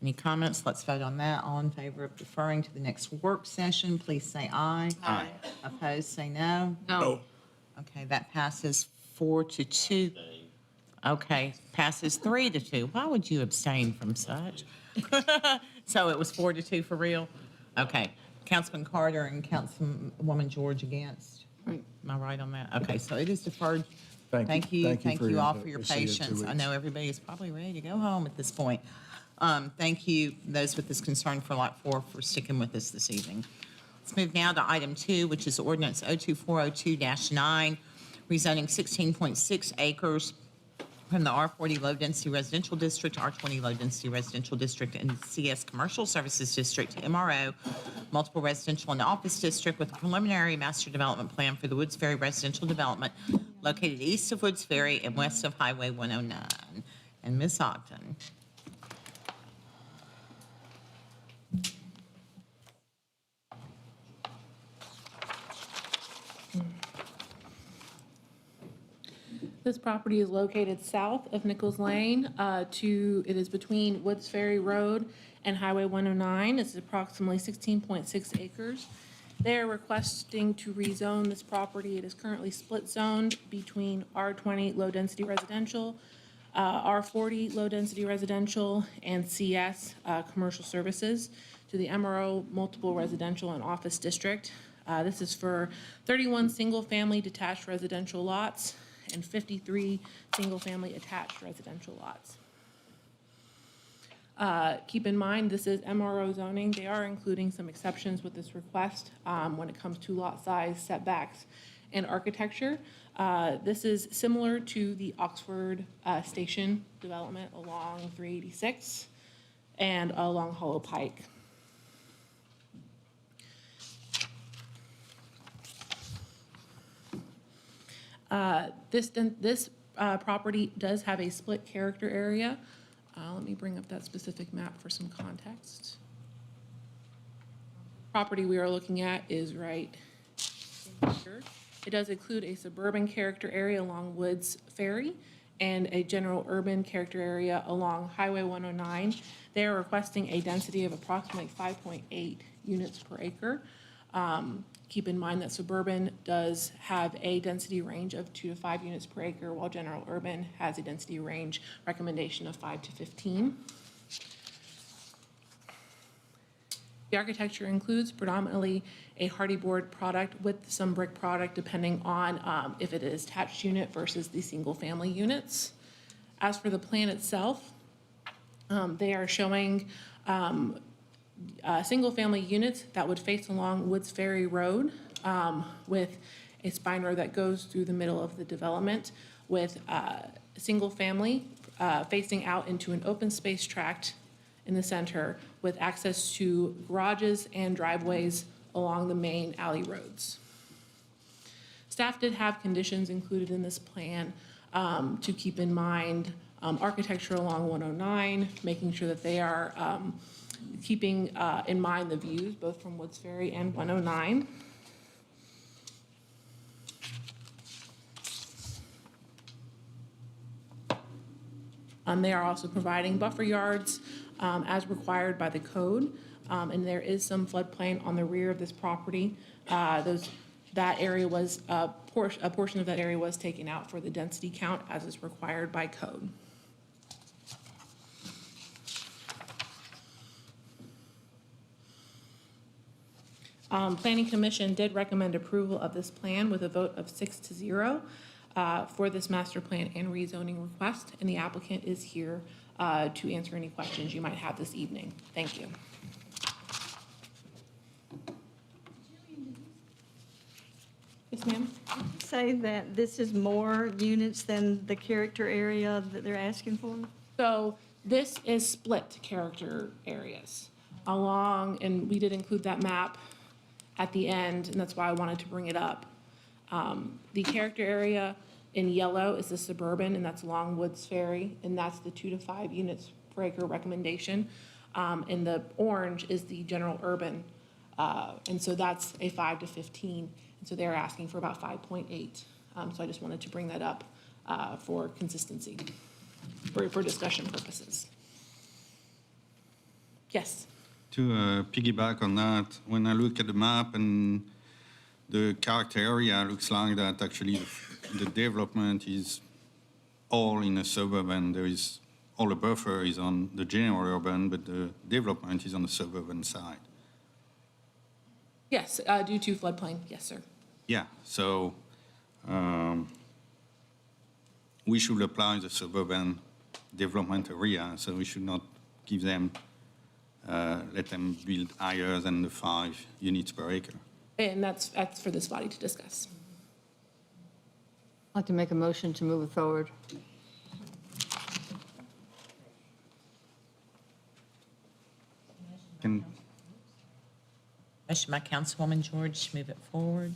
Any comments? Let's vote on that. All in favor of deferring to the next work session, please say aye. Aye. Opposed, say no. No. Okay, that passes 4-2. Okay, passes 3-2. Why would you abstain from such? So it was 4-2 for real? Okay, Councilman Carter and Councilwoman George against. Right. Am I right on that? Okay, so it is deferred. Thank you. Thank for you your all input. for your We'll see you in 2 patience. I weeks. know everybody is probably ready to go home at this point. Thank you, those with this concern for Lot 4, for sticking with us this evening. Let's move now to item 2, which is ordinance 02402-9, rezoning 16.6 acres from the R40 Low Density Residential District to R20 Low Density Residential District and CS Commercial Services District to MRO, Multiple Residential and Office District, with a preliminary master development plan for the Woods Ferry Residential Development located east of Woods Ferry and west of Highway 109. And Ms. Ogden. This property is located south of Nichols Lane. It is between Woods Ferry Road and Highway 109. It's approximately 16.6 acres. They are requesting to rezone this property. It is currently split zoned between R20 Low Density Residential, R40 Low Density Residential, and CS Commercial Services to the MRO Multiple Residential and Office District. This is for 31 single-family detached residential lots and 53 single-family attached residential lots. Keep in mind, this is MRO zoning. They are including some exceptions with this request when it comes to lot size, setbacks, and architecture. This is similar to the Oxford Station development along 386 and along Hollow Pike. This property does have a split character area. Let me bring up that specific map for some context. Property we are looking at is right here. It does include a suburban character area along Woods Ferry and a general urban character area along Highway 109. They are requesting a density of approximately 5.8 units per acre. Keep in mind that suburban does have a density range of 2 to 5 units per acre, while general urban has a density range recommendation of 5 to 15. The architecture includes predominantly a hardy board product with some brick product, depending on if it is attached unit versus the single-family units. As for the plan itself, they are showing single-family units that would face along Woods Ferry Road with a spine road that goes through the middle of the development with single-family facing out into an open space tract in the center with access to garages and driveways along the main alley roads. Staff did have conditions included in this plan to keep in mind architecture along 109, making sure that they are keeping in mind the views both from Woods Ferry and 109. They are also providing buffer yards as required by the code, and there is some floodplain on the rear of this property. That area was, a portion of that area was taken out for the density count as is required by code. Planning Commission did recommend approval of this plan with a vote of 6-0 for this master plan and rezoning request, and the applicant is here to answer any questions you might have this evening. Thank you. Yes, ma'am. Say that this is more units than the character area that they're asking for? So this is split character areas along, and we did include that map at the end, and that's why I wanted to bring it up. The character area in yellow is the suburban, and that's along Woods Ferry, and that's the 2 to 5 units per acre recommendation. And the orange is the general urban, and so that's a 5 to 15, and so they're asking for about 5.8. So I just wanted to bring that up for consistency, for discussion purposes. Yes. To piggyback on that, when I look at the map and the character area, looks like that actually the development is all in a suburban. There is, all the buffer is on the general urban, but the development is on the suburban side. Yes, due to floodplain, yes, sir. Yeah, so we should apply the suburban development area, so we should not give them, let them build higher than the 5 units per acre. And that's for this body to discuss. I'd like to make a motion to move it forward. Motion by Councilwoman George to move it forward.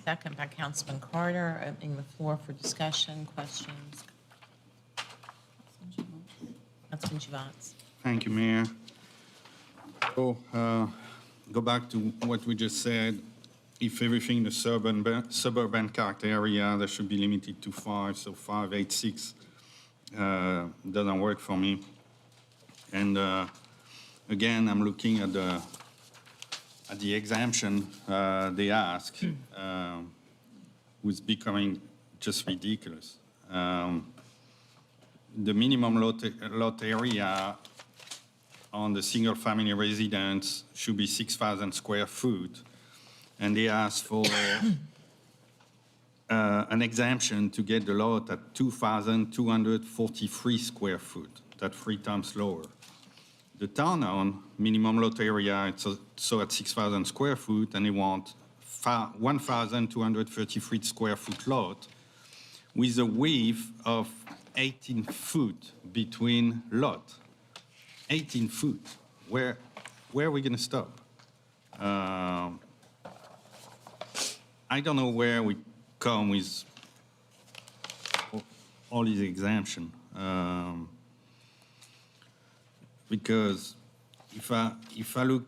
Second by Councilman Carter, opening the floor for discussion, questions. Councilman Javance. Thank you, Mayor. So, go back to what we just said. If everything in the suburban character area, that should be limited to 5, so 586 doesn't work for me. And again, I'm looking at the exemption they ask, who's becoming just ridiculous. The minimum lot area on the single-family residence should be 6,000 square foot, and they ask for an exemption to get the lot at 2,243 square foot. That's 3 times lower. The town-owned minimum lot area, it's so at 6,000 square foot, and they want 1,233 square foot lot with a width of 18 foot between lot. 18 foot. Where are we going to stop? I don't know where we come with all these exemption. Because if I look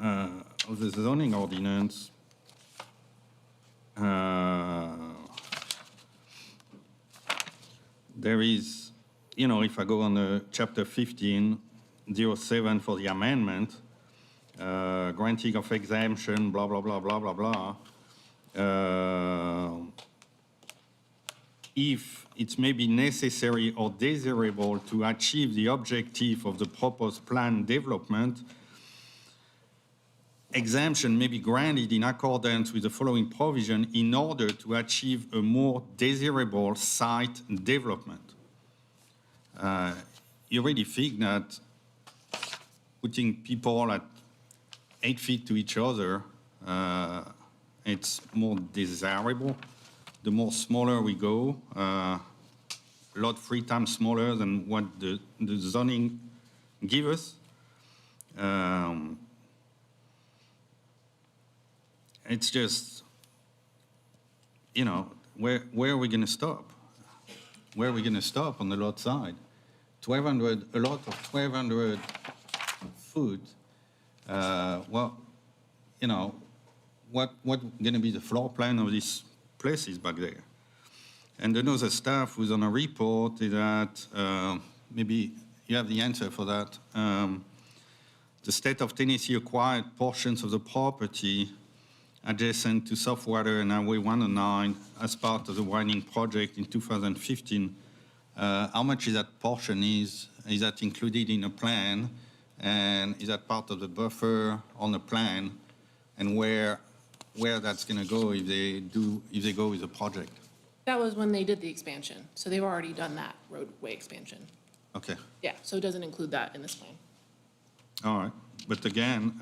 at the zoning ordinance, there is, if I go on chapter 15:07 for the amendment, granting of exemption, blah, blah, blah, blah, blah, blah. if it's maybe necessary or desirable to achieve the objective of the proposed plan development, exemption may be granted in accordance with the following provision in order to achieve a more desirable site development. You really think that putting people at 8 feet to each other, it's more desirable. The more smaller we go, a lot 3 times smaller than what the zoning give us. It's just, you know, where are we going to stop? Where are we going to stop on the lot side? 1,200, a lot of 1,200 foot. Well, you know, what going to be the floor plan of these places back there? And another staff who's on a report is that maybe you have the answer for that. The state of Tennessee acquired portions of the property adjacent to Softwater and Highway 109 as part of the widening project in 2015. How much is that portion is that included in a plan? And is that part of the buffer on the plan? And where that's going to go if they go with the project? That was when they did the expansion, so they've already done that roadway expansion. Okay, Yeah, so it doesn't include that in this plan. all right. But again,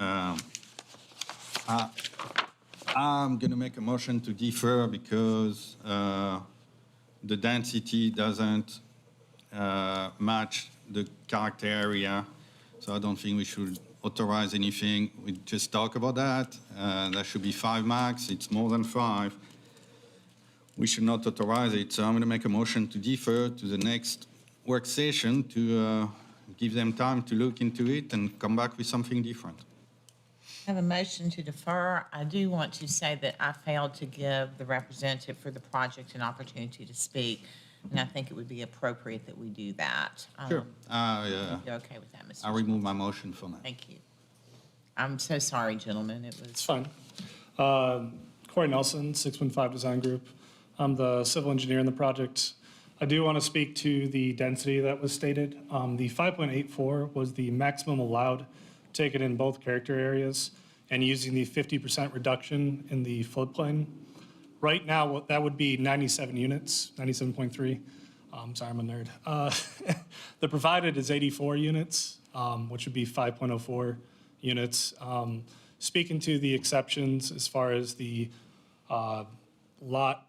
I'm going to make a motion to defer because the density doesn't match the character area. So I don't think we should authorize anything. We just talk about that. There should be 5 max. It's more than 5. We should not authorize it. So I'm going to make a motion to defer to the next work session to give them time to look into it and come back with something different. I have a motion to defer. I do want to say that I failed to give the representative for the project an opportunity to speak, and I think it would be appropriate that we do that. Sure. You're okay with that, Mr. I'll remove my motion for now. Thank you. I'm so sorry, gentlemen. It It's was, fine. Corey Nelson, 615 Design Group. I'm the civil engineer in the project. I do want to speak to the density that was stated. The 5.84 was the maximum allowed, taken in both character areas, and using the 50% reduction in the floodplain. Right now, that would be 97 units, 97.3. Sorry, I'm a nerd. The provided is 84 units, which would be 5.04 units. Speaking to the exceptions as far as the lot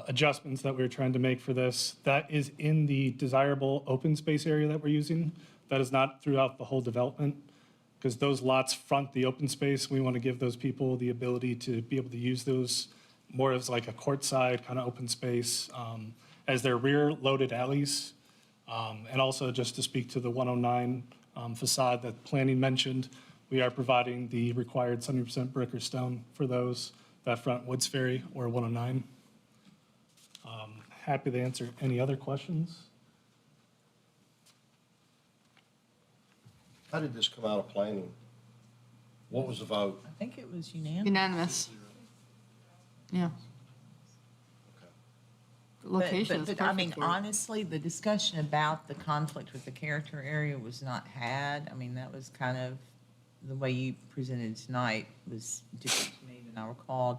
adjustments that we're trying to make for this, that is in the desirable open space area that we're using. That is not throughout the whole development, because those lots front the open space. We want to give those people the ability to be able to use those more as like a courtside kind of open space as their rear loaded alleys. And also just to speak to the 109 facade that planning mentioned, we are providing the required 70% brick or stone for those that front Woods Ferry or 109. Happy to answer any other questions. How did this come out of planning? What was the vote? I think it was unanimous. Unanimous. Yeah. The location is But I mean, perfect for it. honestly, the discussion about the conflict with the character area was not had. I mean, that was kind of, the way you presented tonight was different to me than I recalled.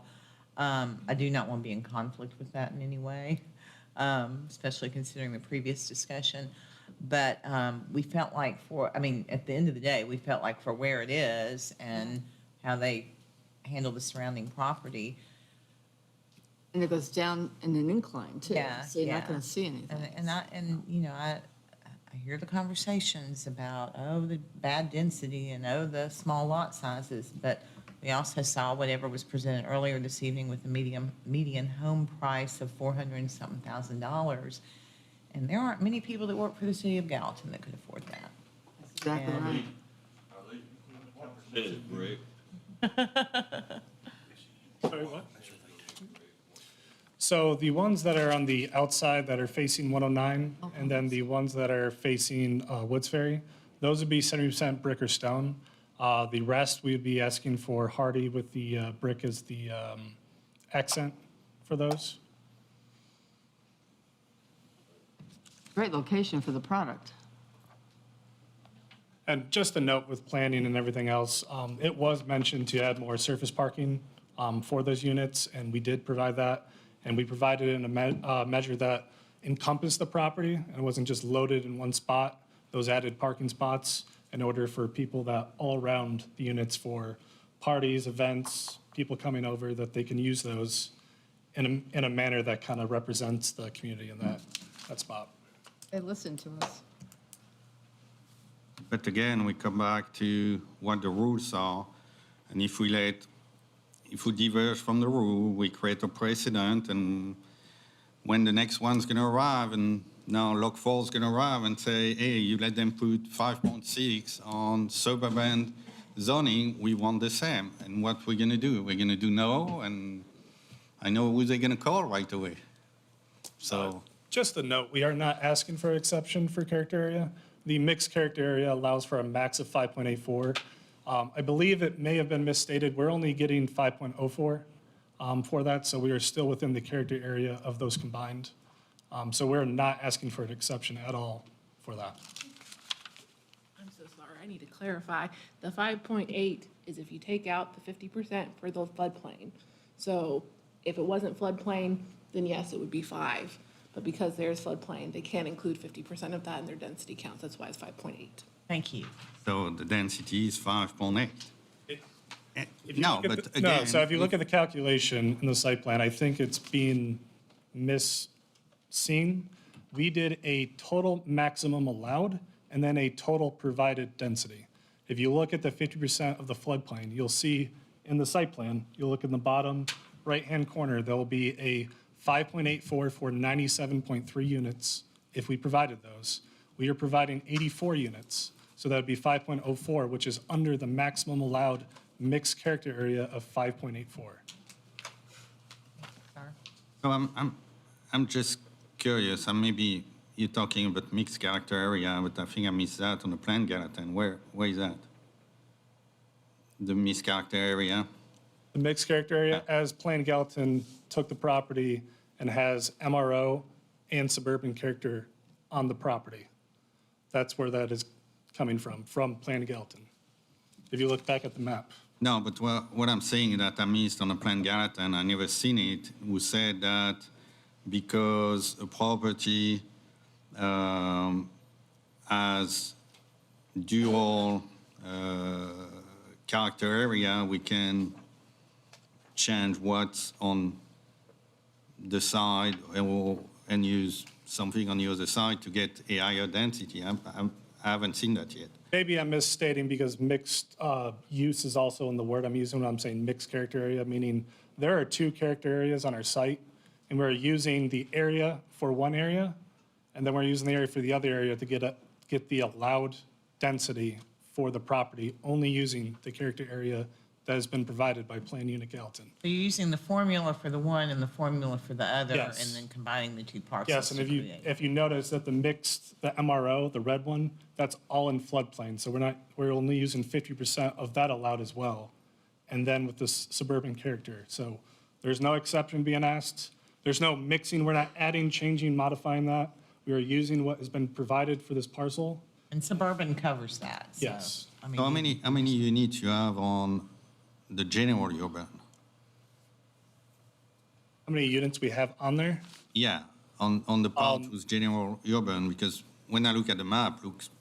I do not want to be in conflict with that in any way, especially considering the previous discussion. But we felt like at the end of the day, we felt like for where it is and how they handle the surrounding property. And it goes down in an incline too. Yeah, So you're not yeah. going to see anything. I hear the conversations about, the bad density and, the small lot sizes. But we also saw whatever was presented earlier this evening with the median home price of $400,000. And there aren't many people that work for the city of Gallatin that could afford that. Exactly And- right. Percentage brick. Sorry, what? So the ones that are on the outside that are facing 109, and then the ones that are facing Woods Ferry, those would be 70% brick or stone. The rest, we would be asking for hardy with the brick as the accent for those. Great location for the product. And just a note with planning and everything else, it was mentioned to add more surface parking for those units, and we did provide that. And we provided it in a measure that encompassed the property and wasn't just loaded in one spot, those added parking spots, in order for people that all around the units for parties, events, people coming over, that they can use those in a manner that kind of represents the community in that spot. They listen to us. But again, we come back to what the rules are, and if we diverge from the rule, we create a precedent, and when the next one's gonna arrive, and now Lock 4's gonna arrive and say, hey, you let them put 5.6 on suburban zoning, we want the same. And what we're gonna do? We're gonna do no, and I know who they're gonna call right away. So. Just a note, we are not asking for exception for character area. The mixed character area allows for a max of 5.84. I believe it may have been misstated. We're only getting 5.04 for that, so we are still within the character area of those combined. So we're not asking for an exception at all for that. I'm so sorry, I need to clarify. The 5.8 is if you take out the 50% for the floodplain. So if it wasn't floodplain, then yes, it would be 5. But because there's floodplain, they can't include 50% of that in their density counts. That's why it's 5.8. Thank you. So the density is 5.8. No, but again. So if you look at the calculation in the site plan, I think it's being misseen. We did a total maximum allowed and then a total provided density. If you look at the 50% of the floodplain, you'll see in the site plan, you'll look in the bottom right-hand corner, there will be a 5.84 for 97.3 units if we provided those. We are providing 84 units, so that would be 5.04, which is under the maximum allowed mixed character area of 5.84. So I'm just curious, and maybe you're talking about mixed character area, but I think I missed that on the plan, Gallatin. Where is that? The mixed character area? The mixed character area, as Plan Gallatin took the property and has MRO and suburban character on the property. That's where that is coming from Plan Gallatin. If you look back at the map. No, but what I'm saying that I missed on the plan Gallatin, I never seen it, who said that because a property has dual character area, we can change what's on the side and use something on the other side to get a higher density. I haven't seen that yet. Maybe I'm misstating because mixed use is also in the word I'm using when I'm saying mixed character area, meaning there are 2 character areas on our site, and we're using the area for one area, and then we're using the area for the other area to get the allowed density for the property, only using the character area that has been provided by Plan Unit Gallatin. So you're using the formula for the one and the formula for the other, Yes. and then combining the 2 parcels. Yes, and to if you, create. if you notice that the MRO, the red one, that's all in floodplain. So we're only using 50% of that allowed as well. And then with this suburban character. So there's no exception being asked. There's no mixing. We're not adding, changing, modifying that. We are using what has been provided for this parcel. And suburban covers that. So, Yes. I mean, So how many units you have on the general urban? How many units we have on there? Yeah, on the part with general urban, because when I look at the map, looks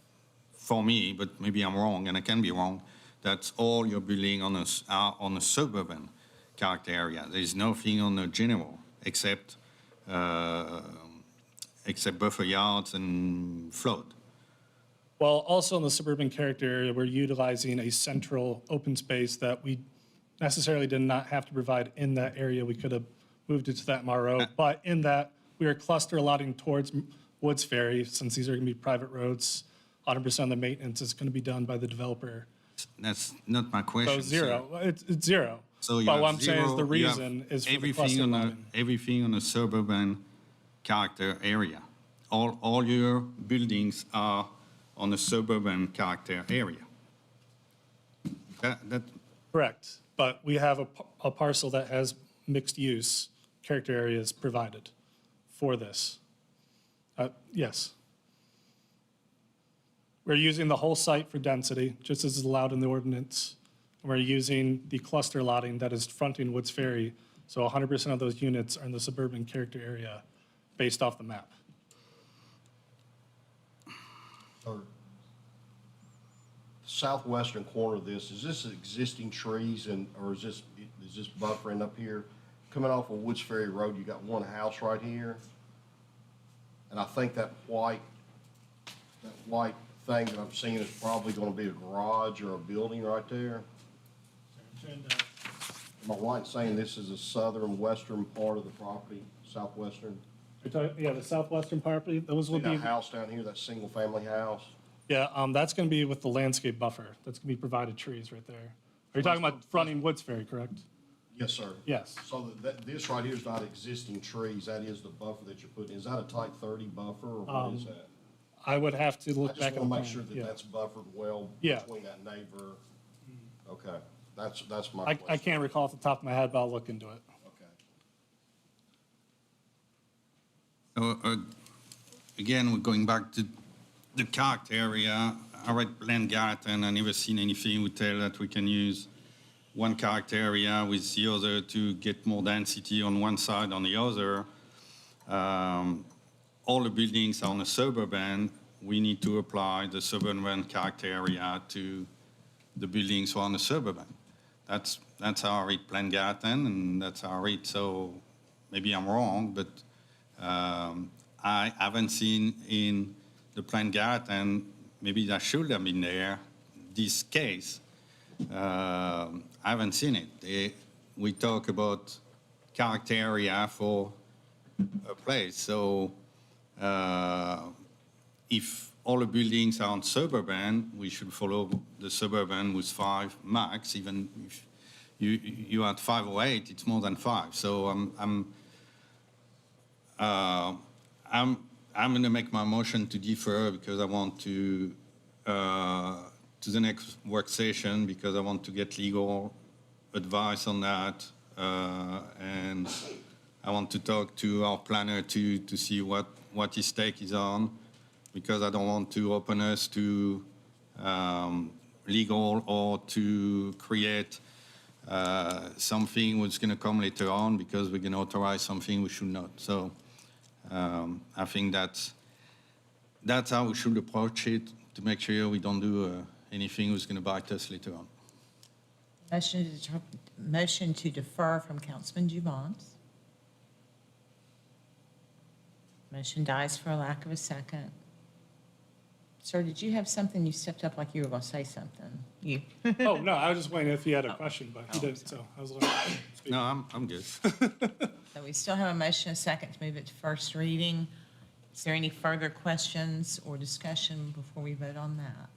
for me, but maybe I'm wrong, and I can be wrong, that's all you're building on a suburban character area. There's nothing on the general except buffer yards and flood. Well, also in the suburban character area, we're utilizing a central open space that we necessarily did not have to provide in that area. We could have moved it to that MRO, but in that, we are cluster allotting towards Woods Ferry, since these are going to be private roads. 100% of the maintenance is going to be done by the developer. That's not my question. So zero, it's zero. So you But have what I'm saying is the zero, you have reason is for the everything cluster on allotting. everything on a suburban character area. All your buildings are on a suburban character area. That Correct, but we have a parcel that has mixed use character areas provided for this. Yes. We're using the whole site for density, just as is allowed in the ordinance. We're using the cluster lotting that is fronting Woods Ferry, so 100% of those units are in the suburban character area based off the map. Or southwestern corner of this, is this existing trees or is this buffering up here? Coming off of Woods Ferry Road, you got one house right here. And I think that white thing that I'm seeing is probably gonna be a garage or a building right there. Am I right in saying this is the southern, western part of the property, southwestern? Yeah, the southwestern property, those will See that be, house down here, that single-family house? yeah, that's going to be with the landscape buffer. That's going to be provided trees right there. Are you talking about fronting Woods Ferry, correct? Yes, sir. Yes. So this right here is not existing trees, that is the buffer that you're putting. Is that a type 30 buffer, or what is that? I would have to I look just back at want the to make plan. sure that Yeah. that's buffered well Yeah. between that neighbor. Okay, that's my I question. can't recall off the top of my head, but I'll look into it. Okay. Again, we're going back to the character area. I read Plan Gallatin, I never seen anything would tell that we can use one character area with the other to get more density on one side on the other. All the buildings are on the suburban. We need to apply the suburban character area to the buildings on the suburban. That's how I read Plan Gallatin, and that's how I read. So maybe I'm wrong, but I haven't seen in the Plan Gallatin, maybe that should have been there, this case. I haven't seen it. We talk about character area for a place. So if all the buildings are on suburban, we should follow the suburban with 5 max. Even if you had 5 or 8, it's more than 5. So I'm going to make my motion to defer because I want to the next work session because I want to get legal advice on that, and I want to talk to our planner to see what his take is on, because I don't want to open us to legal or to create something which is going to come later on because we're going to authorize something we should not. So I think that's how we should approach it to make sure we don't do anything which is going to bite us later on. Motion to defer from Councilman Juvance. Motion dies for a lack of a second. Sir, did you have something? You stepped up like you were going to say something. You. Oh, no, I was just wondering if he had a question, but he didn't, so I was looking. No, I'm good. So we still have a motion, a second, to move it to first reading. Is there any further questions or discussion before we vote on that?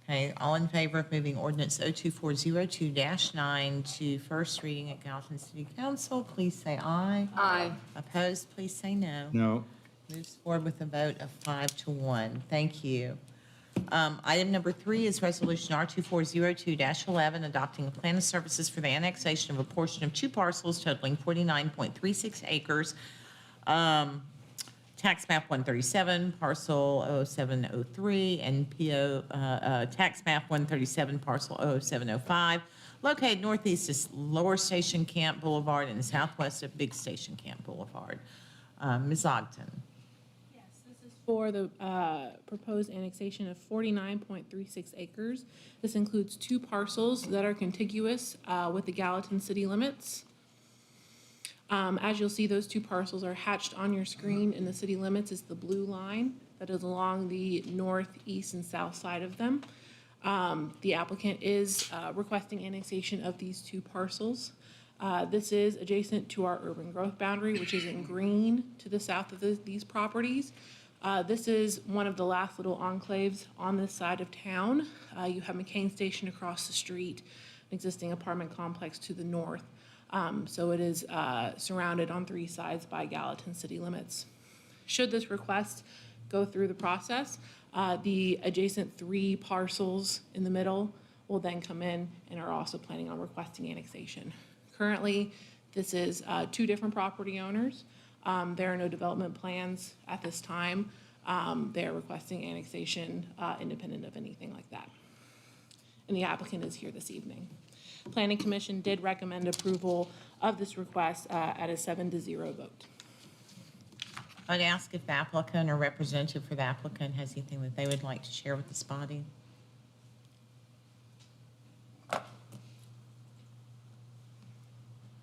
Okay, all in favor of moving ordinance 02402-9 to first reading at Gallatin City Council, please say aye. Aye. Opposed, please say no. No. Moves forward with a vote of 5-1. Thank you. Item number 3 is Resolution R2402-11, adopting a plan of services for the annexation of a portion of 2 parcels totaling 49.36 acres. Tax map 137, parcel 00703, and PO, tax map 137, parcel 00705, located northeast of Lower Station Camp Boulevard and southwest of Big Station Camp Boulevard. Ms. Ogden. For the proposed annexation of 49.36 acres. This includes 2 parcels that are contiguous with the Gallatin city limits. As you'll see, those 2 parcels are hatched on your screen, and the city limits is the blue line that is along the north, east, and south side of them. The applicant is requesting annexation of these 2 parcels. This is adjacent to our urban growth boundary, which is in green to the south of these properties. This is one of the last little enclaves on this side of town. You have McCain Station across the street, an existing apartment complex to the north. So it is surrounded on 3 sides by Gallatin city limits. Should this request go through the process, the adjacent 3 parcels in the middle will then come in and are also planning on requesting annexation. Currently, this is 2 different property owners. There are no development plans at this time. They're requesting annexation independent of anything like that. And the applicant is here this evening. Planning Commission did recommend approval of this request at a 7-0 vote. I'd ask if the applicant or representative for the applicant has anything that they would like to share with this body.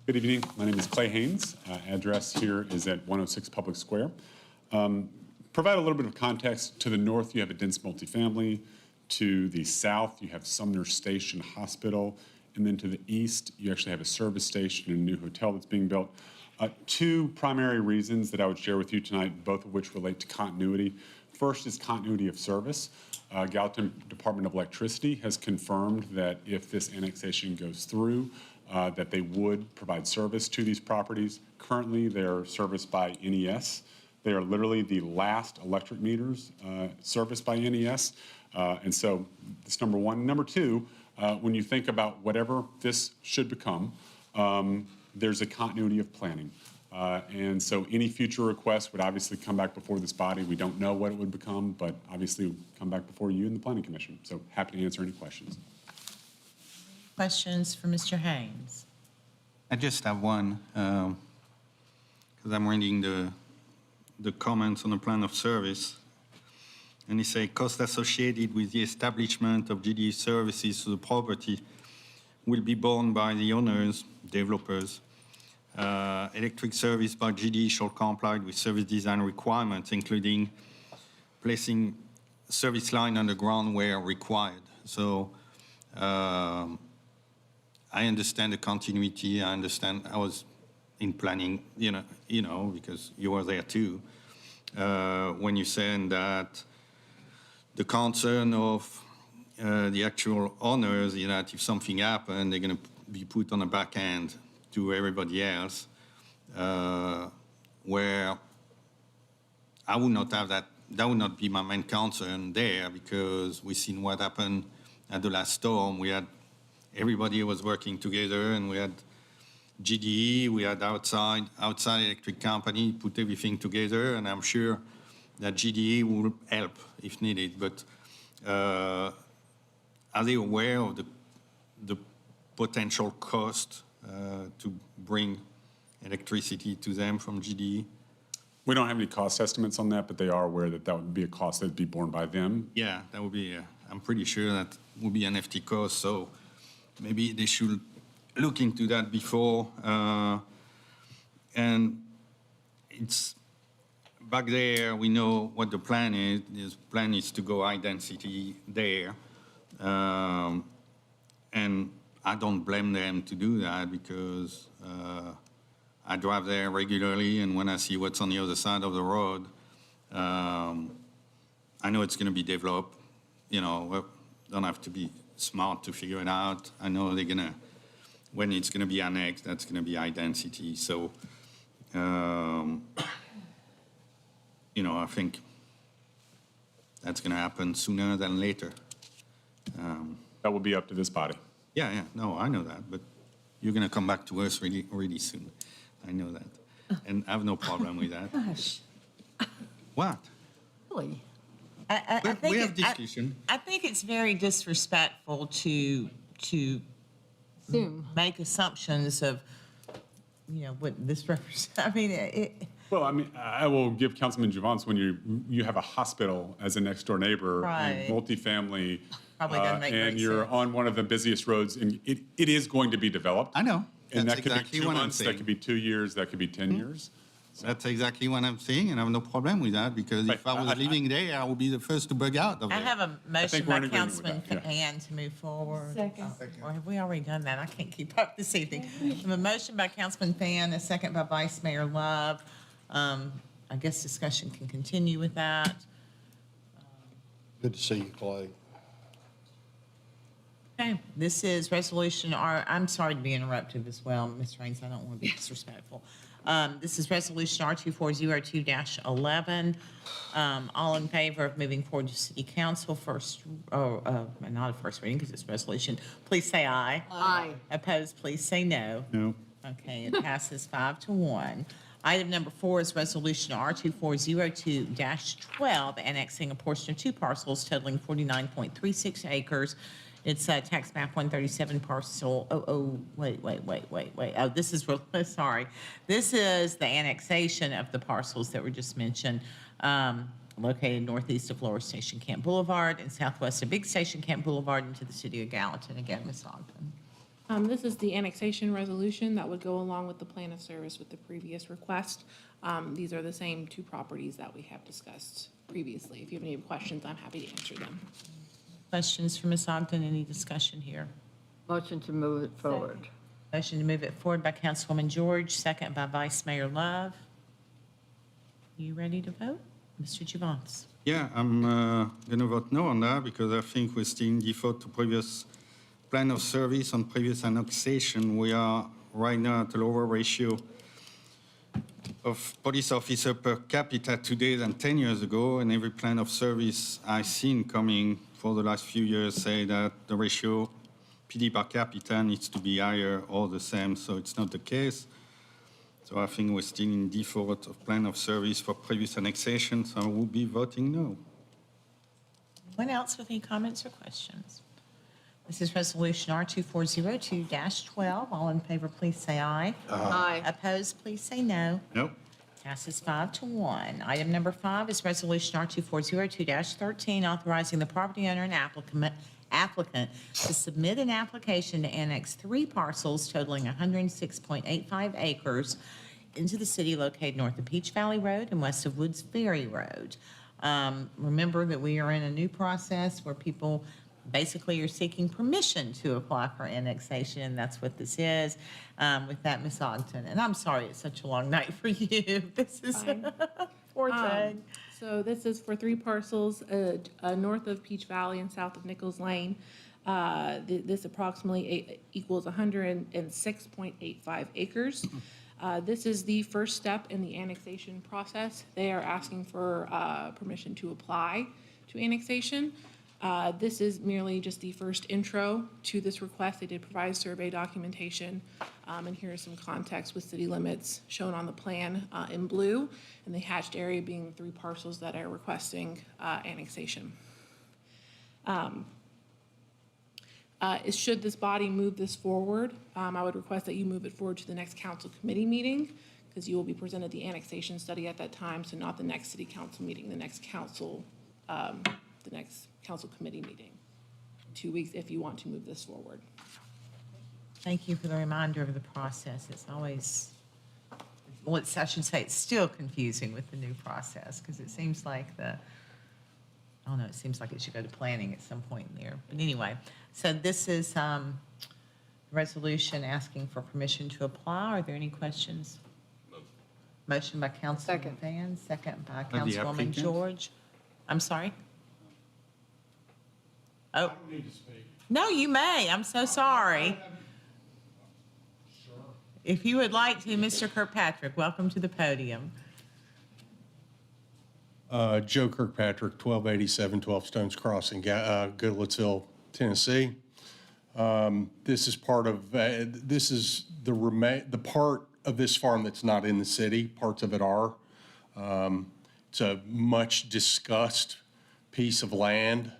Good evening. My name is Clay Haynes. Address here is at 106 Public Square. Provide a little bit of context. To the north, you have a dense multifamily. To the south, you have Sumner Station Hospital. And then to the east, you actually have a service station and a new hotel that's being built. Two primary reasons that I would share with you tonight, both of which relate to continuity. First is continuity of service. Gallatin Department of Electricity has confirmed that if this annexation goes through, that they would provide service to these properties. Currently, they're serviced by NES. They are literally the last electric meters serviced by NES. And so that's number one. Number two, when you think about whatever this should become, there's a continuity of planning. And so any future request would obviously come back before this body. We don't know what it would become, but obviously it would come back before you and the Planning Commission. So happy to answer any questions. Questions for Mr. Haynes? I just have one, because I'm reading the comments on the plan of service. And it says, costs associated with the establishment of GDE services to the property will be borne by the owners, developers. Electric service by GDE shall comply with service design requirements, including placing service line underground where required. So I understand the continuity. I understand. I was in planning, you know, because you were there too. When you said that the concern of the actual owners, you know, that if something happened, they're going to be put on the back end to everybody else, where I would not have that. That would not be my main concern there, because we've seen what happened at the last storm. We had everybody was working together, and we had GDE, we had outside electric company put everything together, and I'm sure that GDE will help if needed. But are they aware of the potential cost to bring electricity to them from GDE? We don't have any cost estimates on that, but they are aware that that would be a cost that would be borne by them. Yeah, that would be, I'm pretty sure that would be an FT cost, so maybe they should look into that before. And it's, back there, we know what the plan is. The plan is to go high density there. And I don't blame them to do that, because I drive there regularly, and when I see what's on the other side of the road, I know it's going to be developed. You know, don't have to be smart to figure it out. I know they're going to, when it's going to be annexed, that's going to be high density. So, you know, I think that's going to happen sooner than later. That will be up to this body. Yeah, no, I know that, but you're going to come back to us really soon. I know that. And I have no problem with that. Gosh, What? really? I But think we have discussion. I think it's very disrespectful to Assume. make assumptions of, you know, what this represents. I mean, Well, I mean, I will give Councilman Javance, when you have a hospital as a next door neighbor, Right. and multifamily, Probably doesn't make and great you're sense. on one of the busiest roads, and it is going to be developed. I know. And That's that could exactly be 2 what I'm months, that saying. could be 2 years, that could be 10 years. That's exactly what I'm saying, and I have no problem with that, because if I was living there, I would be the first to bug out of I there. have a motion think we're by in agreement with Councilman that, yeah. Fan to move forward. Second. Or have we already done that? I can't keep up this evening. I have a motion by Councilman Fan, a second by Vice Mayor Love. I guess discussion can continue with that. Good to see you, Clay. Okay, this is resolution R, I'm sorry to be interrupted as well, Ms. Raines, I don't want to be disrespectful. This is resolution R2402-11. All in favor of moving forward to city council first, not a first reading because it's resolution, please say aye. Aye. Opposed, please say no. No. Okay, it passes 5-1. Item number 4 is Resolution R2402-12, annexing a portion of 2 parcels totaling 49.36 acres. It's tax map 137 parcel, wait. Oh, this is, sorry. This is the annexation of the parcels that were just mentioned, located northeast of Lower Station Camp Boulevard and southwest of Big Station Camp Boulevard into the city of Gallatin. Again, Ms. Ogden. This is the annexation resolution that would go along with the plan of service with the previous request. These are the same 2 properties that we have discussed previously. If you have any questions, I'm happy to answer them. Questions for Ms. Ogden? Any discussion here? Motion to move it forward. Motion to move it forward by Councilwoman George, second by Vice Mayor Love. You ready to vote? Mr. Javance. Yeah, I'm going to vote no on that because I think we're still in default to previous plan of service on previous annexation. We are right now at a lower ratio of police officer per capita today than 10 years ago, and every plan of service I've seen coming for the last few years say that the ratio PD per capita needs to be higher or the same, so it's not the case. So I think we're still in default of plan of service for previous annexation, so I will be voting no. Anyone else with any comments or questions? This is Resolution R2402-12. All in favor, please say aye. Aye. Opposed, please say no. No. Passes 5-1. Item number 5 is Resolution R2402-13, authorizing the property owner and applicant to submit an application to annex 3 parcels totaling 106.85 acres into the city located north of Peach Valley Road and west of Woods Ferry Road. Remember that we are in a new process where people basically you're seeking permission to apply for annexation, and that's what this is. With that, Ms. Ogden, and I'm sorry it's such a long night for you. This is poor thing. So this is for 3 parcels north of Peach Valley and south of Nichols Lane. This approximately equals 106.85 acres. This is the first step in the annexation process. They are asking for permission to apply to annexation. This is merely just the first intro to this request. They did provide survey documentation, and here is some context with city limits shown on the plan in blue, and the hatched area being 3 parcels that are requesting annexation. Should this body move this forward, I would request that you move it forward to the next council committee meeting, because you will be presented the annexation study at that time, so not the next city council meeting, the next council committee meeting, 2 weeks if you want to move this forward. Thank you for the reminder of the process. It's always, well, I should say it's still confusing with the new process because it seems like it seems like it should go to planning at some point in there. But anyway, so this is resolution asking for permission to apply. Are there any questions? Motion by Councilman Van, second by Councilwoman applicant? George. I'm sorry? Oh. No, you may. I'm so sorry. If you would like to, Mr. Kirkpatrick, welcome to the podium. Joe Kirkpatrick, 1287 12 Stones Crossing, Goodlettsville, Tennessee. This is part of, this is the part of this farm that's not in the city. Parts of it are. It's a much discussed piece of land.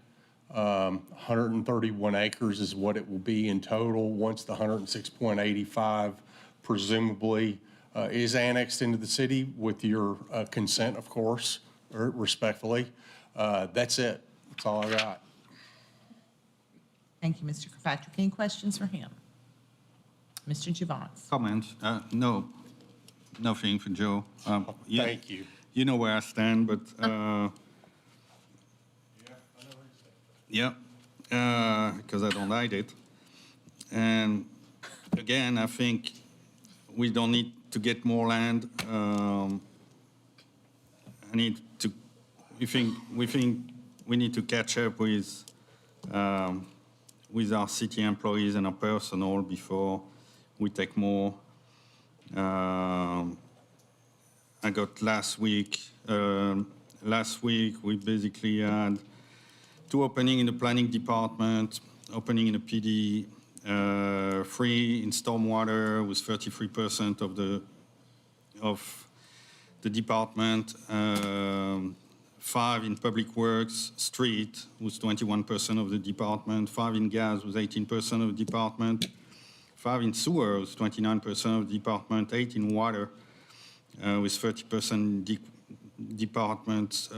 131 acres is what it will be in total once the 106.85 presumably is annexed into the city with your consent, of course, or respectfully. That's it. That's all I got. Thank you, Mr. Kirkpatrick. Any questions for him? Mr. Javance. Comments? No, nothing for Joe. Thank you. You know where I stand, but yeah, because I don't hide it. And again, I think we don't need to get more land. We think we need to catch up with our city employees and our personnel before we take more. I got last week we basically had 2 openings in the planning department, opening in the PD, 3 in stormwater with 33% of the department, 5 in public works, street was 21% of the department, 5 in gas was 18% of the department, 5 in sewer was 29% of the department, 8 in water with 30% departments.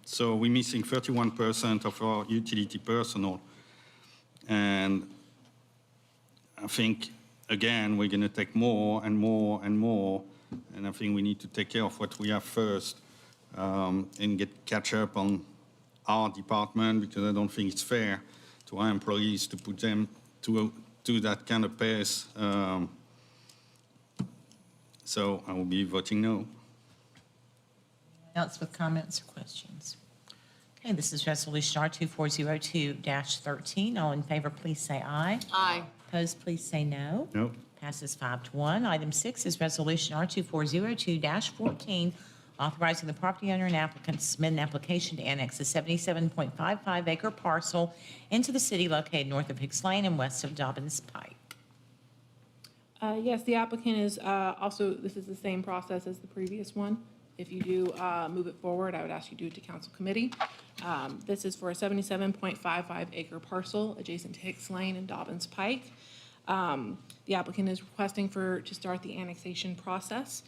So we're missing 31% of our utility personnel. And I think, again, we're going to take more and more and more. And I think we need to take care of what we have first and catch up on our department, because I don't think it's fair to our employees to put them to that kind of pace. So I will be voting no. Else with comments or questions? Okay, this is Resolution R2402-13. All in favor, please say aye. Aye. Opposed, please say no. No. Passes 5-1. Item 6 is Resolution R2402-14, authorizing the property owner and applicant to submit an application to annex a 77.55-acre parcel into the city located north of Hicks Lane and west of Dobbins Pike. Yes, the applicant is also, this is the same process as the previous one. If you do move it forward, I would ask you to do it to council committee. This is for a 77.55-acre parcel adjacent to Hicks Lane and Dobbins Pike. The applicant is requesting to start the annexation process.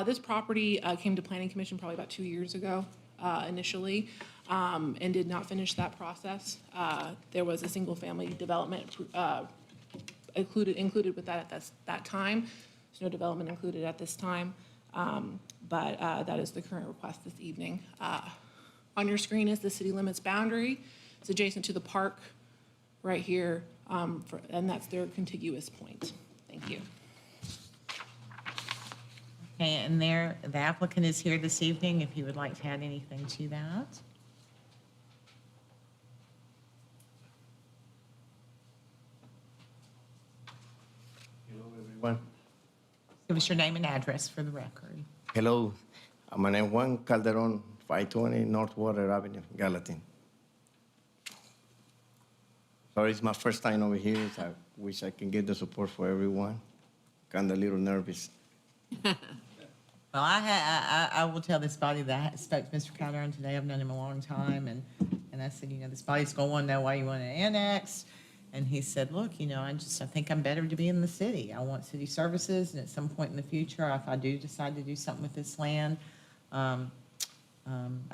This property came to Planning Commission probably about 2 years ago initially, and did not finish that process. There was a single-family development included with that at that time. There's no development included at this time, but that is the current request this evening. On your screen is the city limits boundary. It's adjacent to the park right here, and that's their contiguous point. Thank you. Okay, and the applicant is here this evening if you would like to add anything to that. Hello, everyone. Give us your name and address for the record. Hello, my name is Juan Calderon, 520 North Water Avenue, Gallatin. Sorry, it's my first time over here. So I wish I can get the support for everyone. Kind of a little nervous. Well, I will tell this body that I spoke to Mr. Calderon today. I've known him a long time, and I said, this body's going to want to know why you want to annex. And he said, look, I think I'm better to be in the city. I want city services, and at some point in the future, if I do decide to do something with this land, I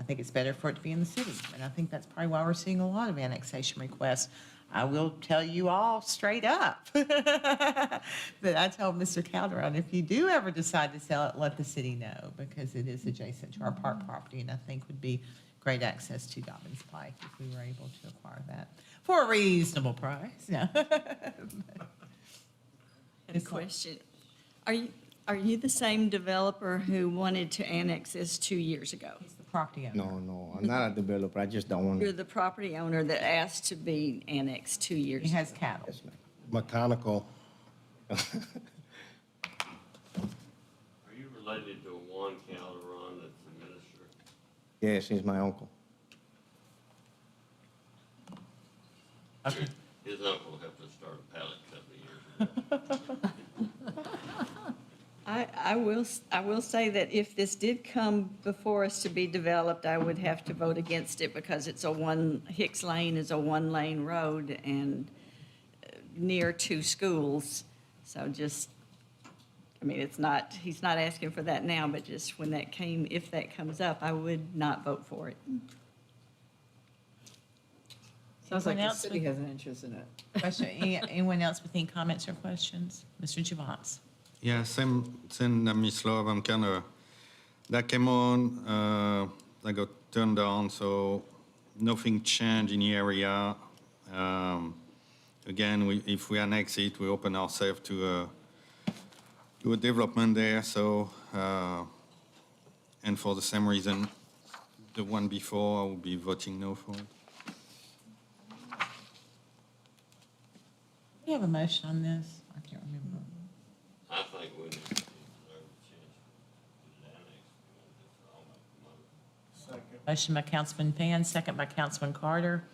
think it's better for it to be in the city. And I think that's probably why we're seeing a lot of annexation requests. I will tell you all straight up that I told Mr. Calderon, if you do ever decide to sell it, let the city know, because it is adjacent to our park property, and I think would be great access to Dobbins Pike if we were able to acquire that for a reasonable price. No. I have a question. Are you the same developer who wanted to annex this 2 years ago? He's the property owner. No, I'm not a developer. I just don't want You're to. the property owner that asked to be annexed 2 years He ago. has cattle. Mechanical. Are you related to Juan Calderon that's the minister? Yes, he's my uncle. Okay. His uncle helped us start a pallet company years ago. I will say that if this did come before us to be developed, I would have to vote against it because Hicks Lane is a one-lane road and near 2 schools. So he's not asking for that now, but just if that comes up, I would not vote for it. Sounds like Anyone the else city with- has an interest in it. Question, anyone else with any comments or questions? Mr. Javance? Yeah, same Ms. Love. That came on, that got turned down, so nothing changed in the area. Again, if we annex it, we open ourselves to a development there, so, and for the same reason, the one before, I will be voting no for it. Do you have a motion on this? I can't remember. I think we need to deserve a chance to get it annexed. I'll make the motion. Motion by Councilman Fan, second by Councilman Carter.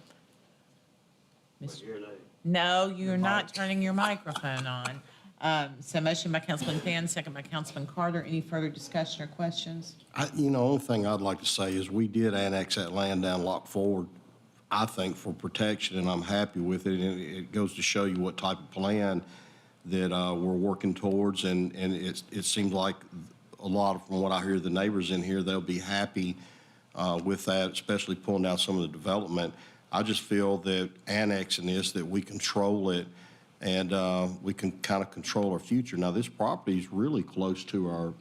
But you're late. No, you're not turning your microphone on. So motion by Councilman Finn, second by Councilman Carter. Any further discussion or questions? Only thing I'd like to say is we did annex that land down Lock Forward, I think, for protection, and I'm happy with it. And it goes to show you what type of plan that we're working towards, and it seems like a lot of, from what I hear, the neighbors in here, they'll be happy with that, especially pulling down some of the development. I just feel that annexing this, that we control it, and we can kind of control our future. Now, this property is really close to our,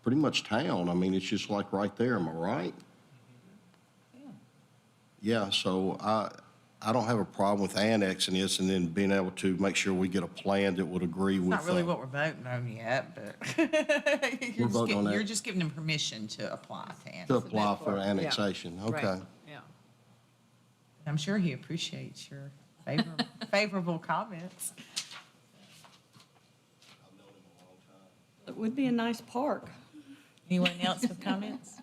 pretty much town. I mean, it's just like right there, am I right? Yeah, so I don't have a problem with annexing this and then being able to make sure we get a plan that would agree with. It's not really what we're voting on yet, but We're voting on that. you're just giving them permission to apply to annex. To apply for annexation, okay. Right. Yeah. I'm sure he appreciates your favorable comments. It would be a nice park. Anyone else with comments?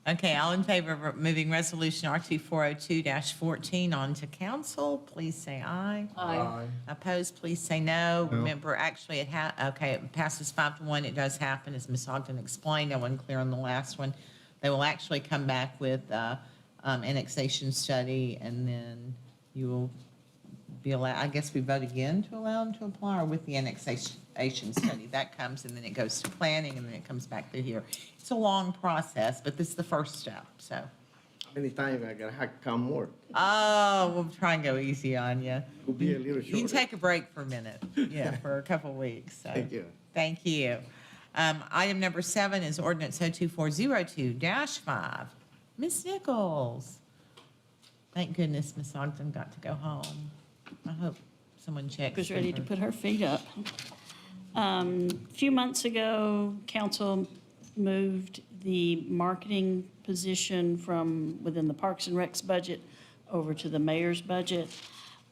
Okay, all in favor of moving resolution R2402-14 on to council, please say aye. Aye. Opposed, please say no. Remember, actually, it passes 5-1. It does happen, as Ms. Ogden explained. I wasn't clear on the last one. They will actually come back with annexation study, and then you will be allowed, I guess we vote again to allow them to apply, or with the annexation study. That comes, and then it goes to planning, and then it comes back through here. It's a long process, but this is the first step, so. How many times I gotta come more? Oh, we'll try and go easy on you. Could be a little You can shorter. take a break for a minute, yeah, for a couple of weeks, so. Thank you. Thank you. Item number 7 is ordinance 02402-5. Ms. Nichols. Thank goodness Ms. Ogden got to go home. I hope someone checks. Was ready to her. put her feet up. A few months ago, council moved the marketing position from within the Parks and Recs budget over to the mayor's budget.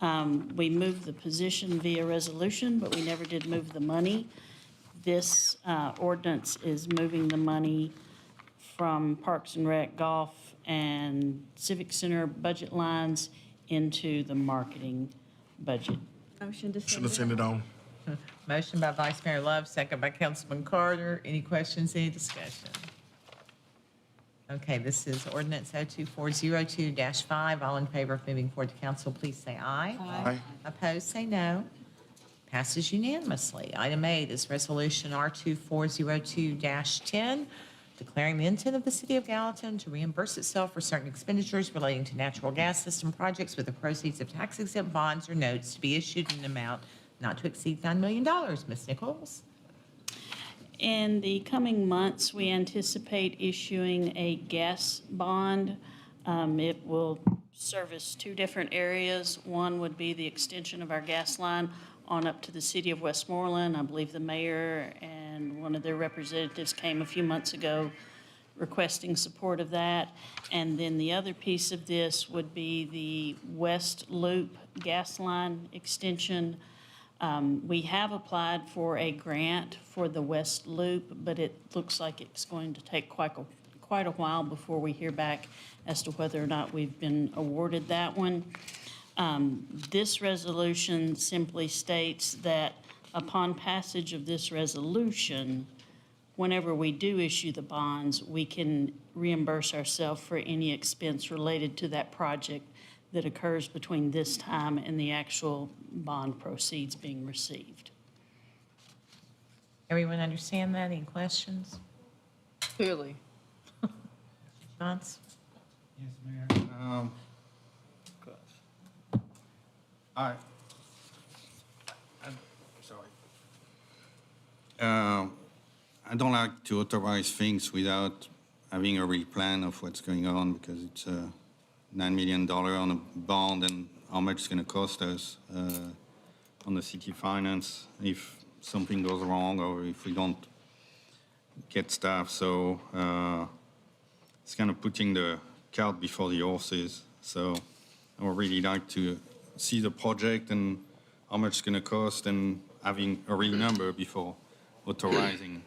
We moved the position via resolution, but we never did move the money. This ordinance is moving the money from Parks and Rec, Golf, and Civic Center budget lines into the marketing budget. Motion to Should have sent it on. Motion by Vice Mayor Love, second by Councilman Carter. Any questions, any discussion? Okay, this is ordinance 02402-5. All in favor of moving forward to council, please say aye. Aye. Opposed, say no. Passes unanimously. Item 8 is resolution R2402-10, declaring the intent of the city of Gallatin to reimburse itself for certain expenditures relating to natural gas system projects with the proceeds of tax-exempt bonds or notes to be issued in an amount not to exceed $9 million. Ms. Nichols? In the coming months, we anticipate issuing a gas bond. It will service two different areas. One would be the extension of our gas line on up to the city of Westmoreland. I believe the mayor and one of their representatives came a few months ago requesting support of that. And then the other piece of this would be the West Loop gas line extension. We have applied for a grant for the West Loop, but it looks like it's going to take quite a while before we hear back as to whether or not we've been awarded that one. This resolution simply states that upon passage of this resolution, whenever we do issue the bonds, we can reimburse ourselves for any expense related to that project that occurs between this time and the actual bond proceeds being received. Everyone understand that? Any questions? Clearly. Thoughts? Yes, Mayor. I don't like to authorize things without having a real plan of what's going on, because it's $9 million on a bond and how much it's going to cost us on the city finance if something goes wrong or if we don't get staff. So it's kind of putting the cart before the horses. So I would really like to see the project and how much it's going to cost and having a real number before authorizing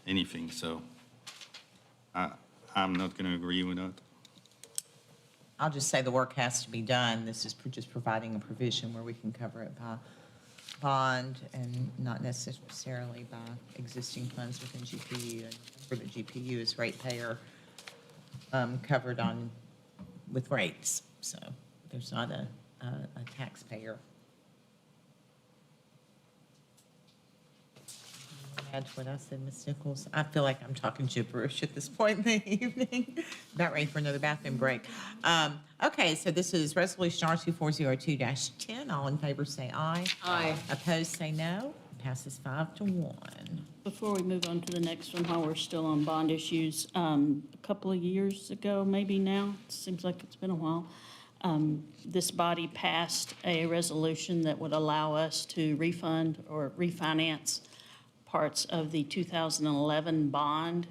anything. So I'm not going to agree with that. I'll just say the work has to be done. This is just providing a provision where we can cover it by bond and not necessarily by existing funds within GPU. And for the GPU is ratepayer covered on, with rates. So there's not a taxpayer. Add to what I said, Ms. Nichols. I feel like I'm talking gibberish at this point in the evening. About ready for another bathroom break. Okay, so this is Resolution R2402-10. All in favor say aye. Aye. Opposed say no. Passes 5-1. Before we move on to the next one, while we're still on bond issues, a couple of years ago, maybe now, it seems like it's been a while, this body passed a resolution that would allow us to refund or refinance parts of the 2011 bond.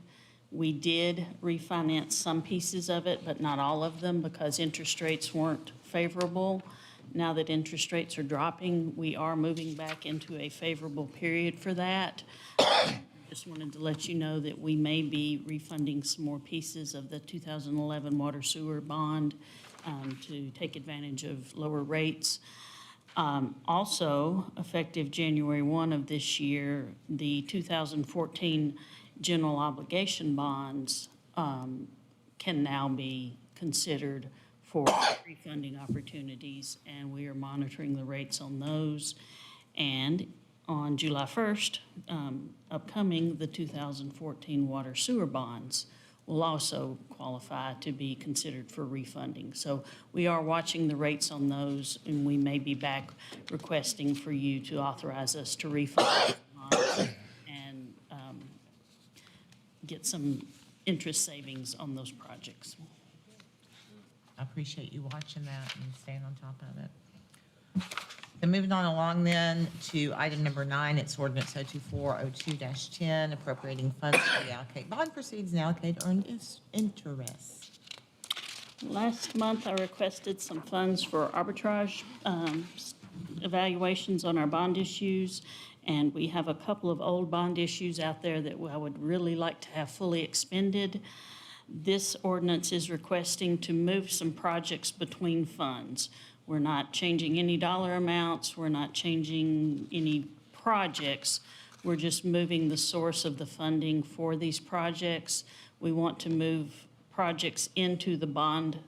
We did refinance some pieces of it, but not all of them because interest rates weren't favorable. Now that interest rates are dropping, we are moving back into a favorable period for that. Just wanted to let you know that we may be refunding some more pieces of the 2011 water sewer bond to take advantage of lower rates. Also, effective January 1 of this year, the 2014 general obligation bonds can now be considered for refunding opportunities, and we are monitoring the rates on those. And on July 1st, upcoming, the 2014 water sewer bonds will also qualify to be considered for refunding. So we are watching the rates on those, and we may be back requesting for you to authorize us to refund those bonds and get some interest savings on those projects. I appreciate you watching that and staying on top of it. So moving on along then to item number 9, it's ordinance 02402-10, appropriating funds to reallocate bond proceeds and allocate earned interest. Last month, I requested some funds for arbitrage evaluations on our bond issues, and we have a couple of old bond issues out there that I would really like to have fully expended. This ordinance is requesting to move some projects between funds. We're not changing any dollar amounts. We're not changing any projects. We're just moving the source of the funding for these projects. We want to move projects into the bond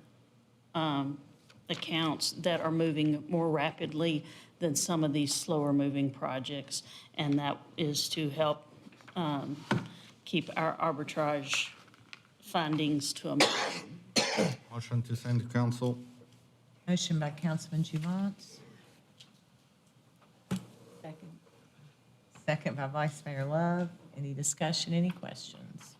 accounts that are moving more rapidly than some of these slower moving projects. And that is to help keep our arbitrage findings to a minimum. Motion to send to council. Motion by Councilman Juvance. Second. Second by Vice Mayor Love. Any discussion, any questions?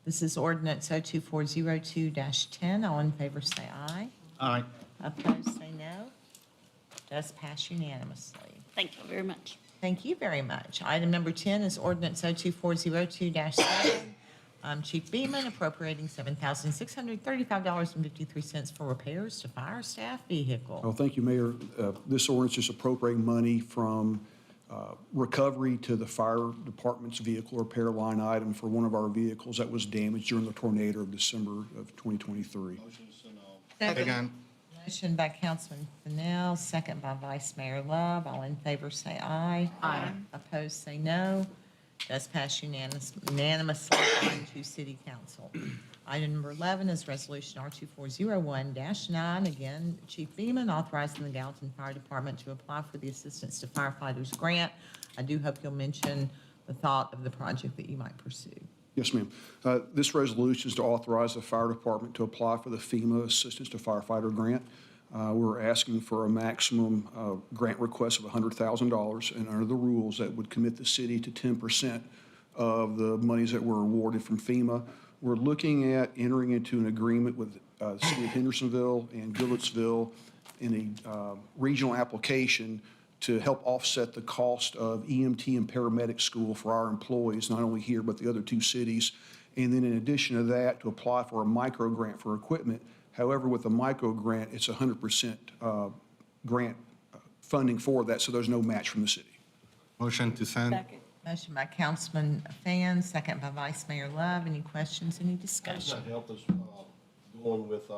This is ordinance 02402-10. All in favor say aye. Aye. Opposed say no. Does pass unanimously. Thank you very much. Thank you very much. Item number 10 is ordinance 02402-7. Chief Beeman appropriating $7,635.53 for repairs to fire staff vehicle. Well, thank you, Mayor. This ordinance is appropriating money from recovery to the fire department's vehicle repair line item for one of our vehicles that was damaged during the tornado of December of 2023. Second. Motion by Councilman Fennell, second by Vice Mayor Love. All in favor say aye. Aye. Opposed say no. Does pass unanimously on to City Council. Item number 11 is Resolution R2401-9. Again, Chief Beeman authorizing the Gallatin Fire Department to apply for the Assistance to Firefighters Grant. I do hope you'll mention the thought of the project that you might pursue. Yes, ma'am. This resolution is to authorize the fire department to apply for the FEMA Assistance to Firefighter Grant. We're asking for a maximum grant request of $100,000, and under the rules, that would commit the city to 10% of the monies that were awarded from FEMA. We're looking at entering into an agreement with the city of Hendersonville and Goodlettsville in a regional application to help offset the cost of EMT and paramedic school for our employees, not only here, but the other two cities. And then in addition to that, to apply for a micro grant for equipment. However, with the micro grant, it's 100% grant funding for that, so there's no match from the city. Motion to send. Second. Motion by Councilman Fan, second by Vice Mayor Love. Any questions, any How does discussion? that help us going with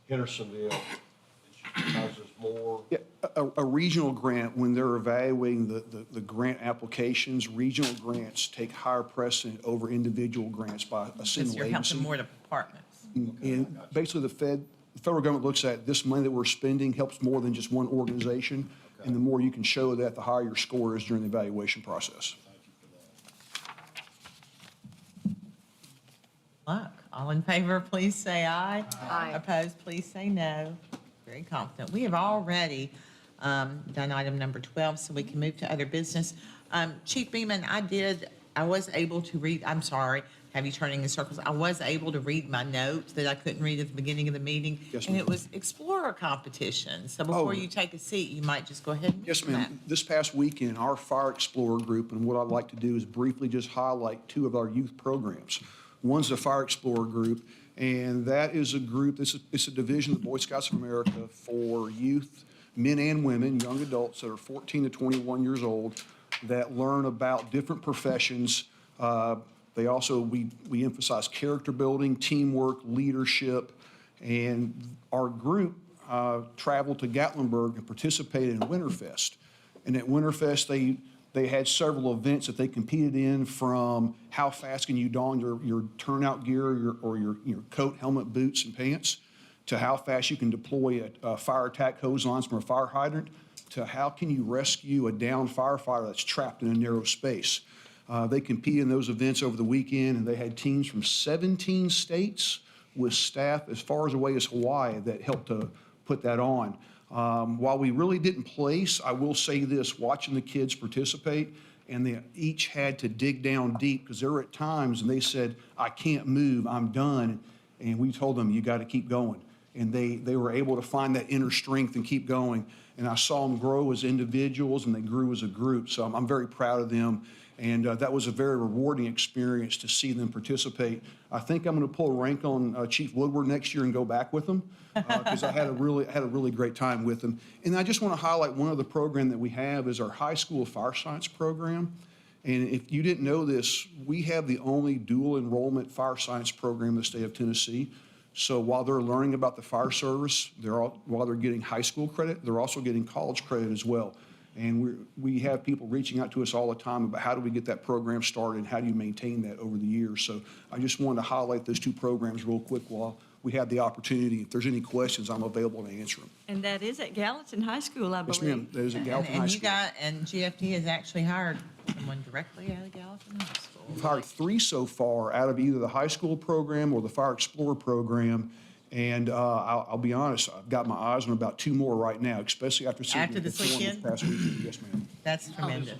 Hendersonville? Because there's more. Yeah, a regional grant, when they're evaluating the grant applications, regional grants take higher precedent over individual grants by a Because single you're agency. helping more departments. And basically, the federal government looks at this money that we're spending helps more than just one organization. And the more you can show that, the higher your score is during the evaluation process. Luck. All in favor, please say aye. Aye. Opposed, please say no. Very confident. We have already done item number 12, so we can move to other business. Chief Beeman, I was able to read, I'm sorry, have you turning in circles? I was able to read my notes that I couldn't read at the beginning of the meeting. Yes, And ma'am. it was Explorer competition. So before Oh. you take a seat, you might just go ahead and Yes, mention that. ma'am. This past weekend, our Fire Explorer group, and what I'd like to do is briefly just highlight two of our youth programs. One's the Fire Explorer group, and that is a group, it's a division of the Boy Scouts of America for youth, men and women, young adults that are 14 to 21 years old, that learn about different professions. They also, we emphasize character building, teamwork, leadership, and our group traveled to Gatlinburg and participated in Winterfest. And at Winterfest, they had several events that they competed in, from how fast can you don your turnout gear or your coat, helmet, boots, and pants, to how fast you can deploy a fire attack hose lines from a fire hydrant, to how can you rescue a downed firefighter that's trapped in a narrow space. They competed in those events over the weekend, and they had teams from 17 states with staff as far away as Hawaii that helped to put that on. While we really didn't place, I will say this, watching the kids participate, and they each had to dig down deep, because there were at times, and they said, I can't move, I'm done. And we told them, you got to keep going. And they were able to find that inner strength and keep going. And I saw them grow as individuals, and they grew as a group. So I'm very proud of them. And that was a very rewarding experience to see them participate. I think I'm going to pull rank on Chief Woodward next year and go back with them, because I had a really great time with them. And I just want to highlight one other program that we have is our high school fire science program. And if you didn't know this, we have the only dual enrollment fire science program in the state of Tennessee. So while they're learning about the fire service, while they're getting high school credit, they're also getting college credit as well. And we have people reaching out to us all the time about how do we get that program started and how do you maintain that over the years. So I just wanted to highlight those two programs real quick while we have the opportunity. If there's any questions, I'm available to answer them. And that is at Gallatin High School, I Yes, believe. ma'am. That is at Gallatin High And you School. and GFD has actually hired someone directly out of Gallatin High School. We've hired 3 so far out of either the high school program or the Fire Explorer program. And I'll be honest, I've got my eyes on about 2 more right now, especially after seeing After them this perform weekend? past weekend. Yes, ma'am. That's tremendous.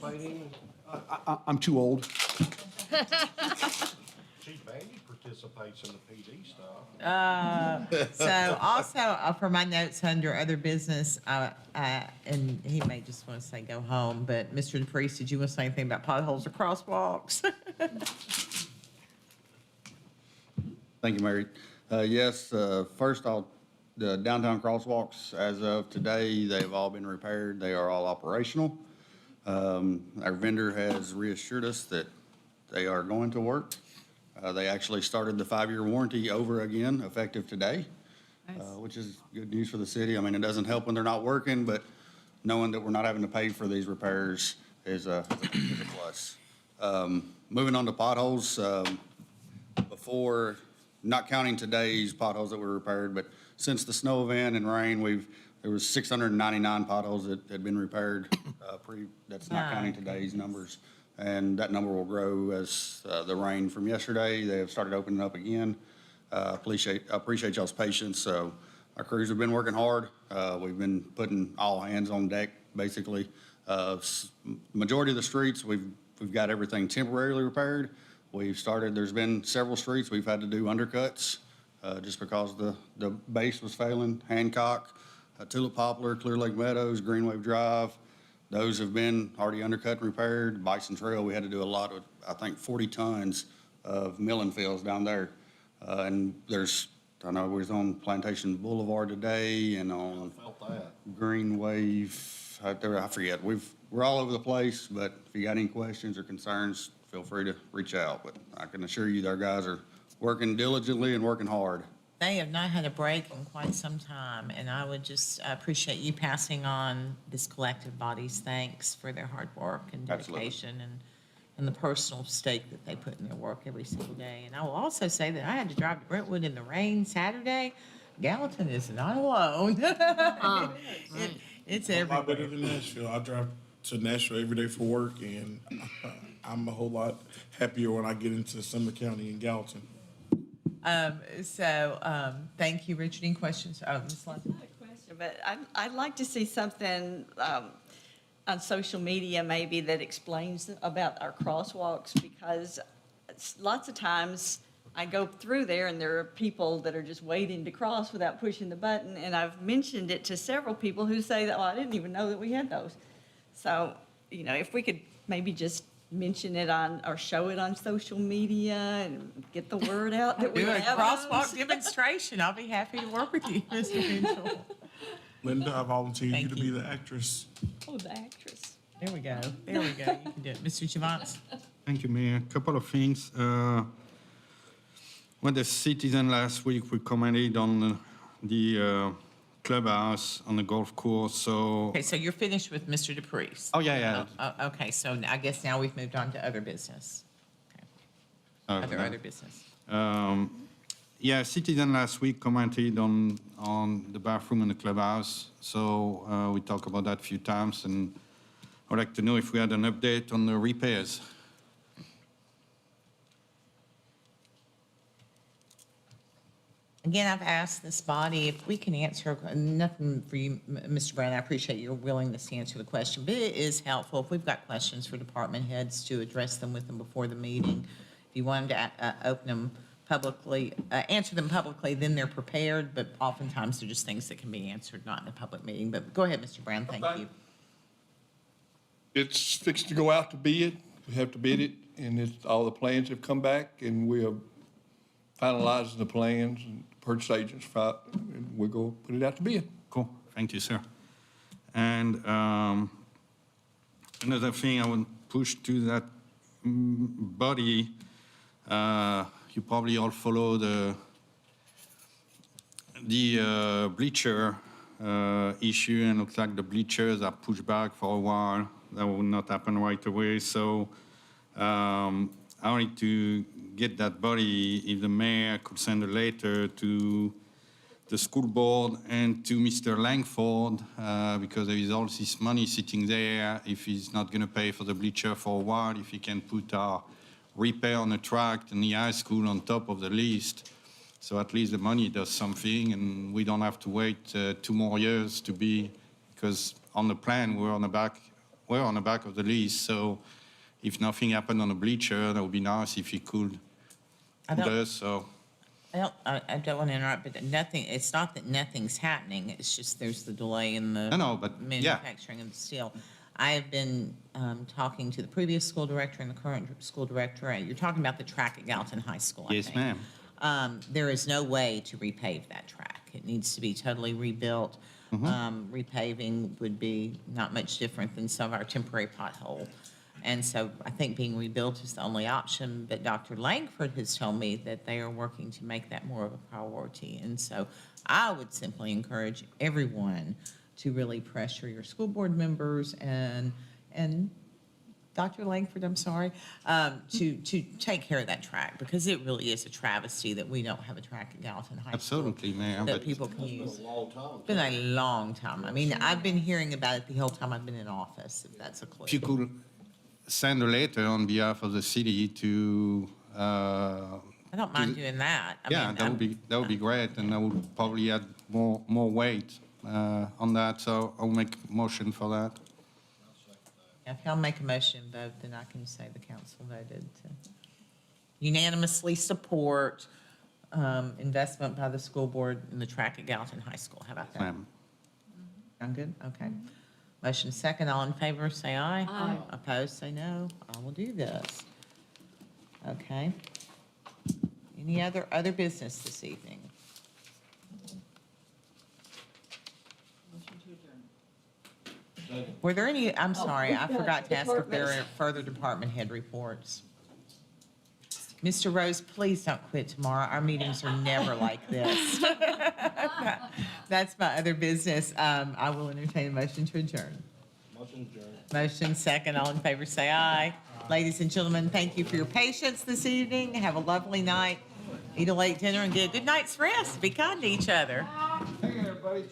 I'm too old. Chief Andy participates in the PD stuff. So also for my notes under other business, and he may just want to say go home, but Mr. DePriest, did you want to say anything about potholes or crosswalks? Thank you, Mary. Yes, first the downtown crosswalks, as of today, they've all been repaired. They are all operational. Our vendor has reassured us that they are going to work. They actually started the 5-year warranty over again, effective today, which is good news for the city. I mean, it doesn't help when they're not working, but knowing that we're not having to pay for these repairs is a plus. Moving on to potholes, before, not counting today's potholes that were repaired, but since the snow event and rain, there was 699 potholes that had been repaired. That's not counting today's numbers. And that number will grow as the rain from yesterday. They have started opening up again. I appreciate y'all's patience. Our crews have been working hard. We've been putting all hands on deck, basically. Majority of the streets, we've got everything temporarily repaired. There's been several streets we've had to do undercuts just because the base was failing. Hancock, Tulip Poplar, Clear Lake Meadows, Greenwave Drive, those have been already undercut and repaired. Bison Trail, we had to do a lot of, I think, 40 tons of milling fields down there. And I know we was on Plantation Boulevard today and on Greenwave, I forget. We're all over the place, but if you got any questions or concerns, feel free to reach out. But I can assure you our guys are working diligently and working hard. They have not had a break in quite some time, and I would just appreciate you passing on this collective body's thanks for their hard work and Absolutely. dedication and the personal stake that they put in their work every single day. And I will also say that I had to drive to Brentwood in the rain Saturday. Gallatin is not alone. It's A lot better everywhere. than Nashville. I drive to Nashville every day for work, and I'm a whole lot happier when I get into Sumner County and Gallatin. Thank you, Richard. Any questions? Oh, Ms. London. But I'd like to see something on social media maybe that explains about our crosswalks, because lots of times I go through there and there are people that are just waiting to cross without pushing the button. And I've mentioned it to several people who say that, well, I didn't even know that we had those. So, if we could maybe just mention it on, or show it on social media and get the word out that we Do a have crosswalk those. demonstration. I'll be happy to work with you, Mr. Mitchell. Linda, I volunteer you Thank to be the actress. Oh, the actress. There we go. There we go. You can do it. Mr. Javance? Thank you, Mayor. A couple of things. When the citizen last week, we commented on the clubhouse on the golf course, so. Okay, so you're finished with Mr. DePriest? Oh, yeah. Okay, so I guess now we've moved on to other business. Okay. Other business. Yeah, citizen last week commented on the bathroom in the clubhouse, so we talked about that a few times, and I'd like to know if we had an update on the repairs. Again, I've asked this body if we can answer, nothing for you, Mr. Brown, I appreciate your willingness to answer the question, but it is helpful if we've got questions for department heads to address them with them before the meeting. If you want them to open them publicly, answer them publicly, then they're prepared, but oftentimes they're just things that can be answered not in a public meeting. But go ahead, Mr. Brown, thank you. It's fixed to go out to bid. We have to bid it, and all the plans have come back, and we are finalizing the plans, and purchase agents, and we'll go put it out to bid. Cool, thank you, sir. And another thing I would push to that body, you probably all follow the bleacher issue, and looks like the bleachers are pushed back for a while. That will not happen right away. So I wanted to get that body, if the mayor could send a letter to the school board and to Mr. Langford, because there is all this money sitting there. If he's not going to pay for the bleacher for a while, if he can put our repair on the track in the high school on top of the list, so at least the money does something, and we don't have to wait 2 more years to be, because on the plan we're on the back of the list. So if nothing happened on the bleacher, that would be nice if he could do this. So. I don't want to interrupt, but nothing, it's not that nothing's happening, it's just there's the delay in the but manufacturing of the steel. I have been talking to the previous school director and the current school director, and you're talking about the track at Gallatin High School, I Yes, think. ma'am. There is no way to repave that track. It needs to be totally rebuilt. Repaving would be not much different than some of our temporary pothole. And so I think being rebuilt is the only option, but Dr. Langford has told me that they are working to make that more of a priority. And so I would simply encourage everyone to really pressure your school board members and Dr. Langford, I'm sorry, to take care of that track, because it really is a travesty that we don't have a track at Gallatin High School. Absolutely, ma'am. That people can use. It's been a long time. It's been a long time. I mean, I've been hearing about it the whole time I've been in office, if that's a clue. If you could send a letter on behalf of the city to. I don't mind doing that. That would be great, and I would probably add more weight on that. So I'll make a motion for that. If y'all make a motion and vote, then I can say the council voted to unanimously support investment by the school board in the track at Gallatin High School. How about that? Ma'am. Sound good? Okay. Motion second. All in favor, say aye. Aye. Opposed, say no. I will do this. Okay. Any other business this evening? Were there any, I'm sorry, I forgot to ask if there are further department head reports. Mr. Rose, please don't quit tomorrow. Our meetings are never like this. That's my other business. I will entertain a motion to adjourn. Motion second. All in favor, say aye. Ladies and gentlemen, thank you for your patience this evening. Have a lovely night. Eat a late dinner and get a good night's rest. Be kind to each other. Hey, everybody.